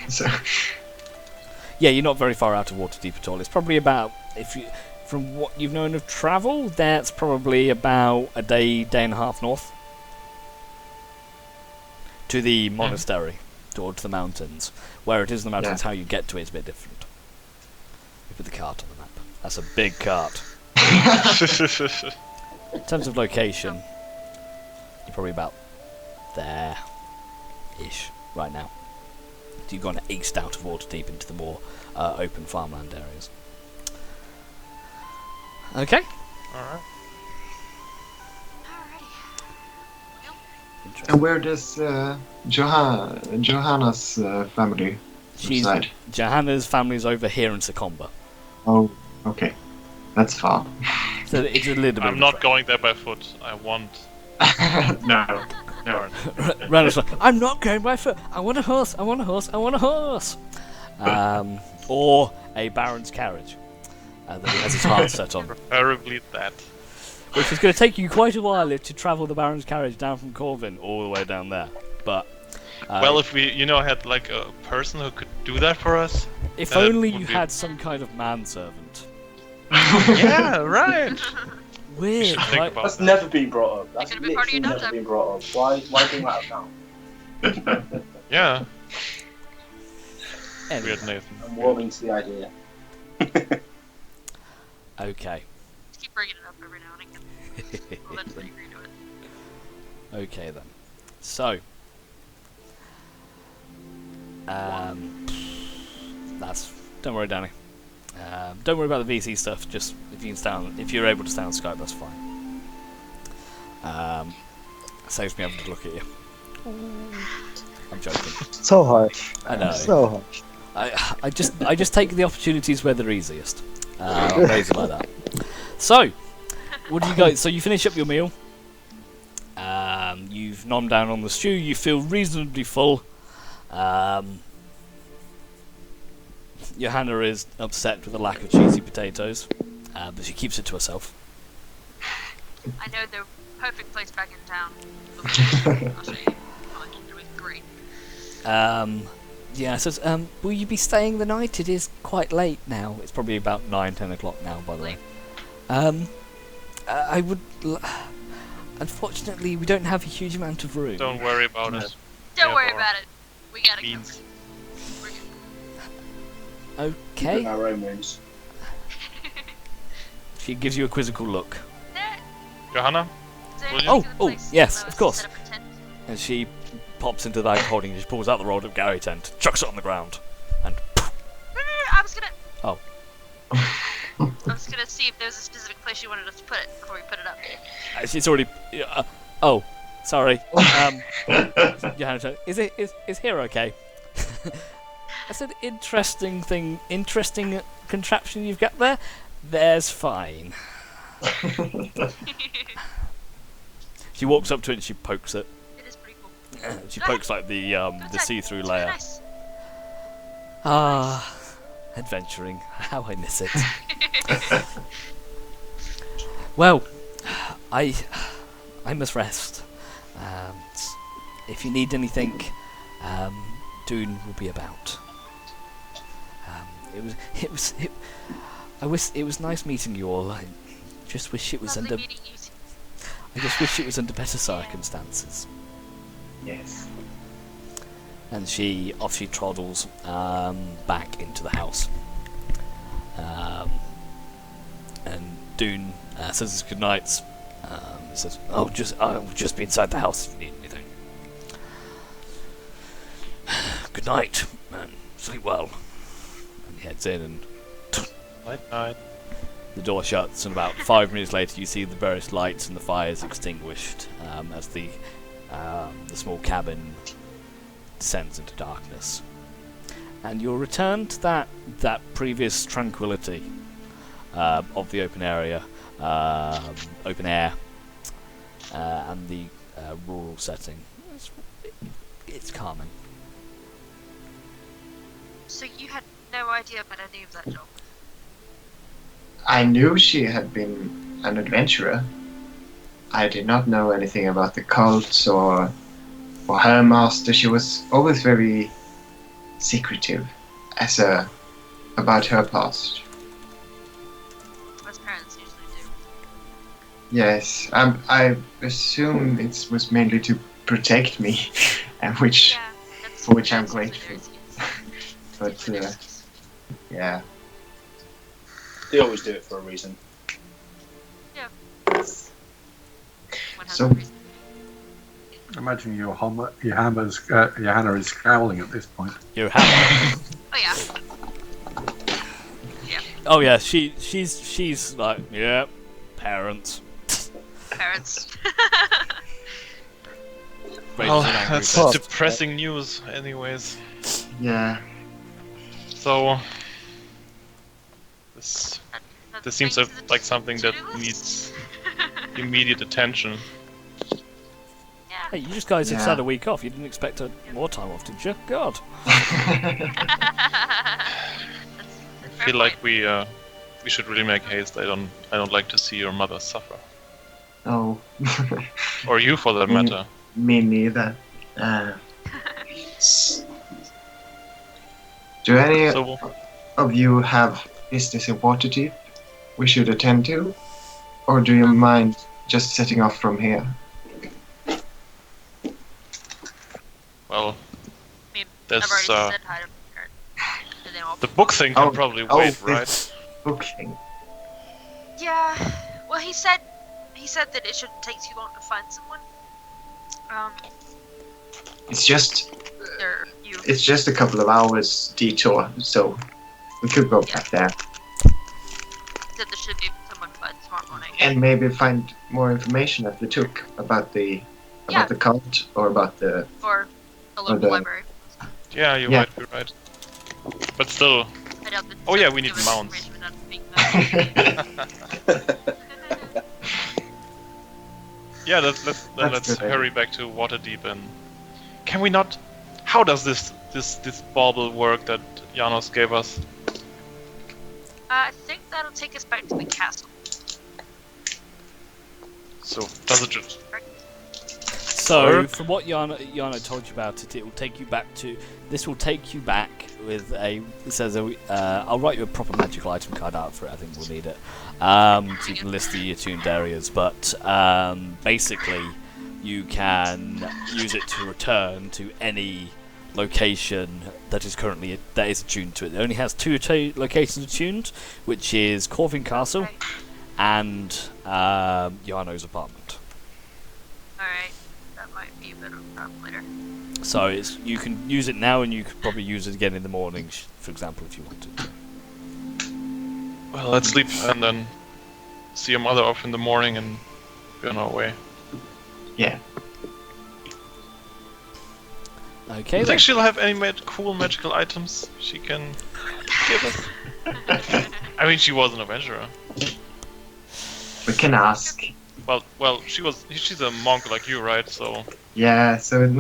So Yeah, you're not very far out of Waterdeep at all. It's probably about, from what you've known of travel, that's probably about a day and a half north to the monastery, towards the mountains. Where it is in the mountains, how you get to it is a bit different. You put the cart on the map. That's a big cart. In terms of location, you're probably about there-ish right now. So you've gone east out of Waterdeep into the more open farmland areas. Okay. Alright. Alrighty. and where does Johanna's family reside? Johanna's family's over here in Secomba. Oh, okay. That's far. So it's a little bit. I'm not going there by foot. I want. No. No. Randall's like, I'm not going by foot. I want a horse. I want a horse. I want a horse. Or a baron's carriage that he has his heart set on. Preferably that. Which is going to take you quite a while to travel the baron's carriage down from Corvin all the way down there. But Well, if we, had like a person who could do that for us. if that only would you be- had some kind of manservant. Yeah, right. Weird, should think right? about That's that. never been brought up. That's It could've been part of literally your never dub. been brought up. Why bring that up now? Yeah. Anyway, Weird Nathan. I'm warming to the idea. okay. Just keep bringing it up every now and again. We'll eventually agree to it. Okay then. So, that's. Don't worry, Danny. Don't worry about the VC stuff. Just if you're able to stay on Skype, that's fine. Saves me having to look at you. I'm joking. So harsh. I know. So harsh. I just take the opportunities where they're easiest. I'm lazy like that. So, what do you guys? So you finish up your meal. You've nommed down on the stew. You feel reasonably full. Johanna is upset with the lack of cheesy potatoes, but she keeps it to herself. I know the perfect place back in town. I'll show you. Oh, it was great. Yeah, says, will you be staying the night? It is quite late now. It's probably about 9-10 o'clock now, by the way. I would... Unfortunately, we don't have a huge amount of room. Don't worry about it. Don't Yeah, worry or about it. We got it beans. covered. We're good. In Okay. our own rooms. She gives you a quizzical look. Johanna? Is there Will you? anything Oh, to the oh, place yes, that of was course. set up a tent? And she pops into that holding, just pulls out the rolled up Gary tent, chucks it on the ground, and No, I was gonna. Oh. I was gonna see if there was a specific place you wanted us to put it before we put it up. it's already... oh, sorry. Johanna said, is here okay? That's an interesting contraption you've got there. There's fine. She walks up to it and she pokes it. It is pretty cool. She pokes like the see-through It's really layer. nice. Ah, adventuring. How I miss it. Well, I must rest. If you need anything, Dune will be about. I wish it was nice meeting you all. I just wish it was Lovely under. meeting you too. I just wish it was under better circumstances. Yes. And she troddles back into the house. And Dune says good nights. He says, I'll just be inside the house if you need anything. Good night, and sleep well. And he heads in, and Night. the door shuts. And about 5 minutes later, you see the various lights and the fires extinguished as the small cabin descends into darkness. And you'll return to that previous tranquility of the open area, open air, and the rural setting. It's calming. So you had no idea about any of that job? I knew she had been an adventurer. I did not know anything about the cults or her master. She was always very secretive about her past. Most parents usually do. Yes, I assume it was mainly to protect me, and which, Yeah, that's for which I'm that's usually grateful. their excuse. But It's usually their excuse. yeah, They always do it for a reason. One has So- a reason. I imagine Johanna is scowling at this point. You have. Oh yeah. Oh yeah, she's like, yeah, parents. Parents. Raises Well, an angry that's face. depressing news, anyways. yeah. So, this That's this seems thing to the like something that to-do list. needs immediate attention. Yeah. Hey, you just guys have Yeah. had a week off. You didn't expect more time off, did you? God. That's I feel like we should really make haste. I don't like to see your mother suffer, Oh, or you for that matter. me neither. Do any So of you have business in Waterdeep we should attend to? Or do you mind just setting off from here? well, I mean, there's I've already said hi to her. And they all the book thing can probably wait, this right? book thing. Yeah. Well, he said that it shouldn't take too long to find someone. It's just You. it's just a couple of hours detour, so we could go back there Said there should be someone by tomorrow morning. and maybe find more information as we took about the Yeah. cult or about the Or a local the- library. Yeah, you Yeah. might be right. But still, I doubt that Oh, yeah, someone we give need us mounts. information without being there. yeah. Let's good idea. hurry back to Waterdeep and can we not? How does this bauble work that Janos gave us? I think that'll take us back to the castle. So does it just? So, from what Yano told you about it, it will take you back to. This will take you back with a. It says, I'll write you a proper magical item card out for it. I think we'll need it. So you can list the attuned areas, but basically, you can use it to return to any location that is attuned to it. It only has two locations attuned, which is Corvin Castle Right. and Yano's apartment. Alright. That might be a bit of a problem later. So you can use it now, and you could probably use it again in the morning, for example, if you wanted to. Well, let's sleep and then see your mother off in the morning and be on our way. yeah. Okay, Do you then. think she'll have any cool magical items she can give us? I mean, she was an adventurer. We can ask. Well, she's a monk like you, right? So Yeah, so don't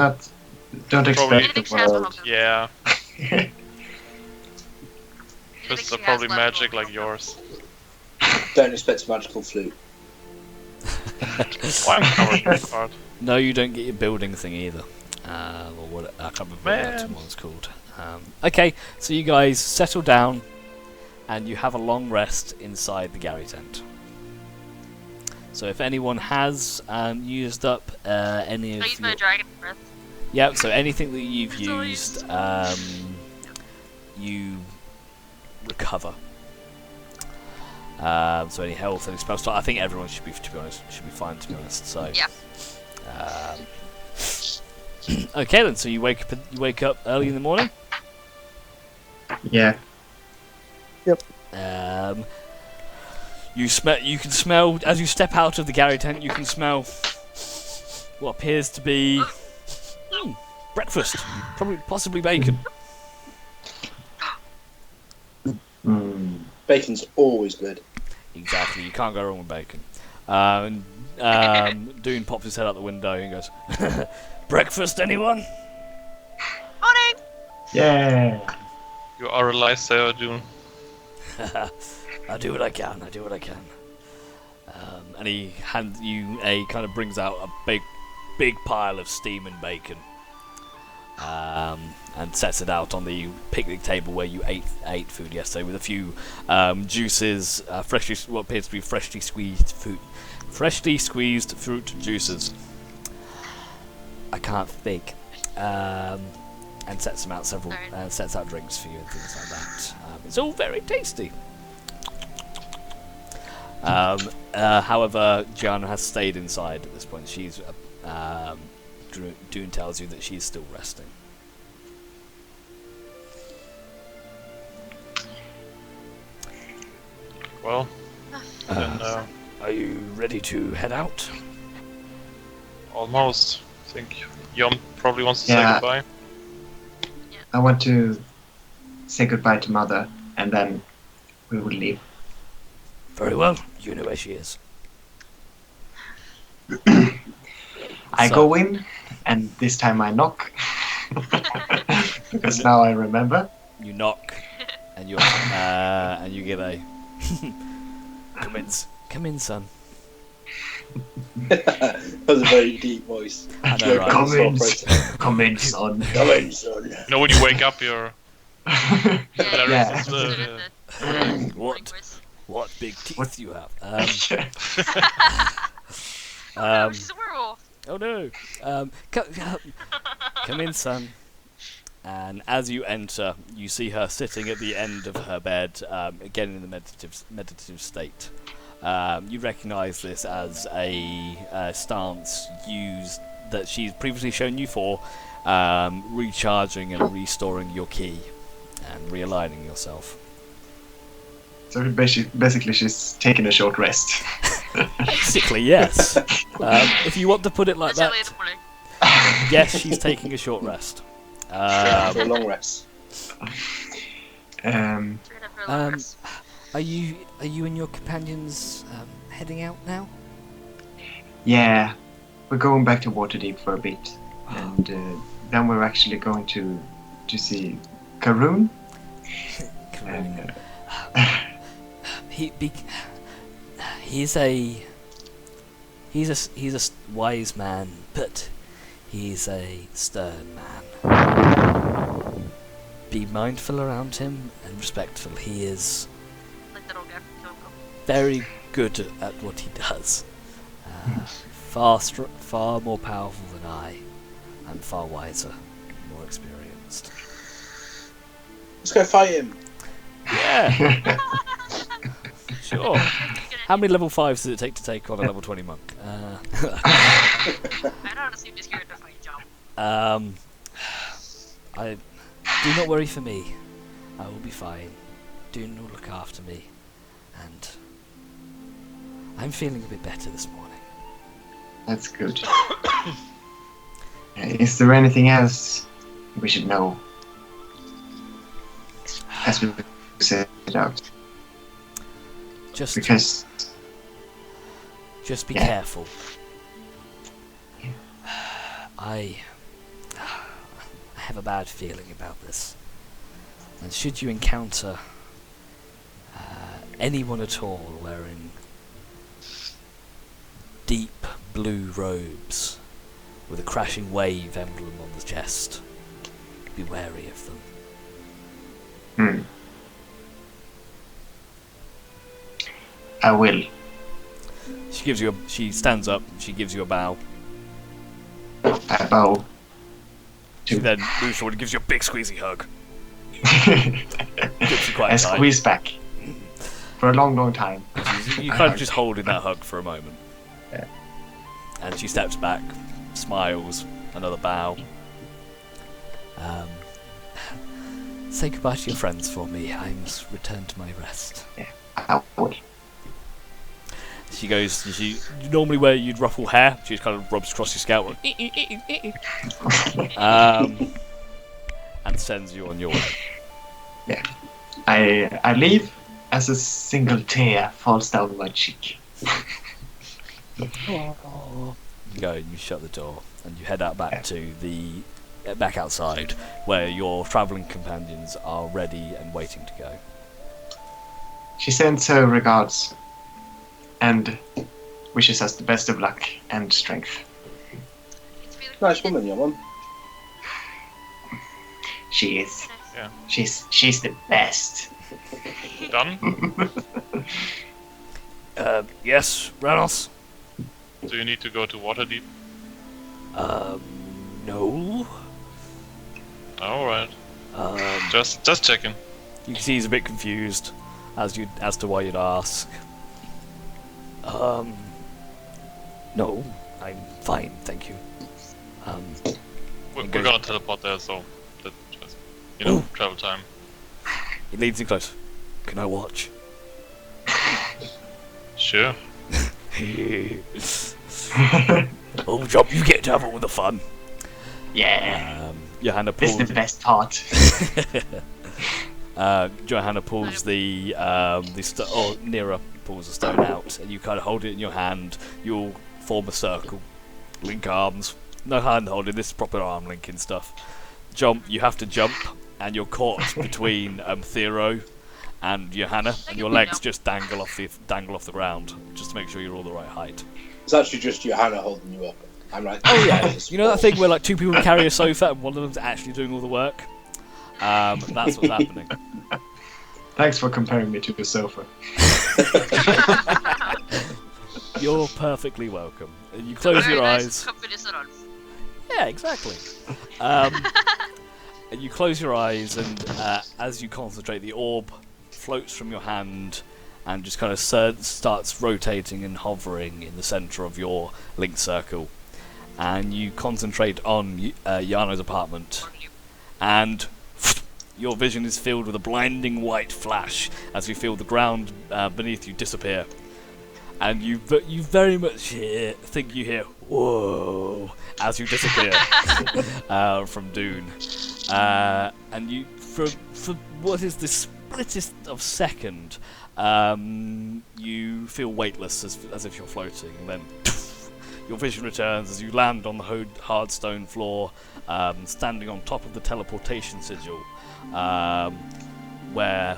Probably- expect Anything the she has will world. help them. yeah, Anything just she has probably left will magic like help them. yours. Don't expect a magical flute. Well, I'm covered in this part. No, you don't get your building thing either. Or what? I can't remember what that Man. one's called. Okay, so you guys settle down, and you have a long rest inside the Gary tent. So if anyone has used up any I of use my your... dragon breath. Yep, so anything that you've It's all used, you recover. So any health, any spell slot, I think everyone should be, to be honest, should be fine, to be honest. So Yeah. okay then, so you wake up early in the morning. Yeah. You can smell as you step out of the Gary tent. You can smell what appears to be breakfast, possibly bacon. Bacon's always good. Exactly, you can't go wrong with bacon. Dune pops his head out the window and goes, "Breakfast, anyone?" Morning! Yeah. You are a lifesaver, Dune. I do what I can. And he hands you kind of brings out a big pile of steaming bacon, and sets it out on the picnic table where you ate food yesterday, with a few juices, what appears to be freshly squeezed fruit juices. I can't think. And sets them out sets out drinks for you and things like that. It's all very tasty. However, Gianna has stayed inside at this point. She's Dune tells you that she's still resting. Well, then Are you ready to head out? almost. I think Yom probably wants to Yeah. say goodbye. I want to say goodbye to Mother, and then we will leave. Very well. You know where she is. I So- go in, and this time I knock. Because now I remember. You knock, and you give a come in, son. That was a very deep voice. I know, right? Come in, Operator. come in, son. Come in, son. You know, when you wake up, you're Yeah. What? What big teeth What- you have? Oh, she's a werewolf. Oh no! Come in, son. And as you enter, you see her sitting at the end of her bed, again in the meditative state. You recognise this as a stance used that she's previously shown you for recharging and restoring your ki and realigning yourself. So basically, she's taking a short rest. Basically, yes. If you want to put it like It's early in that, the morning. yes, she's taking a short rest. For a long rest. Straight after a long Um, rest. Are you and your companions heading out now? Yeah, we're going back to Waterdeep for a bit, and then we're actually going to see Karun. Karun. And, He's a wise man, but he's a stern man. Be mindful around him and respectful. He is Like that old guy from Kill Bill. very good at what he does. Far more powerful than I, and far wiser, more experienced. Let's go fight him. Yeah, sure. How many level 5s does it take to take on a level 20 monk? I'd honestly be scared to fight Jump. Do not worry for me. I will be fine. Do not look after me. And I'm feeling a bit better this morning. That's good. Is there anything else we should know as we set it out? Just Because be yeah. careful. I have a bad feeling about this. And should you encounter anyone at all wearing deep blue robes with a crashing wave emblem on the chest, be wary of them. hmm, I will. She stands up, she gives you a bow. I bow. She then moves forward and gives you a big squeezy hug. Gives you quite I a time. squeeze back for a long, long time. You kind of just holding that hug for a moment. Yeah. And she steps back, smiles, another bow. Say goodbye to your friends for me. I must return to my rest. I will. She goes, normally where you'd ruffle hair, she just kind of rubs across your scalp and sends you on your way. I leave as a single tear falls down my cheek. You go and you shut the door and you head out back to back outside where your travelling companions are ready and waiting to go. She sends her regards and wishes us the best of luck and strength. It's really Nice woman, your mum. She is. Yeah. She's the best. Done? Yes, Reynolds? Do you need to go to Waterdeep? No. Alright. Um, Just checking. You can see he's a bit confused as to why you'd ask. No, I'm fine, thank you. We're goes- gonna teleport there, so that just, travel time. He leans in close. Can I watch? Sure. Oh, Jump, you get to have all the fun. Yeah. Johanna This is pulls. the best part. Johanna pulls or Nira pulls the stone out, and you kind of hold it in your hand. You'll form a circle, link arms. No hand holding. This is proper arm linking stuff. Jump. You have to jump, and you're caught between Thero and Johanna, and your legs just dangle off the ground, just to make sure you're all the right height. It's actually just Johanna holding you up. I'm like, oh yeah, you know that thing where like two people carry a sofa and one of them's actually doing all the work? That's what's happening. Thanks for comparing me to the sofa. You're perfectly welcome. And you close your eyes. Yeah, exactly. And you close your eyes, and as you concentrate, the orb floats from your hand and just kind of starts rotating and hovering in the centre of your link circle. And you concentrate on Yano's apartment, and your vision is filled with a blinding white flash as you feel the ground beneath you disappear. And you very much think you hear "whoa" as you disappear from Dune. And you, for what is the splittest of second, you feel weightless as if you're floating. And then your vision returns as you land on the hard stone floor, standing on top of the teleportation sigil, where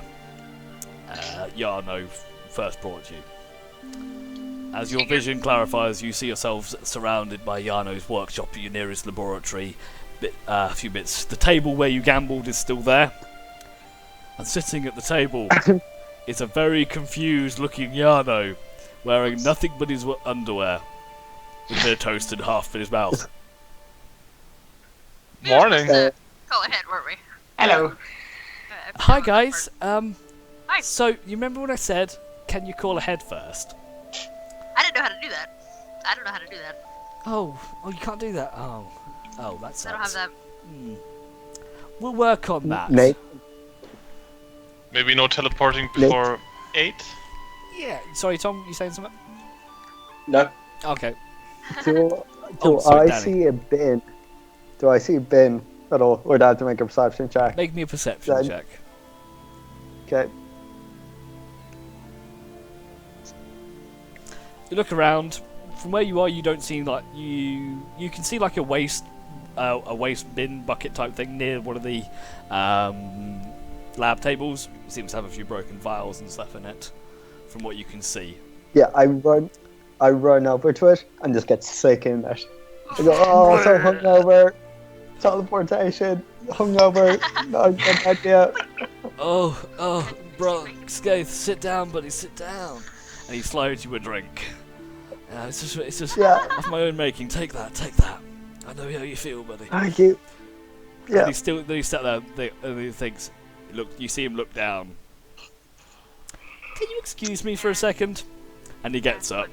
Yarno first brought you. As your vision clarifies, you see yourselves surrounded by Yarno's workshop, your nearest laboratory, a few bits. The table where you gambled is still there, and sitting at the table is a very confused-looking Yarno, wearing nothing but his underwear, with their toast and half in his mouth. Morning. Call ahead, weren't we? Hello. Hi guys. Hi. So you remember what I said? Can you call ahead first? I didn't know how to do that. I don't know how to do that. Oh, you can't do that. Oh, that sucks. I don't have that. We'll work on that. Nate. Maybe no teleporting before 8? Yeah. Sorry, Tom. You saying something? No. Okay. Do sorry, I Danny. see a bin? Do I see a bin at all? Or do I have to make a perception check? Make me a perception Then- check. Okay. You look around. From where you are, you don't see like you can see like a waste bin bucket type thing near one of the lab tables. It seems to have a few broken vials and stuff in it, from what you can see. Yeah, I run over to it and just get sick in it. I go, oh, so hungover. Teleportation. Hungover. Not a good idea. Oh, bro, Skaith, sit down, buddy, sit down. And he slides you a drink. It's just Yeah. of my own making. Take that. I know how you feel, buddy. Thank you. And Yeah. he's sat there, and he thinks, you see him look down. Can you excuse me for a second? And he gets up.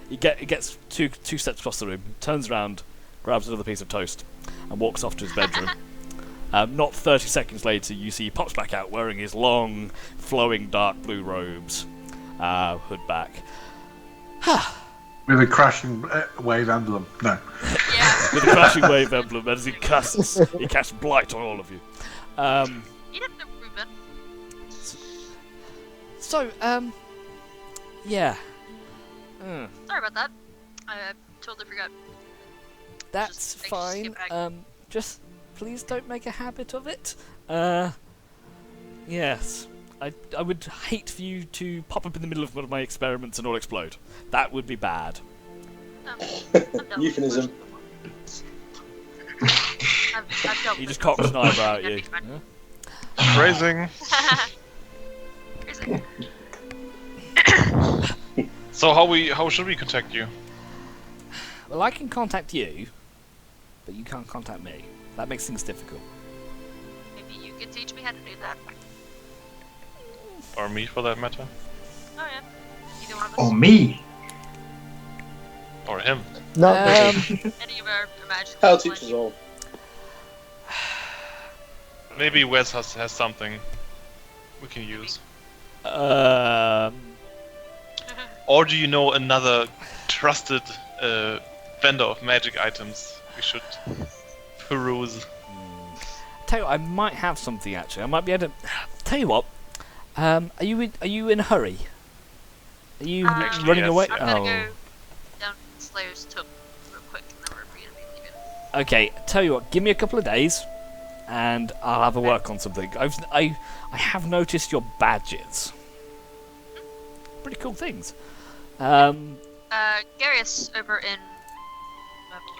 He gets two steps across the room, turns around, grabs another piece of toast, and walks off to his bedroom. Not 30 seconds later, you see he pops back out wearing his long, flowing dark blue robes, hood back. With a crashing wave emblem. No. Yeah. With a crashing wave emblem, as he casts blight on all of you. You didn't know Ruben. So, yeah. Sorry about that. I totally forgot. That's Just fine. skip back. Just please don't make a habit of it. Yes. I would hate for you to pop up in the middle of one of my experiments and all explode. That would be bad. I'm done. Euphemism. I've dealt He with just it. cocks an eyebrow at Yeah, you. it's fine. Yeah? Phrasing. Crazy. So how should we contact you? Well, I can contact you, but you can't contact me. That makes things difficult. Maybe you could teach me how to do that. Or me, for that matter? Oh yeah. Either one of us. Oh, me. Or him? Not me. Any of our imagined. I'll teach us all. Maybe Wes has something we can use. Or do you know another trusted vendor of magic items we should peruse? Tell you what, I might have something actually. I might be able to. Tell you what, are you in a hurry? Are you Actually, running yes. away? I'm gonna Oh. go down Slayer's Took real quick, and then we're gonna be leaving. Okay, tell you what, give me a couple of days, and I'll have a work on something. I have noticed your badges. Pretty cool things. Garius over in.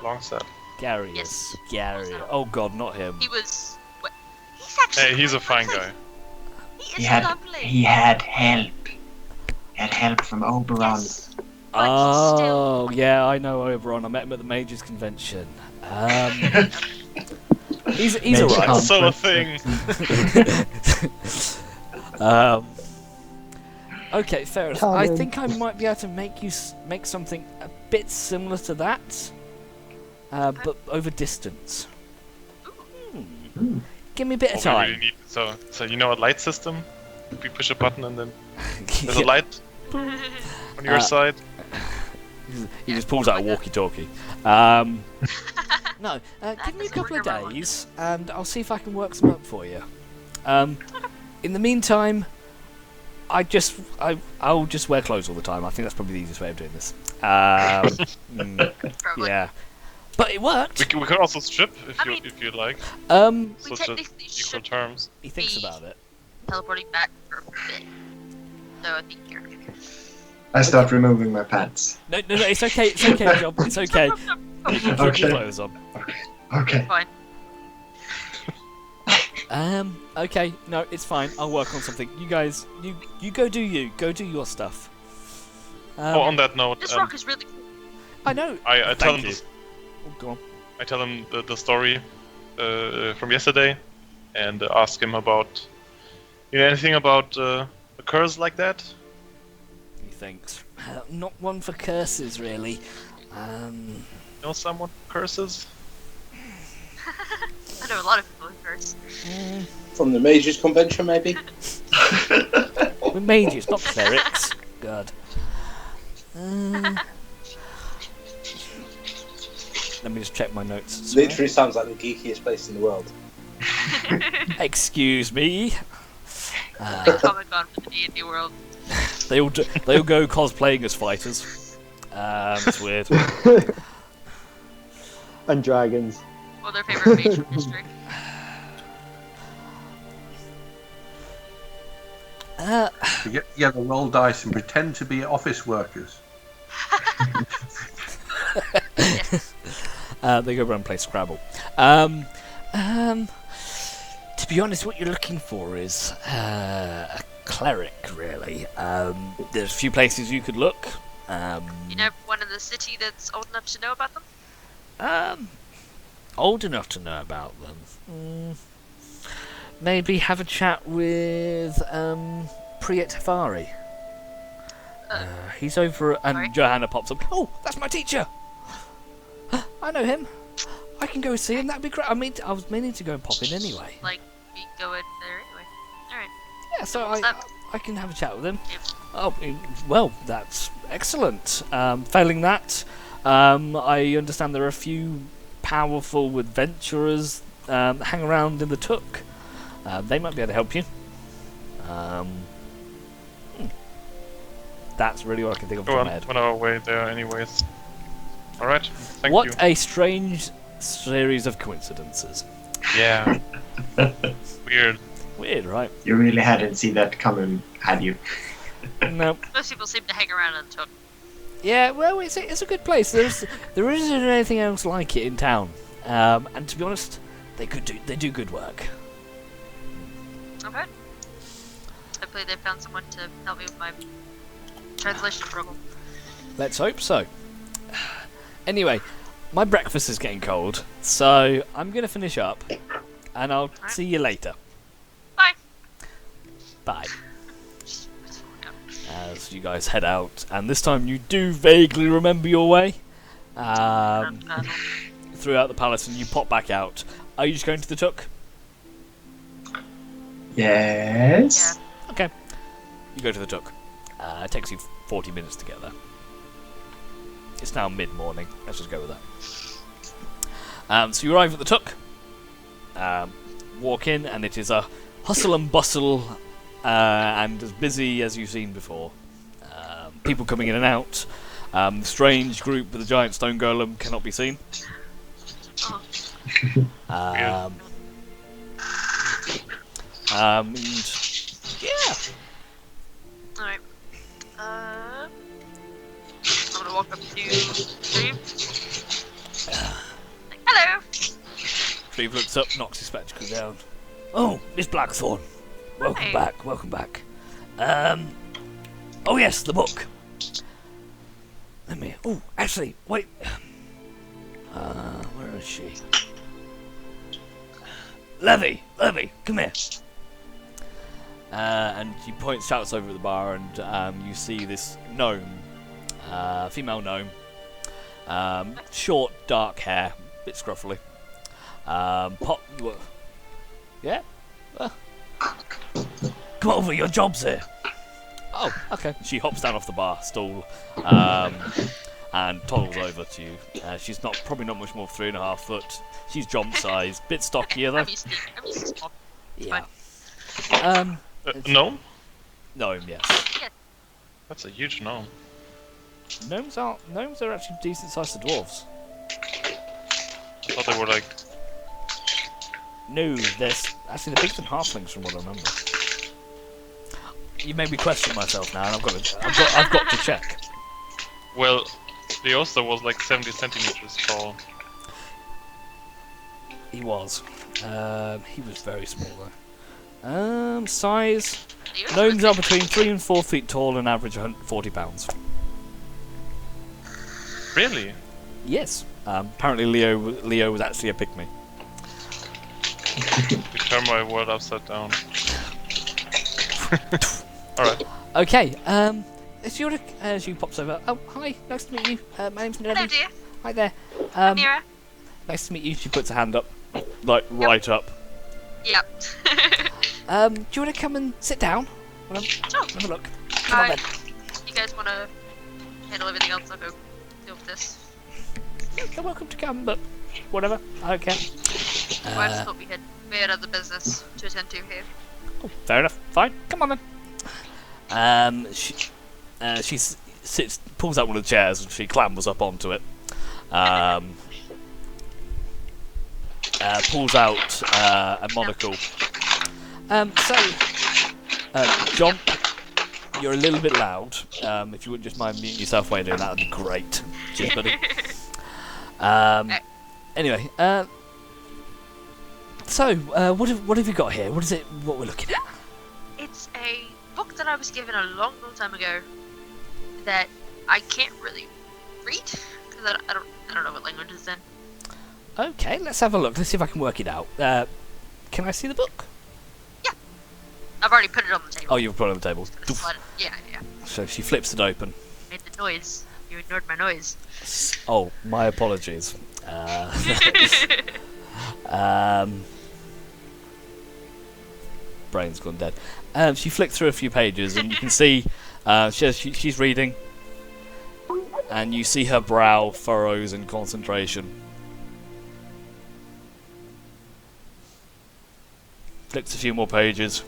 Long set. Gary. Yes. Gary. Oh god, not him. He was. What? He's actually. Hey, he's a fine lovely. guy. He is lovely. He had help. He had help from Oberon. Yes. But he's still. Oh, yeah, I know Oberon. I met him at the Mages Convention. He's Mage alright. Also a conference. thing. Okay, fair enough. I Cannon. think I might be able to make something a bit similar to that, but over distance. Give me a bit of What we time. really need, so you know a light system? We push a button and then there's a Yeah. light on your side. He just pulls out a walkie-talkie. No, give me a doesn't couple of work around. days, and I'll see if I can work some up for you. In the meantime, I'll just wear clothes all the time. I think that's probably the easiest way of doing this. Probably. Yeah, but it worked. We could also strip mean- if you'd like. We So just technically equal should terms. He thinks be- about it. teleporting back for a bit. So I think you're. I start removing my pants. No, it's okay. It's okay, Job. It's okay. You can keep your Okay. clothes on. Okay. Fine. Okay, no, it's fine. I'll work on something. You guys, you go do you. Go do your stuff. On that note, This rock is really cool. I know. I tell him Thank you. this, Oh, go on. I tell him the story from yesterday, and ask him about anything about a curse like that. He thinks. Not one for curses, really. Know someone who curses? I know a lot of people who curse. From the Mages Convention, maybe? We're mages, not clerics. God. Let me just check my notes. Sorry. Literally sounds like the geekiest place in the world. Excuse me. Comic Con for the D&D world. They all go cosplaying as fighters. It's weird. And dragons. Well, their favorite mage from history. You get together, roll dice, and pretend to be office workers. They go around and play Scrabble. To be honest, what you're looking for is a cleric, really. There's a few places you could look. You know, one in the city that's old enough to know about them? Old enough to know about them. Maybe have a chat with Priyat Tafari. He's over, and sorry? Johanna pops up. Oh, that's my teacher. I know him. I can go see him. That'd be great. I was meaning to go and pop in anyway. Like, we go in there anyway. Alright. Yeah, so What's that? I can have a chat with him. Yep. Oh, well, that's excellent. Failing that, I understand there are a few powerful adventurers hang around in the Took. They might be able to help you. That's really what I can think of Go from on, my head. on our way there anyways. Alright, thank What you. a strange series of coincidences. Yeah. Weird. Weird, right? You really hadn't seen that coming, had you? No. Most people seem to hang around in Took. Yeah, well, it's a good place. There isn't anything else like it in town. And to be honest, they do good work. Okay. Hopefully they found someone to help me with my translation problem. Let's hope so. Anyway, my breakfast is getting cold, so I'm going to finish up, and I'll see you later. Bye. Bye. As you guys head out, and this time you do vaguely remember your way throughout the palace, and you pop back out. Are you just going to the Took? Yes. Yeah. Okay. You go to the Took. It takes you 40 minutes to get there. It's now mid-morning. Let's just go with that. So you arrive at the Took. Walk in, and it is a hustle and bustle, and as busy as you've seen before. People coming in and out. Strange group with a giant stone golem cannot be seen. Oh, And yeah. alright. I'm gonna walk up to Steve. Like, hello! Steve looks up, knocks his spectacles down. Oh, Miss Blackthorn. Welcome Hi. back, welcome back. Oh yes, the book. Let me... Oh, actually, wait. Where is she? Levy, come here. And she shouts over at the bar, and you see this gnome, female gnome, short, dark hair, bit scruffily. Yeah? Come over, your job's here. Oh, okay. She hops down off the bar stool, and toddles over to you. She's probably not much more than 3.5 foot. She's jump size, bit stockier though. I'm used to small. Yeah. Gnome? Gnome, yes. That's a huge gnome. Gnomes are actually decent sized to dwarves. I thought they were like... No, they're bigger than halflings from what I remember. You made me question myself now, and I've got to check. Well, the Oster was like 70 centimeters tall. He was. He was very small though. Size. Gnomes are between 3 and 4 feet tall and average 140 pounds. Really? Yes. Apparently Leo was actually a pygmy. You turn my world upside down. Alright. Okay. She pops over. Oh, hi. Nice to meet you. My name's Nelly. Hello, dear. Hi there. Mira. Nice to meet you. She puts her hand up, like right up. Yep. Do you want to come and sit down? Sure. Have a look. Come on then. You guys want to handle everything else? I'll go deal with this. You're welcome to come, but whatever. I don't care. Well, I just thought we had other business to attend to here. Oh, fair enough. Fine. Come on then. She sits, pulls out one of the chairs, and she clambers up onto it. Pulls out a monocle. John, you're a little bit loud. If you wouldn't just mind muting yourself while you're doing that, that'd be great. Cheers, buddy. Anyway, what have you got here? What is it? What we're looking at? It's a book that I was given a long, long time ago that I can't really read because I don't know what language it's in. Okay, let's have a look. Let's see if I can work it out. Can I see the book? Yeah, I've already put it on the table. Oh, you've put it on the table. Just slide it. Yeah. So she flips it open. Made the noise. You ignored my noise. Oh, my apologies. Brain's gone dead. She flicked through a few pages, and you can see she's reading, and you see her brow furrows in concentration. Flicks a few more pages.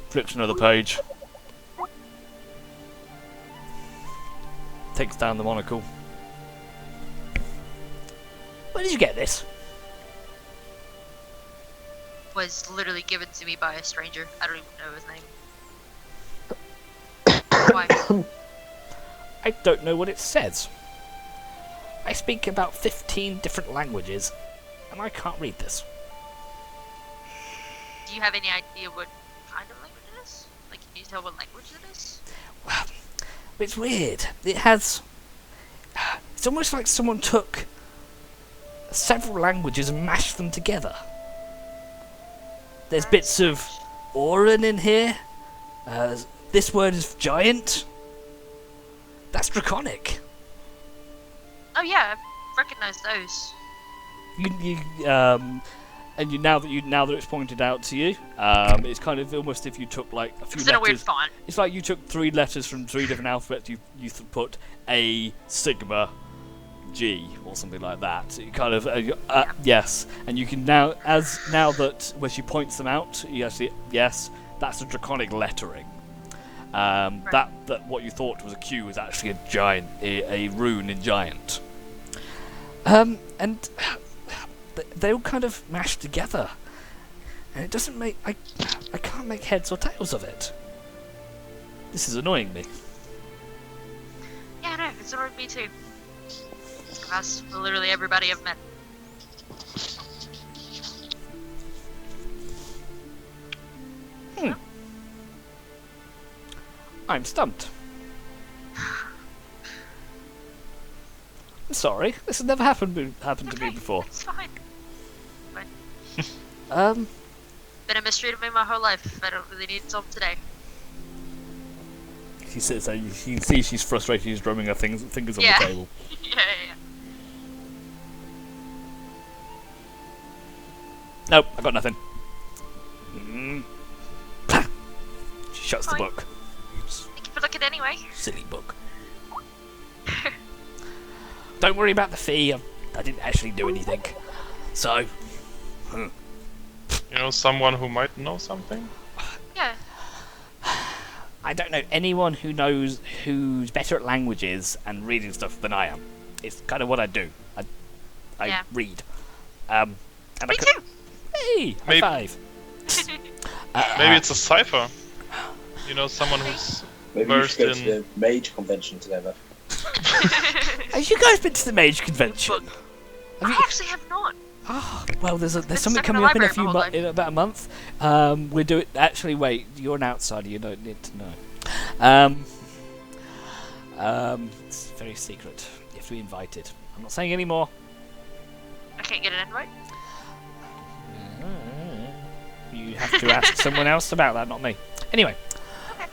Flips another page. Takes down the monocle. Where did you get this? Was literally given to me by a stranger. I don't even know his name. Why? I don't know what it says. I speak about 15 different languages, and I can't read this. Do you have any idea what kind of language it is? Like, can you tell what language it is? Well, it's weird. It has... It's almost like someone took several languages and mashed them together. There's bits of Auran in here. This word is giant. That's draconic. Oh yeah, I recognize those. Now that it's pointed out to you, it's kind of almost if you took like a few It's in a weird letters. font. It's like you took 3 letters from 3 different alphabets. You put A, Sigma, G or something like that. You kind of yes, and you can now that when she points them out, you actually yes, that's a draconic lettering. That what you thought was a Q is actually a giant, a rune in giant. And they all kind of mash together, and it doesn't make I can't make heads or tails of it. This is annoying me. Yeah, no, it's annoyed me too. That's literally everybody I've met. I'm stumped. I'm sorry, this has never happened to me before. It's fine. Um, Been a mystery to me my whole life. I don't really need some today. she sits there. You can see she's frustrated. She's drumming her fingers on Yeah. the table. Yeah. Nope, I got nothing. She shuts the Fine. book. Thank you for looking anyway. Silly book. Don't worry about the fee. I didn't actually do anything. So, You know someone who might know something? Yeah. I don't know anyone who's better at languages and reading stuff than I am. It's kind of what I do. I Yeah. read. And Me too. Hey, high Maybe- five. Maybe it's a cipher. You know, someone who's Maybe we versed should go to in. the mage convention together. Have you guys been to the mage convention? Have I you? actually have not. Oh, well, there's something stuck in coming the up in a library few my whole life. in about a month. We're doing. Actually, wait. You're an outsider. You don't need to know. It's very secret. You have to be invited. I'm not saying any more. I can't get an invite. You have to ask someone else about that, not me. Anyway. Okay.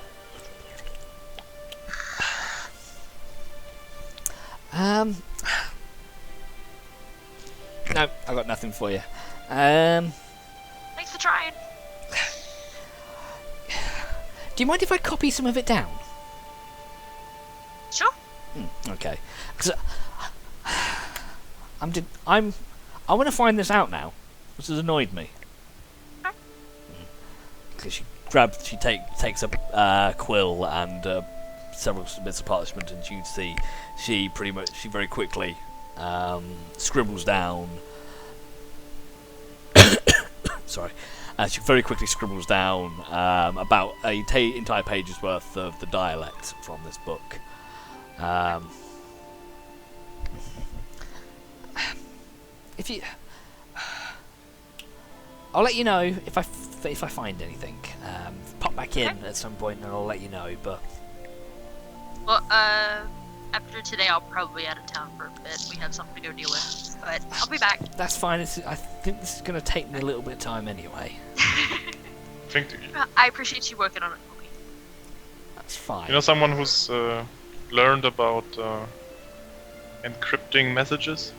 No, I got nothing for you. Thanks for trying. Do you mind if I copy some of it down? Sure. Okay. 'Cause, I want to find this out now, which has annoyed me. Okay. Because she takes up quill and several bits of parchment, and you see she very quickly scribbles down. Sorry. She very quickly scribbles down about a entire page's worth of the dialect from this book. I'll let you know if I find anything. Pop back in at some point and I'll let you know. But Well, after today, I'll probably be out of town for a bit. We have something to go deal with, but I'll be back. that's fine. I think this is going to take me a little bit of time anyway. I appreciate you working on it for me. That's fine. You know someone who's learned about encrypting messages?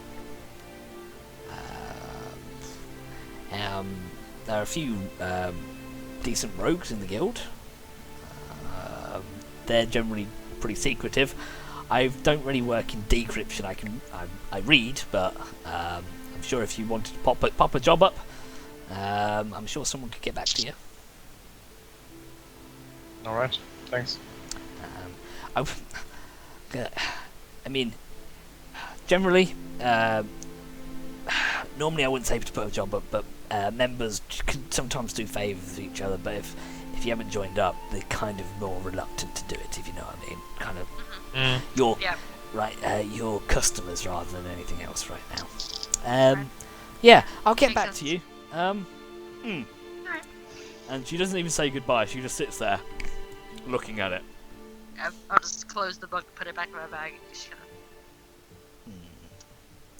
There are a few decent rogues in the guild. They're generally pretty secretive. I don't really work in decryption. I read, but I'm sure if you wanted to pop a job up, I'm sure someone could get back to you. Alright, thanks. I mean, generally, normally I wouldn't say to put a job up, but members can sometimes do favours with each other. But if you haven't joined up, they're kind of more reluctant to do it, if you know what I mean. Kind of your customers rather than anything else right now. Yeah, I'll get Makes back sense. to you. Alright. And she doesn't even say goodbye. She just sits there, looking at it. I'll just close the book, put it back in my bag, and just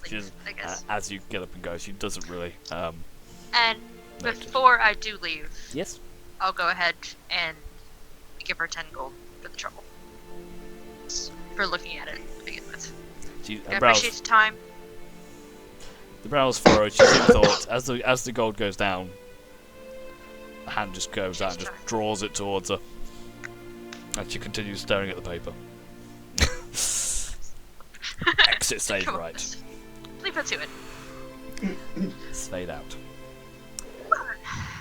She just, I guess. as you get up and go, she doesn't really. And noted. before I do leave, Yes. I'll go ahead and give her 10 gold for the trouble. For looking at it to begin with. She, I appreciate the time. The brows furrowed. She's in thought. As the gold goes down, the hand just goes out and just draws it towards her, and she continues staring at the paper. least it stayed Come on. right. Leave it to it. Let's fade out.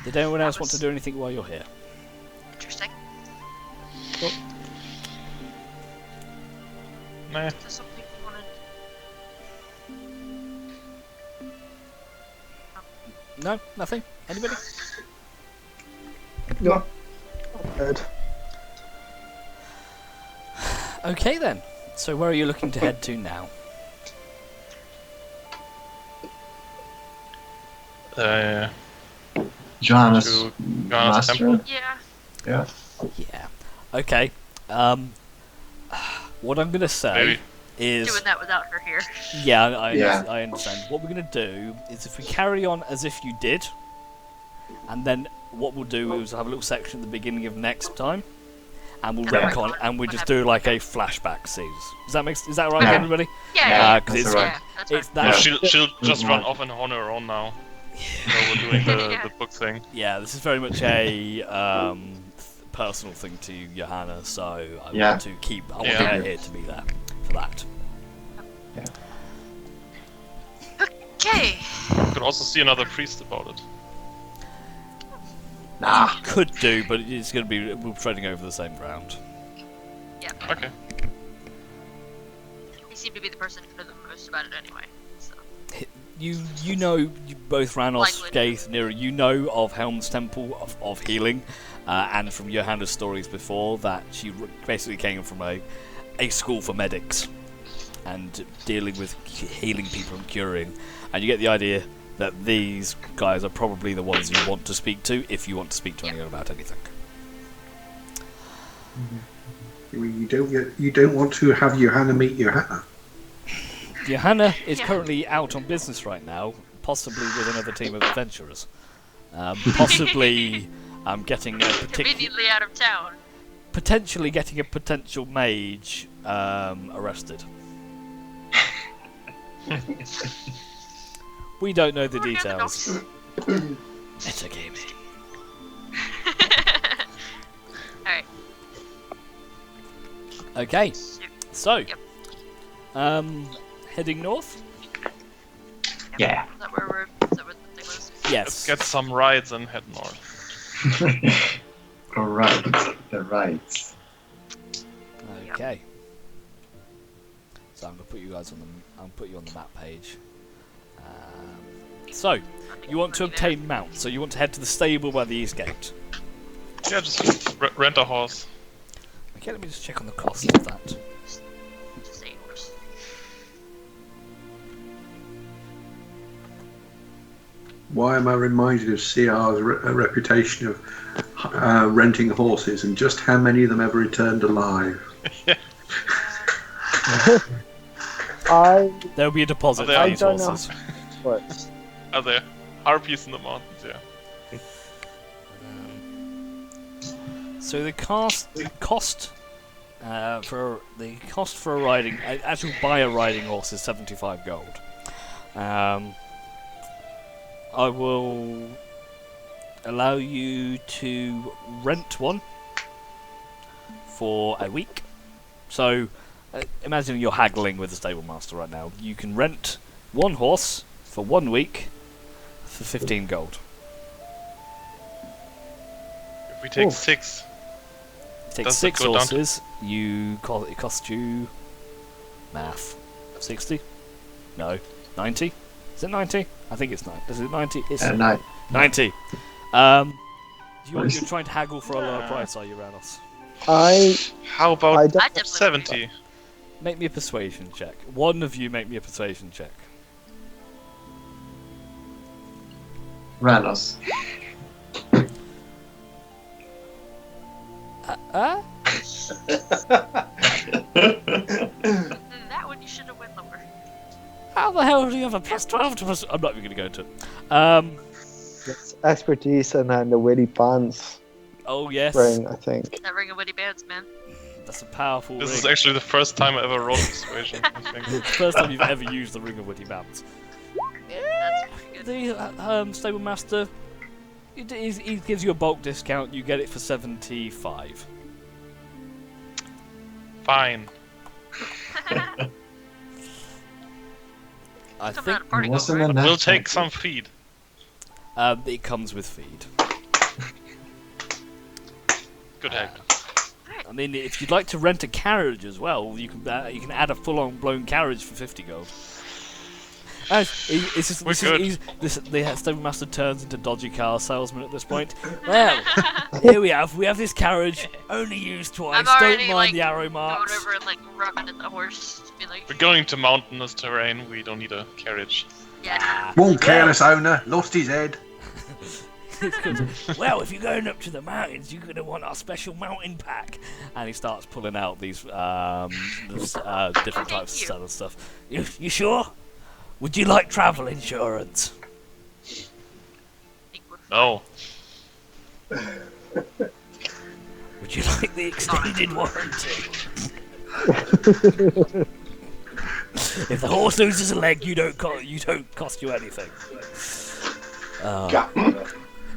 Did anyone else want to do anything while you're here? Interesting. Nah. Is there something you wanted? No, nothing. Anybody? No. Good. Okay then. So where are you looking to head to now? Johannes To Johannes Master. Temple. Yeah. Yeah. Yeah. Okay. What I'm gonna say Maybe. is, Doing that without her here. yeah, Yeah. I understand. What we're gonna do is, if we carry on as if you did, and then what we'll do is have a little section at the beginning of next time, and we'll Yeah. retcon, and we just do like a flashback scenes. Is that all right, Yeah. everybody? Yeah. Because that's it's alright. Yeah, that's it's fine. Yeah, that. she'll just run Right. off and on her own now. So we're doing Yeah. the book thing. Yeah, this is very much a personal thing to Johanna, so I Yeah. want to keep. I want Yeah. her here to be there for that. Okay. You could also see another priest about it. Nah. Could do, but it's going to be we're treading over the same ground. Yeah. Okay. He seemed to be the person who knew the most about it anyway. So. You know, you both Ranos, Likely. Gaith, Nira, you know of Helm's Temple of Healing, and from Johanna's stories before that she basically came from a school for medics and dealing with healing people and curing, and you get the idea that these guys are probably the ones you want to speak to if you want to speak to anyone about anything. You don't want to have Johanna meet Johanna. Johanna is Yeah. currently out on business right now, possibly with another team of adventurers. Possibly getting a Conveniently out of town. potentially getting a potential mage arrested. We don't know the Or get the details. dogs. Metagaming. Alright. Okay, so Yep. heading north. Yeah. Is that where the thing was? Let's Yes. get some rides and head north. Alright. The rights. Okay. So I'm gonna put you guys on the. I'll put you on the map page. So you want to obtain mount. So you want to head to the stable by the east gate. Yeah, just rent a horse. Okay, let me just check on the cost of that. Just 8 horse. Why am I reminded of CR's reputation of renting horses, and just how many of them ever returned alive? There'll be a deposit Oh, for they these don't know. horses. What? Are there harpies in the mountains? Yeah. So the cost for a riding actual buy a riding horse is 75 gold. I will allow you to rent one for a week. So imagine you're haggling with the stable master right now. You can rent one horse for 1 week for 15 gold. If we take Oof. 6, Take Does it 6 go down to- horses. It costs you math 60. No, 90. Is it 90? I think it's 9. Is it 90? It's No. 90. You're trying to haggle for a lower price, are you, Ranos? how I about don't. I definitely 70? Make me a persuasion check. One of you make me a persuasion check. Ranos. That one you should have went lower. How the hell do you have a plus 12 to plus... I'm not even going to go into it. It's expertise and then the witty bands Oh, yes. ring, I think. That ring of witty bands, man. That's a powerful This ring. is actually the first time I ever rolled persuasion, I think. It's the first time you've ever used the Ring of Witty Bands. That's pretty good. The stable master, he gives you a bulk discount. You get it for 75. I Come think out of party Wasn't goal, right? enough. We'll take some feed. it comes with feed. Good heck. I mean, if you'd like to rent a carriage as well, you can add a full-on blown carriage for 50 gold. The Stable Master turns into dodgy car salesman at this point. Well, here we have this carriage, only used twice. I'm already Don't mind the arrow marks. going over and like rubbing at the horse, be like, We're going to mountainous terrain. We don't need a carriage. yeah. One careless owner lost his head. Well, if you're going up to the mountains, you're going to want our special mountain pack. And he starts pulling out these different types of other stuff. You sure? Would you like travel insurance? No. Would you like the extended warranty? If the horse loses a leg, you don't cost you anything.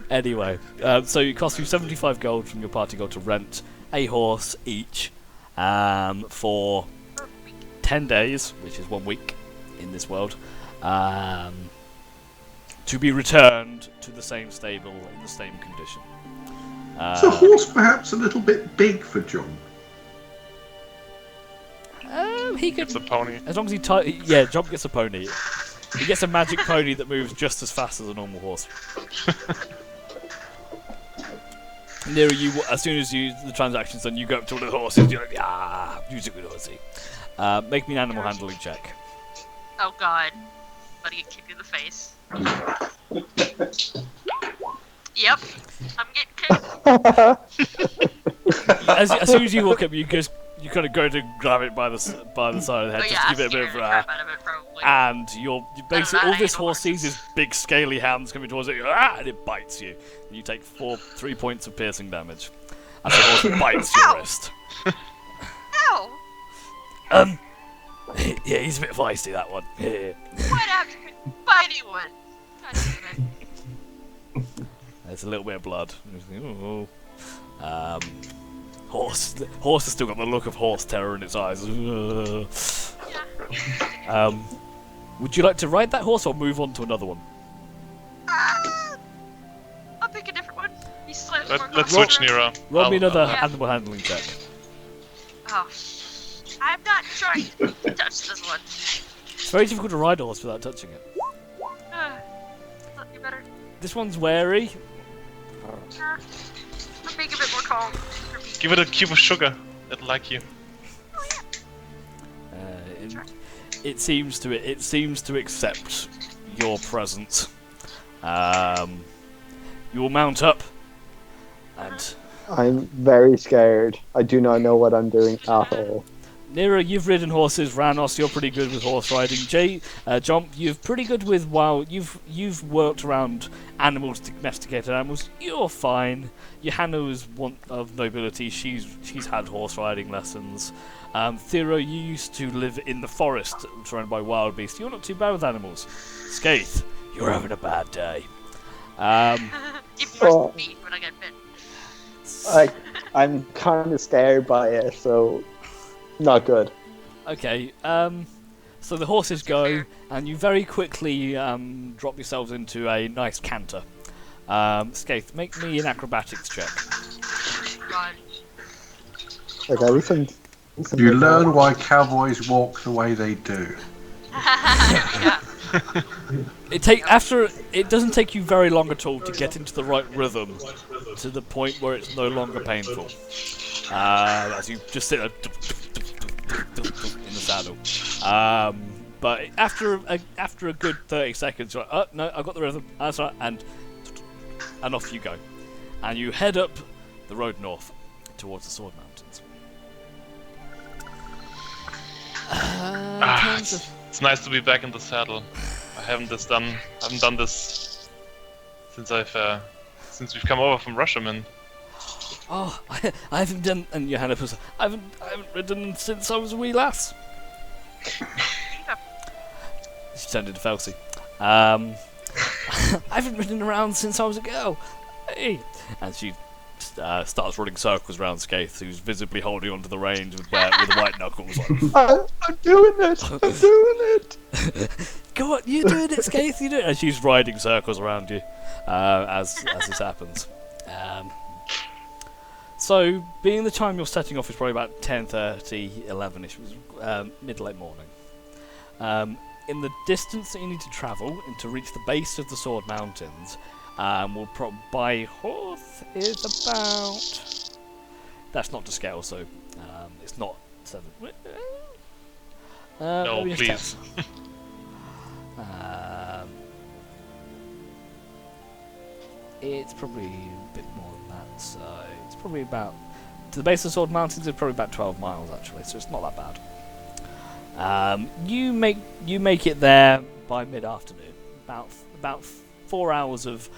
Anyway, so it costs you 75 gold from your party gold to rent a horse each for 10 days, which is 1 week in this world, to be returned to the same stable in the same condition. Is the horse perhaps a little bit big for John? He could, It's a pony. as long as John gets a pony. He gets a magic pony that moves just as fast as a normal horse. Nero, as soon as the transaction's done, you go up to one of the horses. You're like, use it with horsey. Make me an animal handling check. Oh god. About to get kicked in the face. Yep. I'm getting kicked. As soon as you walk up, you kind of go to grab it by the side of the head, Oh, just yeah, to give it a bit of scared the crap out of it, probably. and you basically all I this hate horse sees horses. is big scaly hands coming towards it, and it bites you. And you take 3 points of piercing damage as the horse bites your Ow! wrist. Ow! Yeah, he's a bit feisty, that one. Yeah. Why'd I have to bite anyone? God damn it. There's a little bit of blood. Ooh. Horse has still got the look of horse terror in its eyes. Yeah. Would you like to ride that horse or move on to another one? I'll pick a different one. He's slightly more Let's comfortable. switch, Nero. Roll me another Yeah. animal handling check. Oh, I'm not trying to touch this one. It's very difficult to ride a horse without touching it. Not any better. This one's wary. I'm being a bit more calm. Give it a cube of sugar. It'll like you. It seems to accept your presence. You will mount up, and I'm very scared. I do not know what I'm doing at all. Nero, you've ridden horses. Ranos, you're pretty good with horse riding. Jomp, you're pretty good with wild. You've worked around animals, domesticated animals. You're fine. Johanna's one of nobility. She's had horse riding lessons. Thero, you used to live in the forest, surrounded by wild beasts. You're not too bad with animals. Skaith, you're having a bad day. Even worse than me when I get bit. I'm kind of scared by it, so not good. Okay, so the horses go, and you very quickly drop yourselves into a nice canter. Skaith, make me an acrobatics check. God. Okay, we can You learn why cowboys walk the way they do. Yeah. It doesn't take you very long at all to get into the right rhythm, to the point where it's no longer painful. As you just sit there in the saddle. But after a good 30 seconds, you're like, oh no, I've got the rhythm. That's right, and off you go, and you head up the road north towards the Sword Mountains. It's nice to be back in the saddle. I haven't done this since we've come over from Russia, man. Oh, I haven't done. And Johanna was, I haven't ridden since I was a wee lass. She turned into Felsi. I haven't ridden around since I was a girl. Hey. And she starts running circles around Skaith, who's visibly holding onto the reins with white knuckles. Like, I'm doing it! I'm doing it! go on, you doing it, Skaith? You do it, and she's riding circles around you as this happens. So, being the time you're setting off is probably about 10:30, 11ish, mid-late morning. In the distance that you need to travel and to reach the base of the Sword Mountains, by horse is about. That's not to scale, so it's not 7. No, maybe it's please. 10. It's probably a bit more than that, so it's probably about. To the base of the Sword Mountains is probably about 12 miles actually, so it's not that bad. You make it there by mid-afternoon. About 4 hours of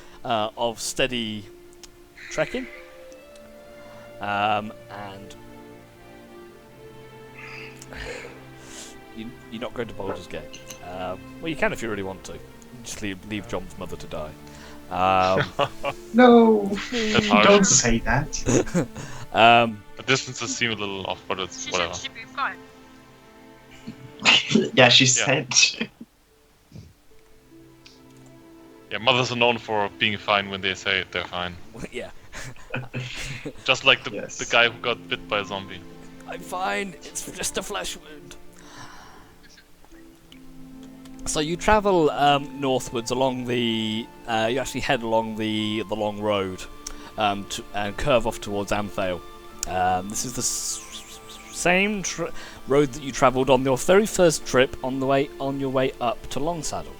steady trekking, and you're not going to Baldur's Gate. Well, you can if you really want to. Just leave John's mother to die. No, That's hard. don't say that. The distances seem a little off, but it's She whatever. should be fine. Yeah, she said. Yeah, mothers are known for being fine when they say they're fine. Yeah, Just like the Yes. guy who got bit by a zombie. I'm fine. It's just a flesh wound. So you travel northwards along the. You actually head along the long road, and curve off towards Amthale. This is the same road that you travelled on your very first trip on your way up to Longsaddle.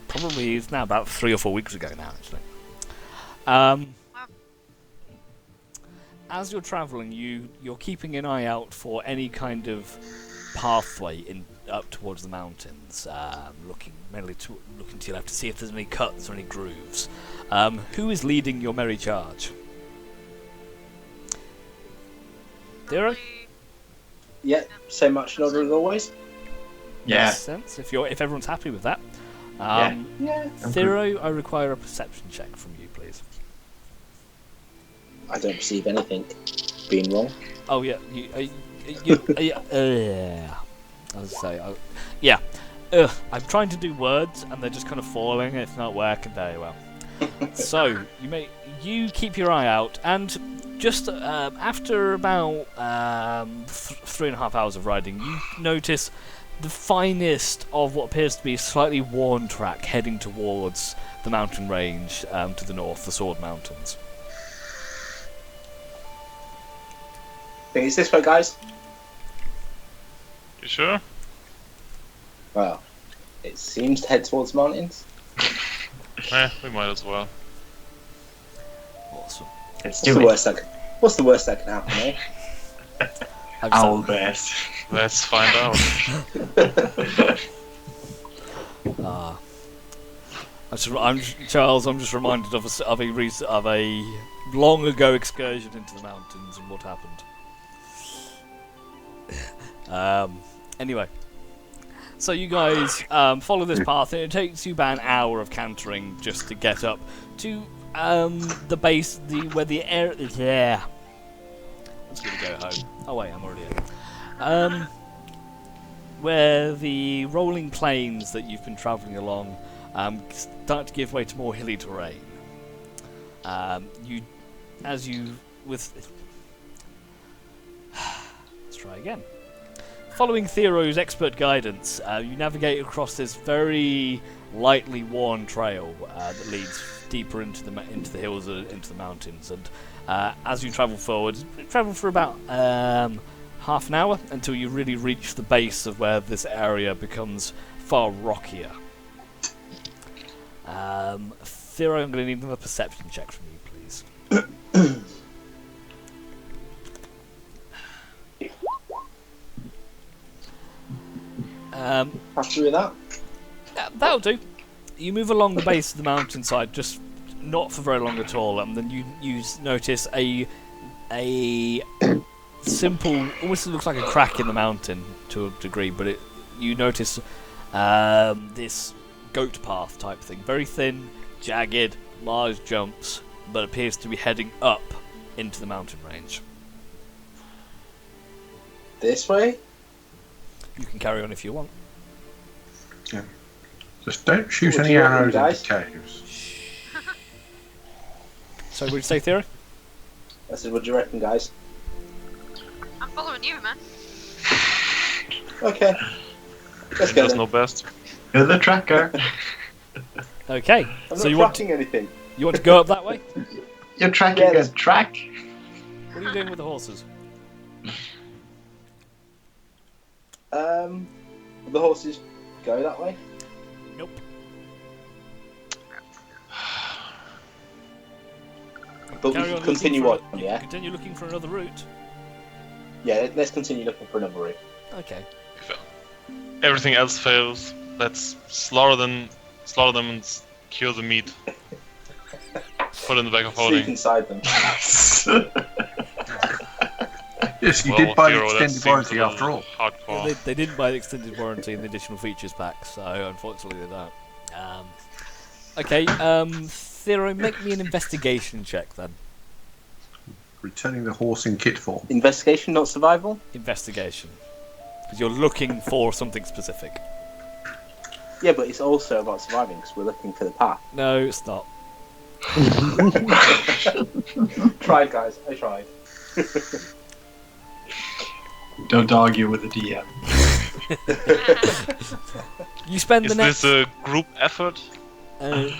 Probably it's now about 3 or 4 weeks ago now, actually. As you're travelling, you're keeping an eye out for any kind of pathway up towards the mountains, looking to your left to see if there's any cuts or any grooves. Who is leading your merry charge? Dira? Yeah, same action order as always. Yeah. Makes sense. If everyone's happy with that. Yeah. Thero, I require a perception check from you, please. I don't perceive anything being wrong. Oh yeah, I'll say, yeah. I'm trying to do words and they're just kind of falling. It's not working very well. So you keep your eye out, and just after about 3.5 hours of riding, you notice the finest of what appears to be a slightly worn track heading towards the mountain range to the north, the Sword Mountains. Think it's this way, guys? You sure? Well, it seems to head towards the mountains. We might as well. Awesome. Let's What's do the it. worst that can happen, eh? Owl best. Let's find out. Charles. I'm just reminded of a long ago excursion into the mountains and what happened. Anyway, so you guys follow this path, and it takes you about an hour of cantering just to get up to the base, where the air is. Yeah, I'm just gonna go home. Oh wait, I'm already in. Where the rolling plains that you've been travelling along start to give way to more hilly terrain. Let's try again. Following Thero's expert guidance, you navigate across this very lightly worn trail that leads deeper into the hills, into the mountains. And as you travel forward, travel for about half an hour until you really reach the base of where this area becomes far rockier. Thero, I'm going to need another perception check from you, please. Happy with that? That'll do. You move along the base of the mountainside, just not for very long at all, and then you notice a simple, almost looks like a crack in the mountain to a degree, but you notice this goat path type thing, very thin, jagged, large jumps, but appears to be heading up into the mountain range. This way? You can carry on if you want. Just don't shoot What do any you reckon, arrows guys? into caves. So, what did you say, Theory? I said, what do you reckon, guys? I'm following you, man. Okay. Let's He go does then. know best. You're the tracker. Okay. I'm So not you want tracking anything. to go up that way? You're tracking Yes. a track. What are you doing with the horses? The horses go that way? Nope. But we Carry can on continue looking on, for, yeah? Continue looking for another route. Yeah, let's continue looking for another route. Okay. If everything else fails, let's slaughter them and cure the meat. Put it in the bag of Sleep holding. inside them. Yes, you Well, did buy the hero, that extended seems warranty a after little all. Hardcore. Yeah, they didn't buy the extended warranty and the additional features pack, so unfortunately they don't. Okay, Thero, make me an investigation check then. Returning the horse in kit form. Investigation, not survival? Investigation. Because you're looking for something specific. Yeah, but it's also about surviving because we're looking for the path. No, it's not. Tried, guys. I tried. Don't argue with the DM. You spend Is the next... this a group effort? I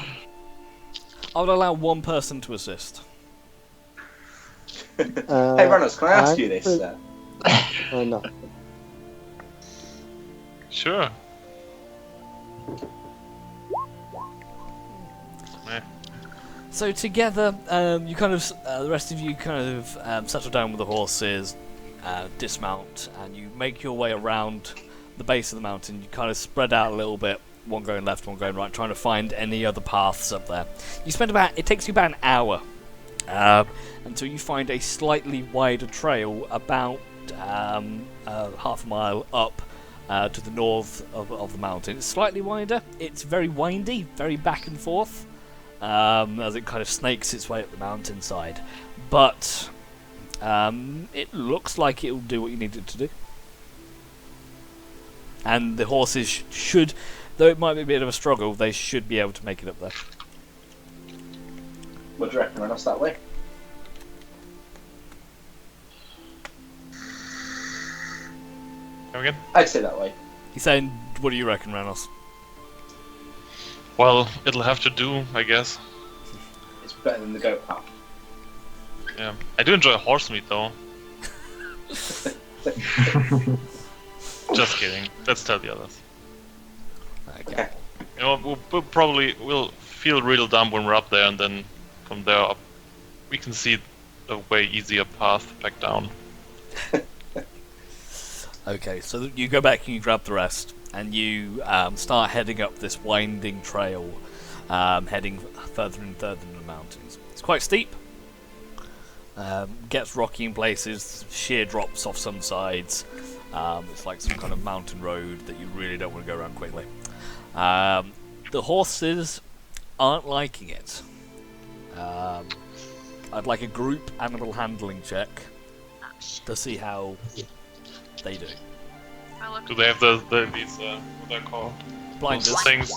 would allow one person to assist. Hey, Reynolds, can I ask you this? No. Sure. So together, you kind of, the rest of you kind of settle down with the horses, dismount, and you make your way around the base of the mountain. You kind of spread out a little bit, one going left, one going right, trying to find any other paths up there. It takes you about an hour until you find a slightly wider trail about half a mile up to the north of the mountain. It's slightly wider, it's very windy, very back and forth. As it kind of snakes its way up the mountainside. But it looks like it'll do what you need it to do. And the horses should, though it might be a bit of a struggle, they should be able to make it up there. What do you reckon, Reynolds, that way? Come again? I'd say that way. He's saying, what do you reckon, Reynolds? Well, it'll have to do, I guess. It's better than the goat path. Yeah. I do enjoy horse meat, though. Just kidding. Let's tell the others. Okay. You know, we'll feel real dumb when we're up there, and then from there up, we can see a way easier path back down. Okay, so you go back and you grab the rest, and you start heading up this winding trail, heading further and further in the mountains. It's quite steep, gets rocky in places, sheer drops off some sides. It's like some kind of mountain road that you really don't want to go around quickly. The horses aren't liking it. I'd like a group animal handling check to see how they do. Do they have these what are they called? Blinders. Those things.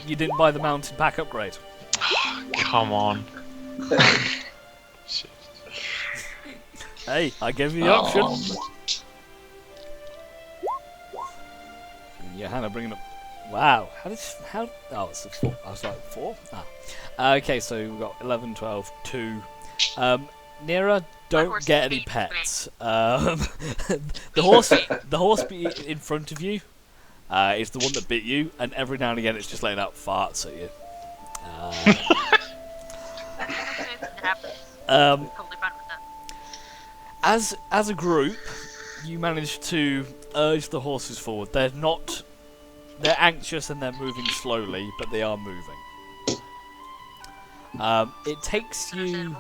You didn't buy the mountain pack upgrade. Come on. Shit. Hey, I gave you the option. Yeah, Hannah, bring it up. Wow, how? Oh, it's a 4. I was like 4. Okay, so we've got 11, 12, 2. Nira, don't horse get any beat me. pets. The horse in front of you is the one that bit you, and every now and again it's just letting out farts at you. It happens. Um, Totally fine with that. As a group, you manage to urge the horses forward. They're anxious and they're moving slowly, but they are moving. It takes you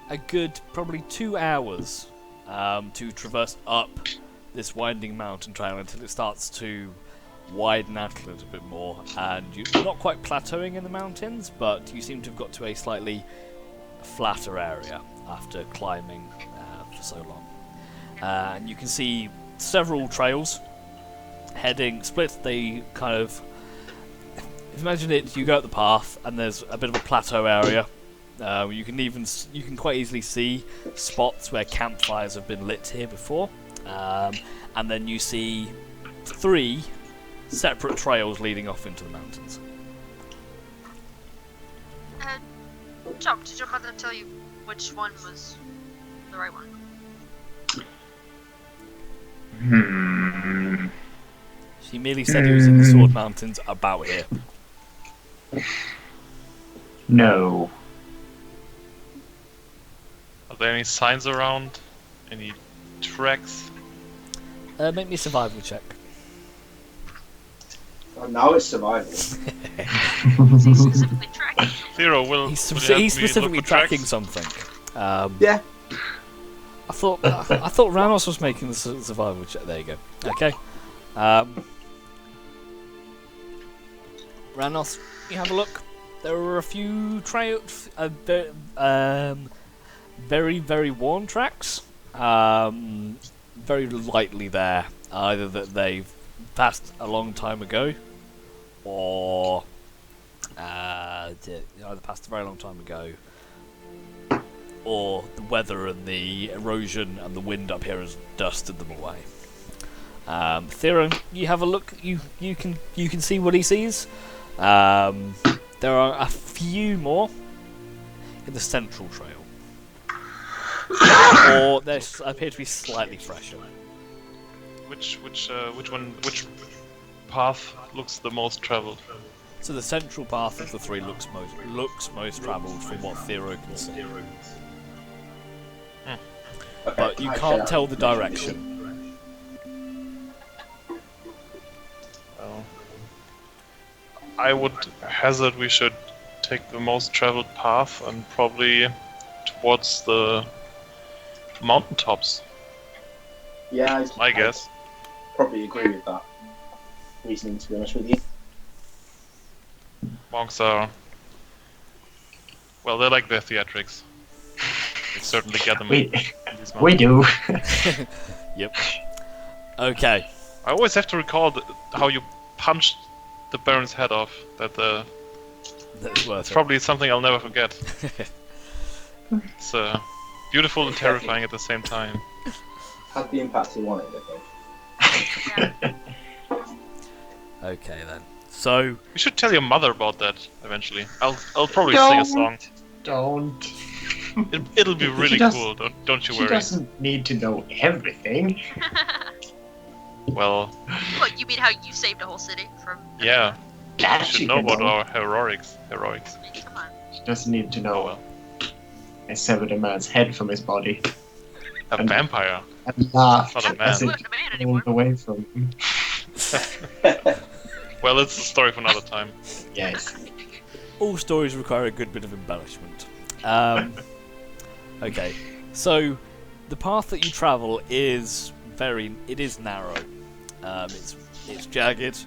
a good probably 2 hours to traverse up this winding mountain trail until it starts to widen out a little bit more, and you're not quite plateauing in the mountains, but you seem to have got to a slightly flatter area after climbing for so long. And you can see several trails heading split. They kind of, if you imagine it, you go up the path and there's a bit of a plateau area. You can quite easily see spots where campfires have been lit here before, and then you see 3 separate trails leading off into the mountains. Chop, did your mother tell you which one was the right one? She merely said it was in the Sword Mountains about here. No. Are there any signs around? Any tracks? Make me a survival check. Well, now it's survival. Is he specifically tracking? Zero, will He's will you help me specifically look for tracking tracks? something. Yeah. I thought Ranos was making the survival check. There you go. Okay. Ranos, you have a look. There are a few trails, very, very worn tracks. Very lightly there. Either that they've passed a long time ago, or either passed a very long time ago, or the weather and the erosion and the wind up here has dusted them away. Theron, you have a look. You can see what he sees. There are a few more in the central trail, or they appear to be slightly fresher. Which path looks the most traveled? So the central path of the 3 looks most travelled from what Thero can see. But you can't tell the direction. Well, I would hazard we should take the most traveled path and probably towards the mountaintops. Yeah, My guess. Probably agree with that reasoning, to be honest with you. Monks are... Well, they like their theatrics. They certainly get them in these We do. Yep. Okay. I always have to recall how you punched the Baron's head off. That's worth It's it. probably something I'll never forget. It's beautiful and terrifying at the same time. Had the impact he wanted, I think. Okay then. So You should tell your mother about that eventually. I'll probably sing a song. Don't. It'll be really cool. Don't you She worry. doesn't need to know everything. Well, What, you mean how you saved a whole city from... yeah. That You she should know can about know. our heroics. Come on. She doesn't need to know. Oh well. I severed a man's head from his body A vampire. and laughed Not a man. as He it wasn't a man anymore. rolled away from him. Well, it's a story for another time. Yes. all stories require a good bit of embellishment. Okay, so the path that you travel is narrow. It's jagged.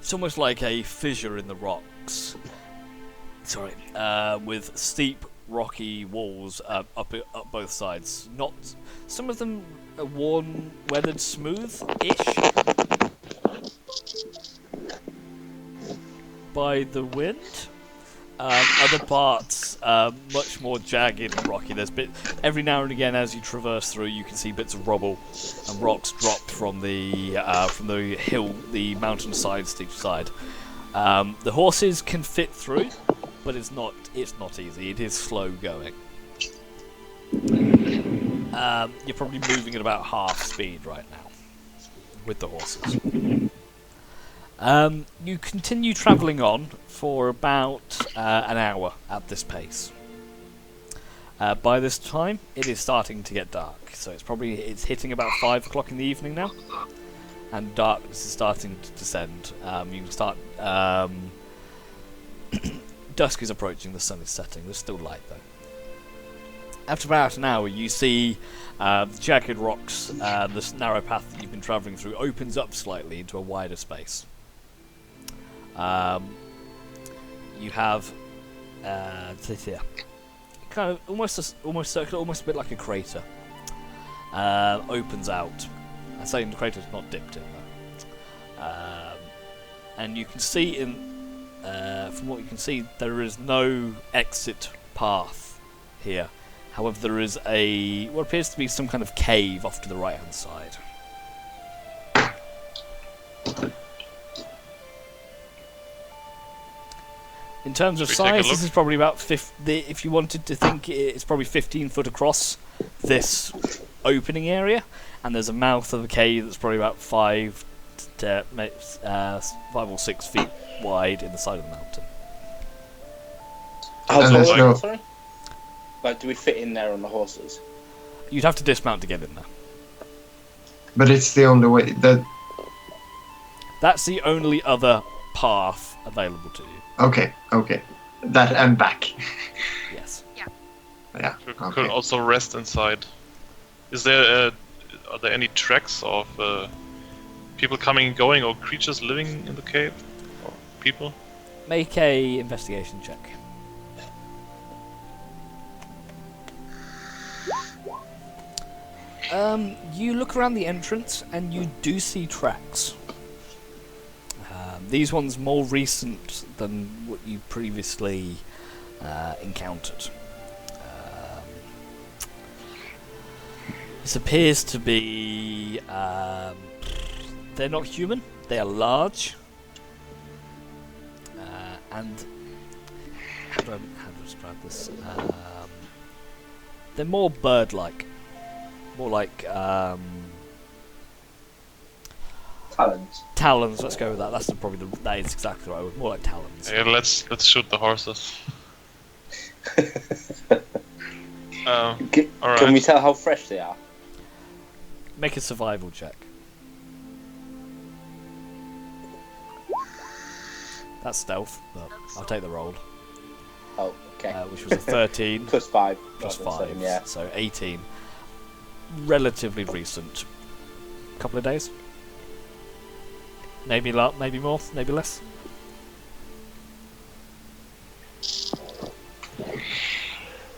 It's almost like a fissure in the rocks. Sorry, with steep, rocky walls up both sides. Not some of them are worn, weathered, smooth-ish by the wind. Other parts much more jagged and rocky. There's every now and again as you traverse through, you can see bits of rubble and rocks dropped from the hill, the mountain sides to each side. The horses can fit through, but it's not easy. It is slow going. You're probably moving at about half speed right now with the horses. You continue travelling on for about an hour at this pace. By this time, it is starting to get dark, so it's hitting about 5 o'clock in the evening now, and darkness is starting to descend. You can start. Dusk is approaching. The sun is setting. There's still light though. After about an hour, you see the jagged rocks. This narrow path that you've been travelling through opens up slightly into a wider space. You have kind of almost circular, almost a bit like a crater. Opens out. I'm saying the crater's not dipped in though. And you can see from what you can see, there is no exit path here. However, there is what appears to be some kind of cave off to the right-hand side. In terms of Should we take a size, this look? is probably about 50. If you wanted to think, it's probably 15 foot across this opening area, and there's a mouth of a cave that's probably about 5 or 6 feet wide in the side of the mountain. How And tall there's are no- we, sorry? Like, do we fit in there on the horses? You'd have to dismount to get in there. But it's the only way. That's the only other path available to you. Okay. That and back. Yes. Yeah. We Okay. could also rest inside. Is there are there any tracks of people coming and going, or creatures living in the cave, or people? Make a investigation check. You look around the entrance and you do see tracks. These ones more recent than what you previously encountered. This appears to be... they're not human, they are large. And... How do I describe this? They're more bird-like. More like... Talons. talons, let's go with that. That is exactly the right word. More like talons. Yeah, let's shoot the horses. Can Alright. we tell how fresh they are? Make a survival check. That's stealth, but I'll take the roll. Oh, okay. Which was a 13 Plus 5. plus rather than 5, seven, yeah. so 18. Relatively recent. Couple of days. Maybe maybe more, maybe less.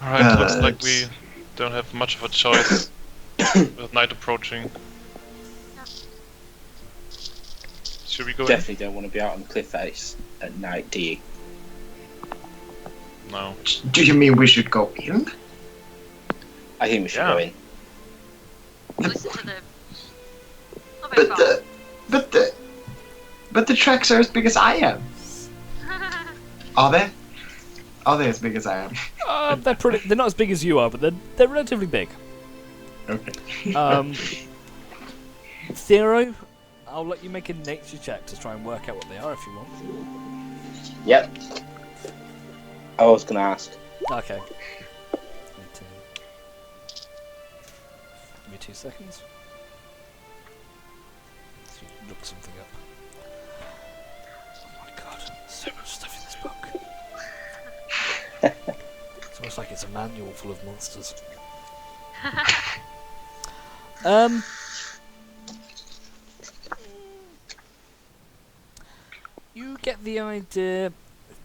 Alright, looks like it's- we don't have much of a choice with night approaching. Should we go Definitely don't want to be out on the cliff face at night, do you? in? No. Do you mean we should go in? I think we should Yeah. go in. Listen to the. Not very But far. but the tracks are as big as I am. Are they? Are they as big as I am? They're not as big as you are, but they're relatively big. Okay. Thero, I'll let you make a nature check to try and work out what they are if you want. Yep. I was going to ask. Okay. Give me 2 seconds. Let's look something up. Oh my god, so much stuff in this book. It's almost like it's a manual full of monsters. You get the idea,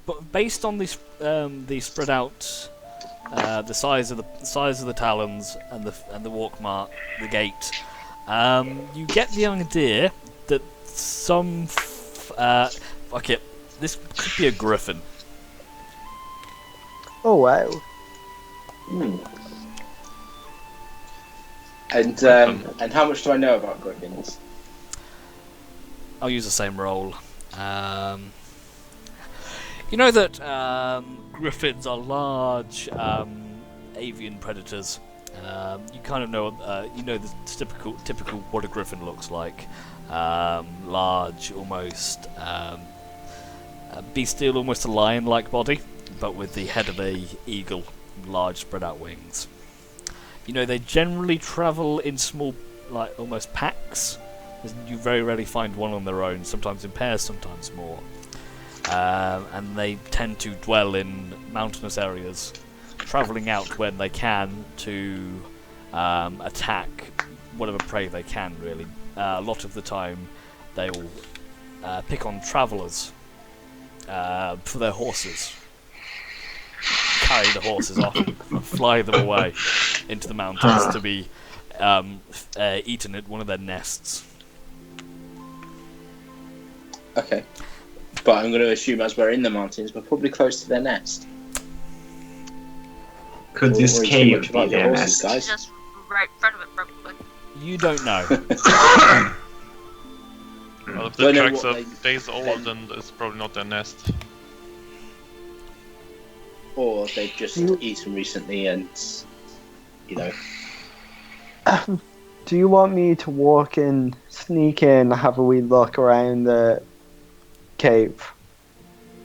but based on this, the spread out, the size of the talons and the walk mark, the gate, you get the idea that fuck it, this could be a griffin. Oh wow. Hmm. And how much do I know about griffins? I'll use the same roll. You know that griffins are large avian predators. You kind of know, the typical what a griffin looks like. Large, almost bestial, almost a lion-like body, but with the head of a eagle, large spread-out wings. You know, they generally travel in small, like almost packs. You very rarely find one on their own, sometimes in pairs, sometimes more. And they tend to dwell in mountainous areas, travelling out when they can to attack whatever prey they can, really. A lot of the time they will pick on travellers for their horses. carry the horses off and fly them away into the mountains to be eaten at one of their nests. Okay. But I'm going to assume as we're in the mountains, we're probably close to their nest. Could this Or is it cave much be about the their horses, nest? guys? Just right in front of it, probably. You don't know. Well, if Do I the know tracks what are days old, then it's probably not their nest. Or they've just eaten recently and, you know. Do you want me to walk in, sneak in, have a wee look around the cave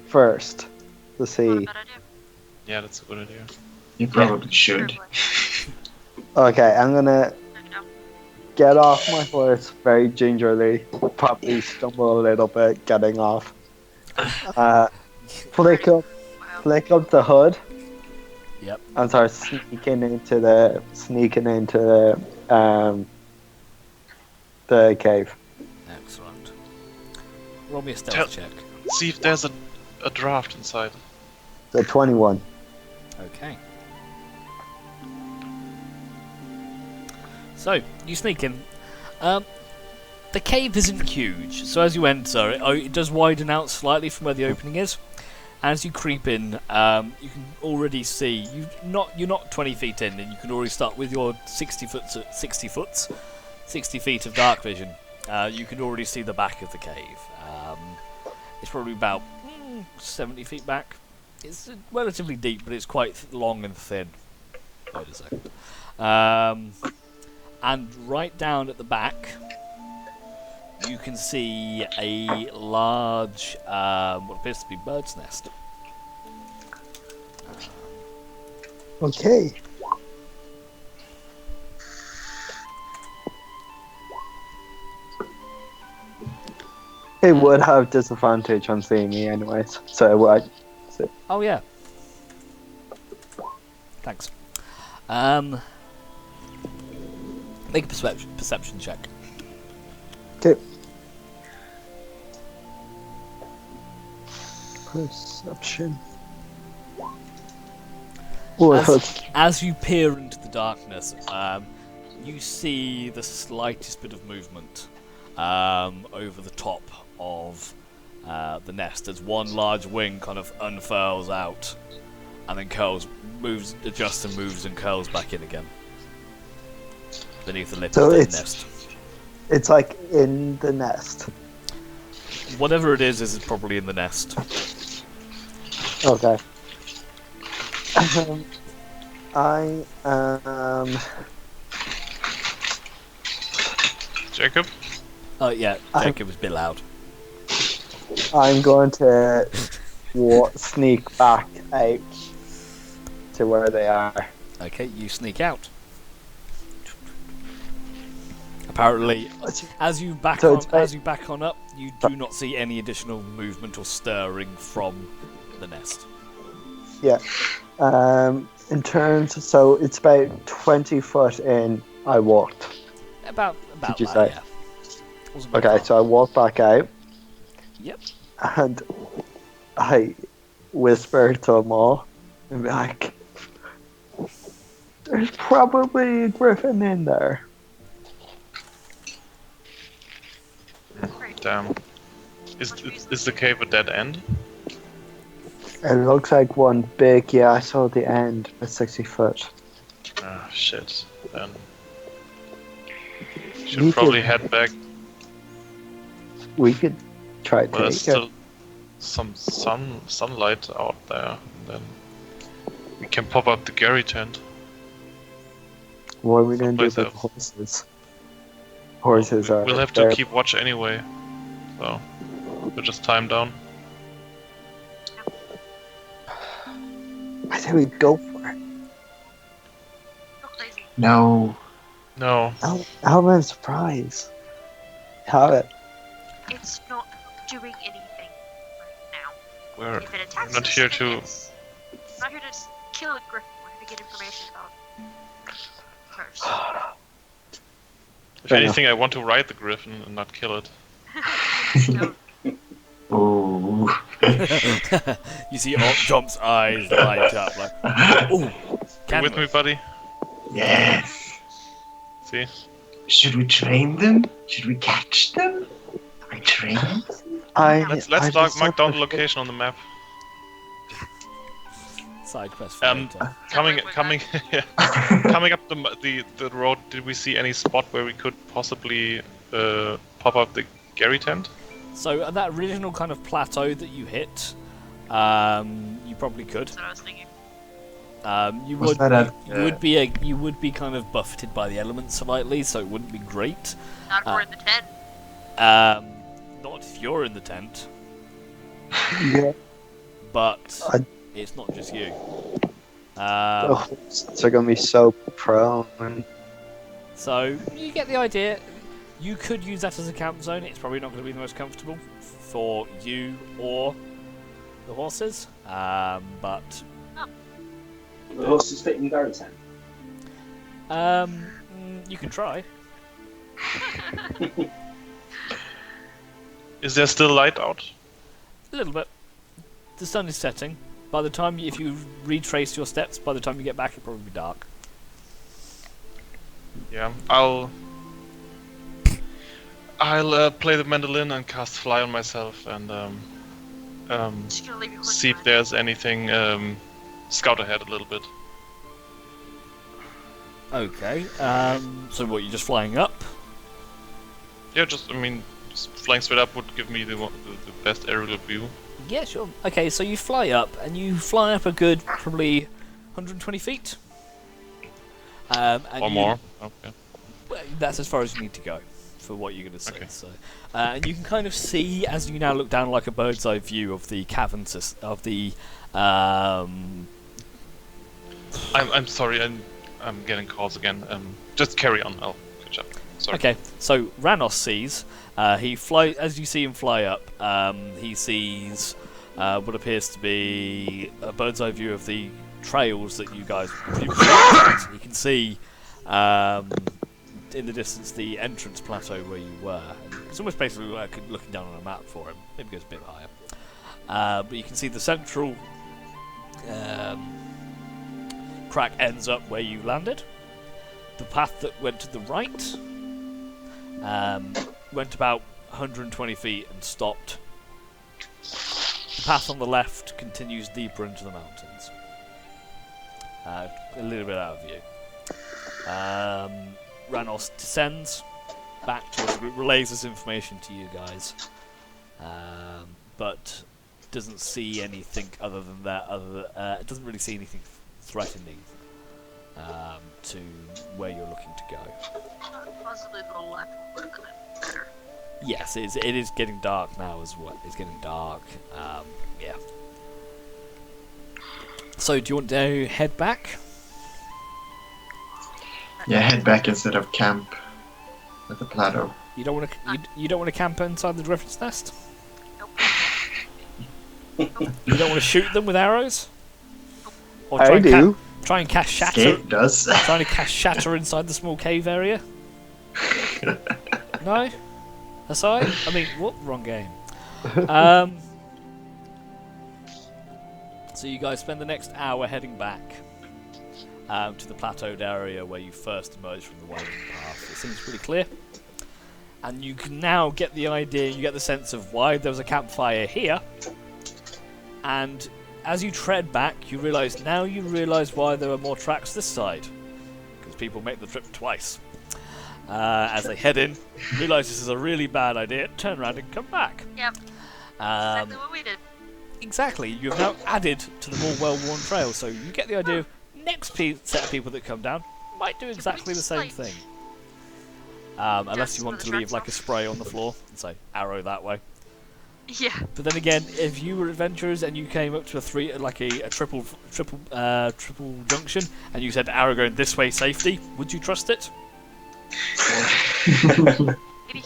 first to Not a see? bad idea. Yeah, that's a good idea. You probably should. Probably. Okay, I'm gonna You know. get off my horse very gingerly, probably stumble a little bit getting off. Flick up Wow. the hood. Yep. And start sneaking into the cave. Excellent. Roll me a Tell- stealth check. See if there's a draft inside. So 21. Okay. So, you sneak in. The cave isn't huge, so as you enter, it does widen out slightly from where the opening is. As you creep in, you can already see you're not 20 feet in, and you can already start with your 60 feet of dark vision. You can already see the back of the cave. It's probably about 70 feet back. It's relatively deep, but it's quite long and thin. Wait a second. And right down at the back, you can see a large, what appears to be bird's nest. Okay. It would have disadvantage on seeing me anyways, so it would. Oh yeah. Thanks. Make a perception check. Okay. Perception. As you peer into the darkness, you see the slightest bit of movement over the top of the nest as one large wing kind of unfurls out and then adjusts and moves and curls back in again beneath the lip So of the it's- nest. It's like in the nest. Whatever it is probably in the nest. Okay. I am. Jacob? Oh yeah, I'm- Jacob was a bit loud. I'm going to sneak back out to where they are. Okay, you sneak out. Apparently, as you back on up, you do not see any additional movement or stirring from the nest. Yeah. In terms, so it's about 20 foot in. I walked. About Did you that, say? yeah. Wasn't very Okay, far. so I walk back out Yep. and I whisper to them all and be like, "There's probably a griffin in there." Damn. Is the cave a dead end? It looks like one big. Yeah, I saw the end at 60 foot. Ah, shit. Then We should probably could- head back. We could try to Well, there's take it. still some sunlight out there. Then we can pop up the Gary tent. What are we going to do someplace with the horses? Horses are. We'll have to there. keep watch anyway. So we'll just time down. I say we go for it. Not lazy. No. No. How am I surprised? Have it. It's not doing anything right now. We're If it attacks not us, here then to. yes. I'm not here to kill a griffin. We're here to get information about first. If Fair anything, I want to ride the griffin and not kill it. No. Ooh. You see Jump's eyes light up like, oh, You with me, buddy? Yes. See? Should we train them? Should we catch them? I train them? Let's mark down the location on the map. Side quest. Coming coming up the road. Did we see any spot where we could possibly pop up the Gary tent? So at that original kind of plateau that you hit, you probably could. That's what I was thinking. You would be kind of buffeted by the elements slightly, so it wouldn't be great. Not if we're in the tent. Not if you're in the tent, Yeah. but it's not just you. They're gonna be so prone. So you get the idea. You could use that as a camp zone. It's probably not going to be the most comfortable for you or the horses, but The horses fit in the Gary tent. you can try. Is there still light out? A little bit. The sun is setting. By the time, if you retrace your steps, by the time you get back, it'll probably be dark. Yeah, I'll play the mandolin and cast fly on myself and Just gonna leave you see if hooked there's anything. Scout ahead a little bit. Okay. So what? You're just flying up? Yeah, just flying straight up would give me the best aerial view. Yeah, sure. Okay, so you fly up, and you fly up a good probably 120 feet. And Or more. Okay. Well, that's as far as you need to go for what you're going to see. Okay. So, and you can kind of see as you now look down like a bird's eye view of the cavern of the. I'm sorry. I'm getting calls again. Just carry on. I'll catch up. Sorry. Okay, so Ranos sees. As you see him fly up, he sees what appears to be a bird's eye view of the trails that you guys. You can see in the distance the entrance plateau where you were. It's almost basically like looking down on a map for him. Maybe goes a bit higher, but you can see the central crack ends up where you landed. The path that went to the right went about 120 feet and stopped. The path on the left continues deeper into the mountains. A little bit out of view. Ranos descends back towards the group, relays this information to you guys, but doesn't see anything other than that. It doesn't really see anything threatening to where you're looking to go. Possibly the left would have been better. Yes, it is getting dark now as well. It's getting dark. Yeah. So, do you want to head back? Yeah, head back instead of camp at the plateau. You don't want to. You don't want to camp inside the griffin's nest. Nope. You don't want to shoot them with arrows. Or I do. Try and cast shatter. Skate does. Trying to cast shatter inside the small cave area. No. Aside. I mean, what? Wrong game. So you guys spend the next hour heading back to the plateaued area where you first emerged from the winding path. It seems pretty clear. And you can now get the idea, you get the sense of why there was a campfire here. And as you tread back, you realise why there are more tracks this side. Because people make the trip twice. As they head in, realise this is a really bad idea, turn around and come back. Yep. Exactly what we did. Exactly, you've now added to the more well-worn trail, so you get the idea. Next set of people that come down might do exactly the same thing. Unless you want to leave like a spray on the floor and say arrow that way. Yeah. But then again, if you were adventurers and you came up to a triple junction and you said arrow going this way safety, would you trust it? Maybe.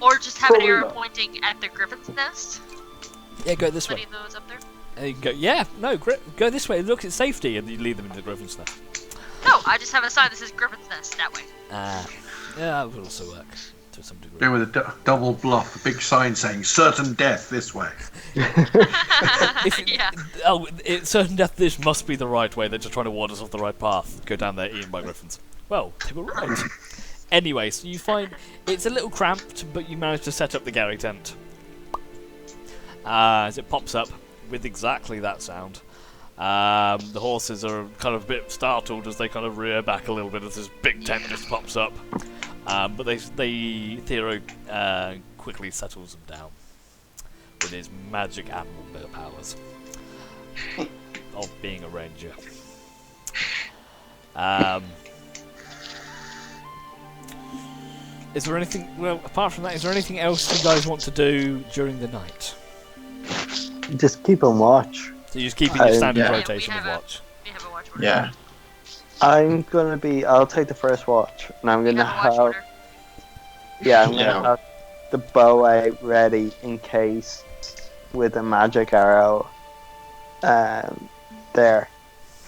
Or just have an arrow pointing at the griffin's nest. Yeah, go this way. Putting those up there. And you can go, yeah, no, go this way, look, it's safety, and you lead them into the griffin's nest. No, I just have a sign that says griffin's nest that way. Yeah, that would also work. to some degree. Go with a double bluff, a big sign saying "certain death this way." Yeah. Certain death. This must be the right way. They're just trying to warn us off the right path. Go down there, eaten by griffins. Well, they were right. Anyway, so you find it's a little cramped, but you manage to set up the Gary tent. As it pops up with exactly that sound. The horses are kind of a bit startled as they kind of rear back a little bit as this big tent just pops up. But Theo quickly settles them down with his magic animal powers of being a ranger. Is there anything? Well, apart from that, is there anything else you guys want to do during the night? Just keep on watch. So you're just keeping your standard yeah. rotation we of have watch. We have a watch order. Yeah. I'll take the first watch, and I'm We gonna have a watch have, order. I'm gonna Yeah. have the bow out ready in case with a magic arrow, there,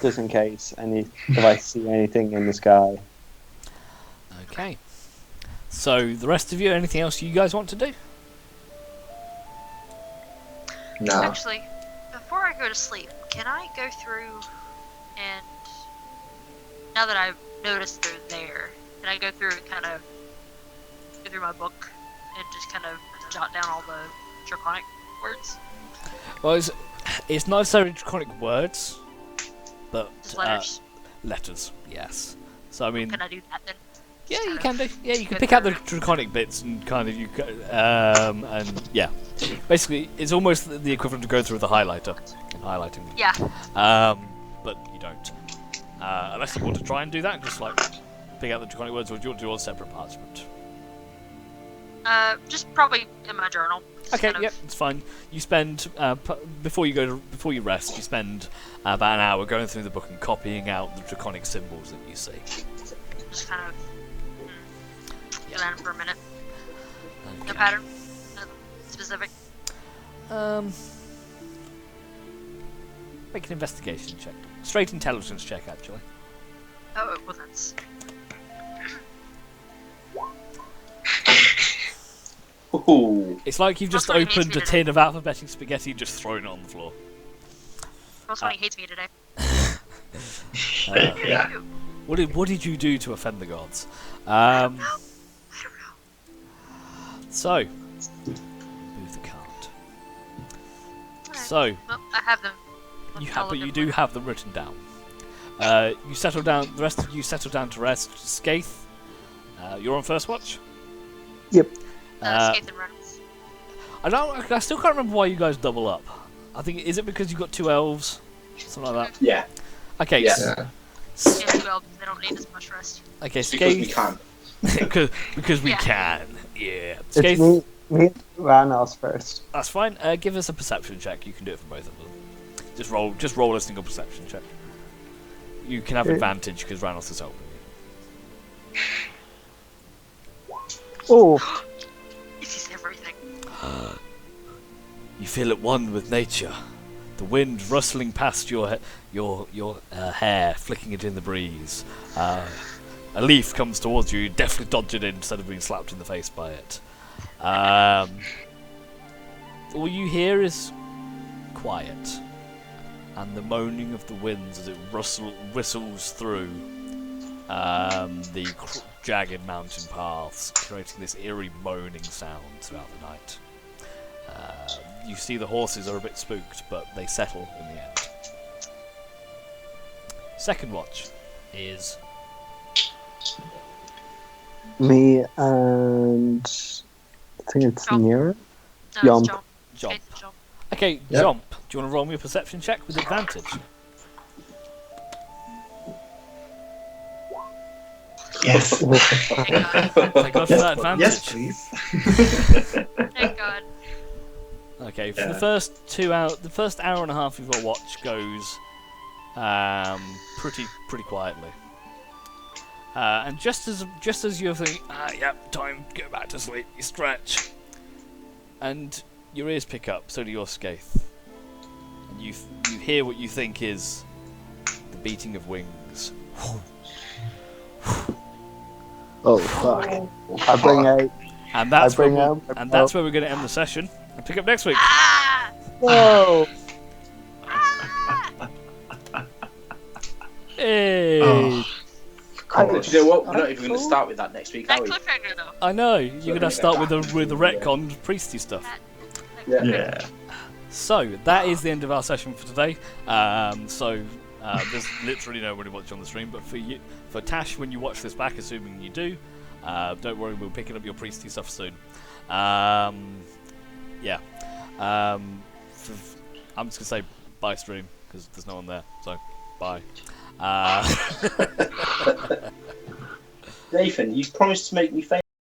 just in case if I see anything in the sky. Okay. So the rest of you, anything else you guys want to do? No. Actually, before I go to sleep, can I go through and now that I've noticed they're there, can I go through and kind of go through my book and just kind of jot down all the draconic words? Well, it's not necessarily draconic words, but Just letters. letters. Yes. So I mean, Can I do that then? yeah, Just you kind can of do. Yeah, you can go pick out the through. draconic bits and kind of and yeah, basically it's almost the equivalent of going through the highlighter and highlighting them. Yeah. But you don't. Unless you want to try and do that, just like pick out the draconic words, or do you want to do all separate parchment? Just probably in my journal. Just Okay, kind of- yep, it's fine. You spend before you rest, you spend about an hour going through the book and copying out the draconic symbols that you see. Just kind of get on for a minute. No Okay. pattern. Nothing specific. Make an investigation check. Straight intelligence check, actually. Oh, well that's... Ooh. It's like you've just That's why he hates opened me a today. tin of alphabetic spaghetti and just thrown it on the floor. Most one he hates me today. Yeah. What did you do to offend the gods? I don't know. I don't know. So, move the card. Alright. So, Well, I have them. but you do have them written down. You settle down. The rest of you settle down to rest. Skaith, you're on first watch. Yep. Skates and runs. I still can't remember why you guys double up. I think is it because you've got two elves, something like that. Yeah, Okay. Yeah. Yeah. Yeah, well, they don't need as much rest. Okay. because we Skaith. can. because we Yeah. can. Yeah. It's Skaith. me Ranos first. That's fine. Give us a perception check. You can do it for both of them. Just roll a single perception check. You can have Okay. advantage because Ranos is helping you. Oh, This is everything. You feel at one with nature. The wind rustling past your hair, flicking it in the breeze. A leaf comes towards you. You definitely dodge it in instead of being slapped in the face by it. All you hear is quiet, and the moaning of the winds as it whistles through the jagged mountain paths, creating this eerie moaning sound throughout the night. You see the horses are a bit spooked, but they settle in the end. Second watch is me and I think it's Jump. Nira. No, Jump. it's jump. Jump. Skates, jump. Okay, Yep. Jump. Do you want to roll me a perception check with advantage? Yes. Thank God. Thank God for that advantage. Yes, please. Thank God. Okay, for Yeah. the first hour and a half of your watch goes pretty quietly. And just as you're thinking, yep, time to go back to sleep, you stretch, and your ears pick up. So do your Skaith, and you hear what you think is the beating of wings. Oh fuck! I bring out And that's bring where out my and that's where we're going to end the session and pick up next week. Ah! Whoa! Ah! Hey. Oh, of Do course. you know what? We're not even going to start with that next week, That are we? cliffhanger though. I know you're gonna start with the Yeah. retconned priesty stuff. Yeah. Yeah. So that is the end of our session for today. There's literally nobody watching on the stream, but for Tash, when you watch this back, assuming you do, don't worry, we'll pick up your priesty stuff soon. Yeah. I'm just gonna say bye stream because there's no one there. So bye. Nathan, you promised to make me famous.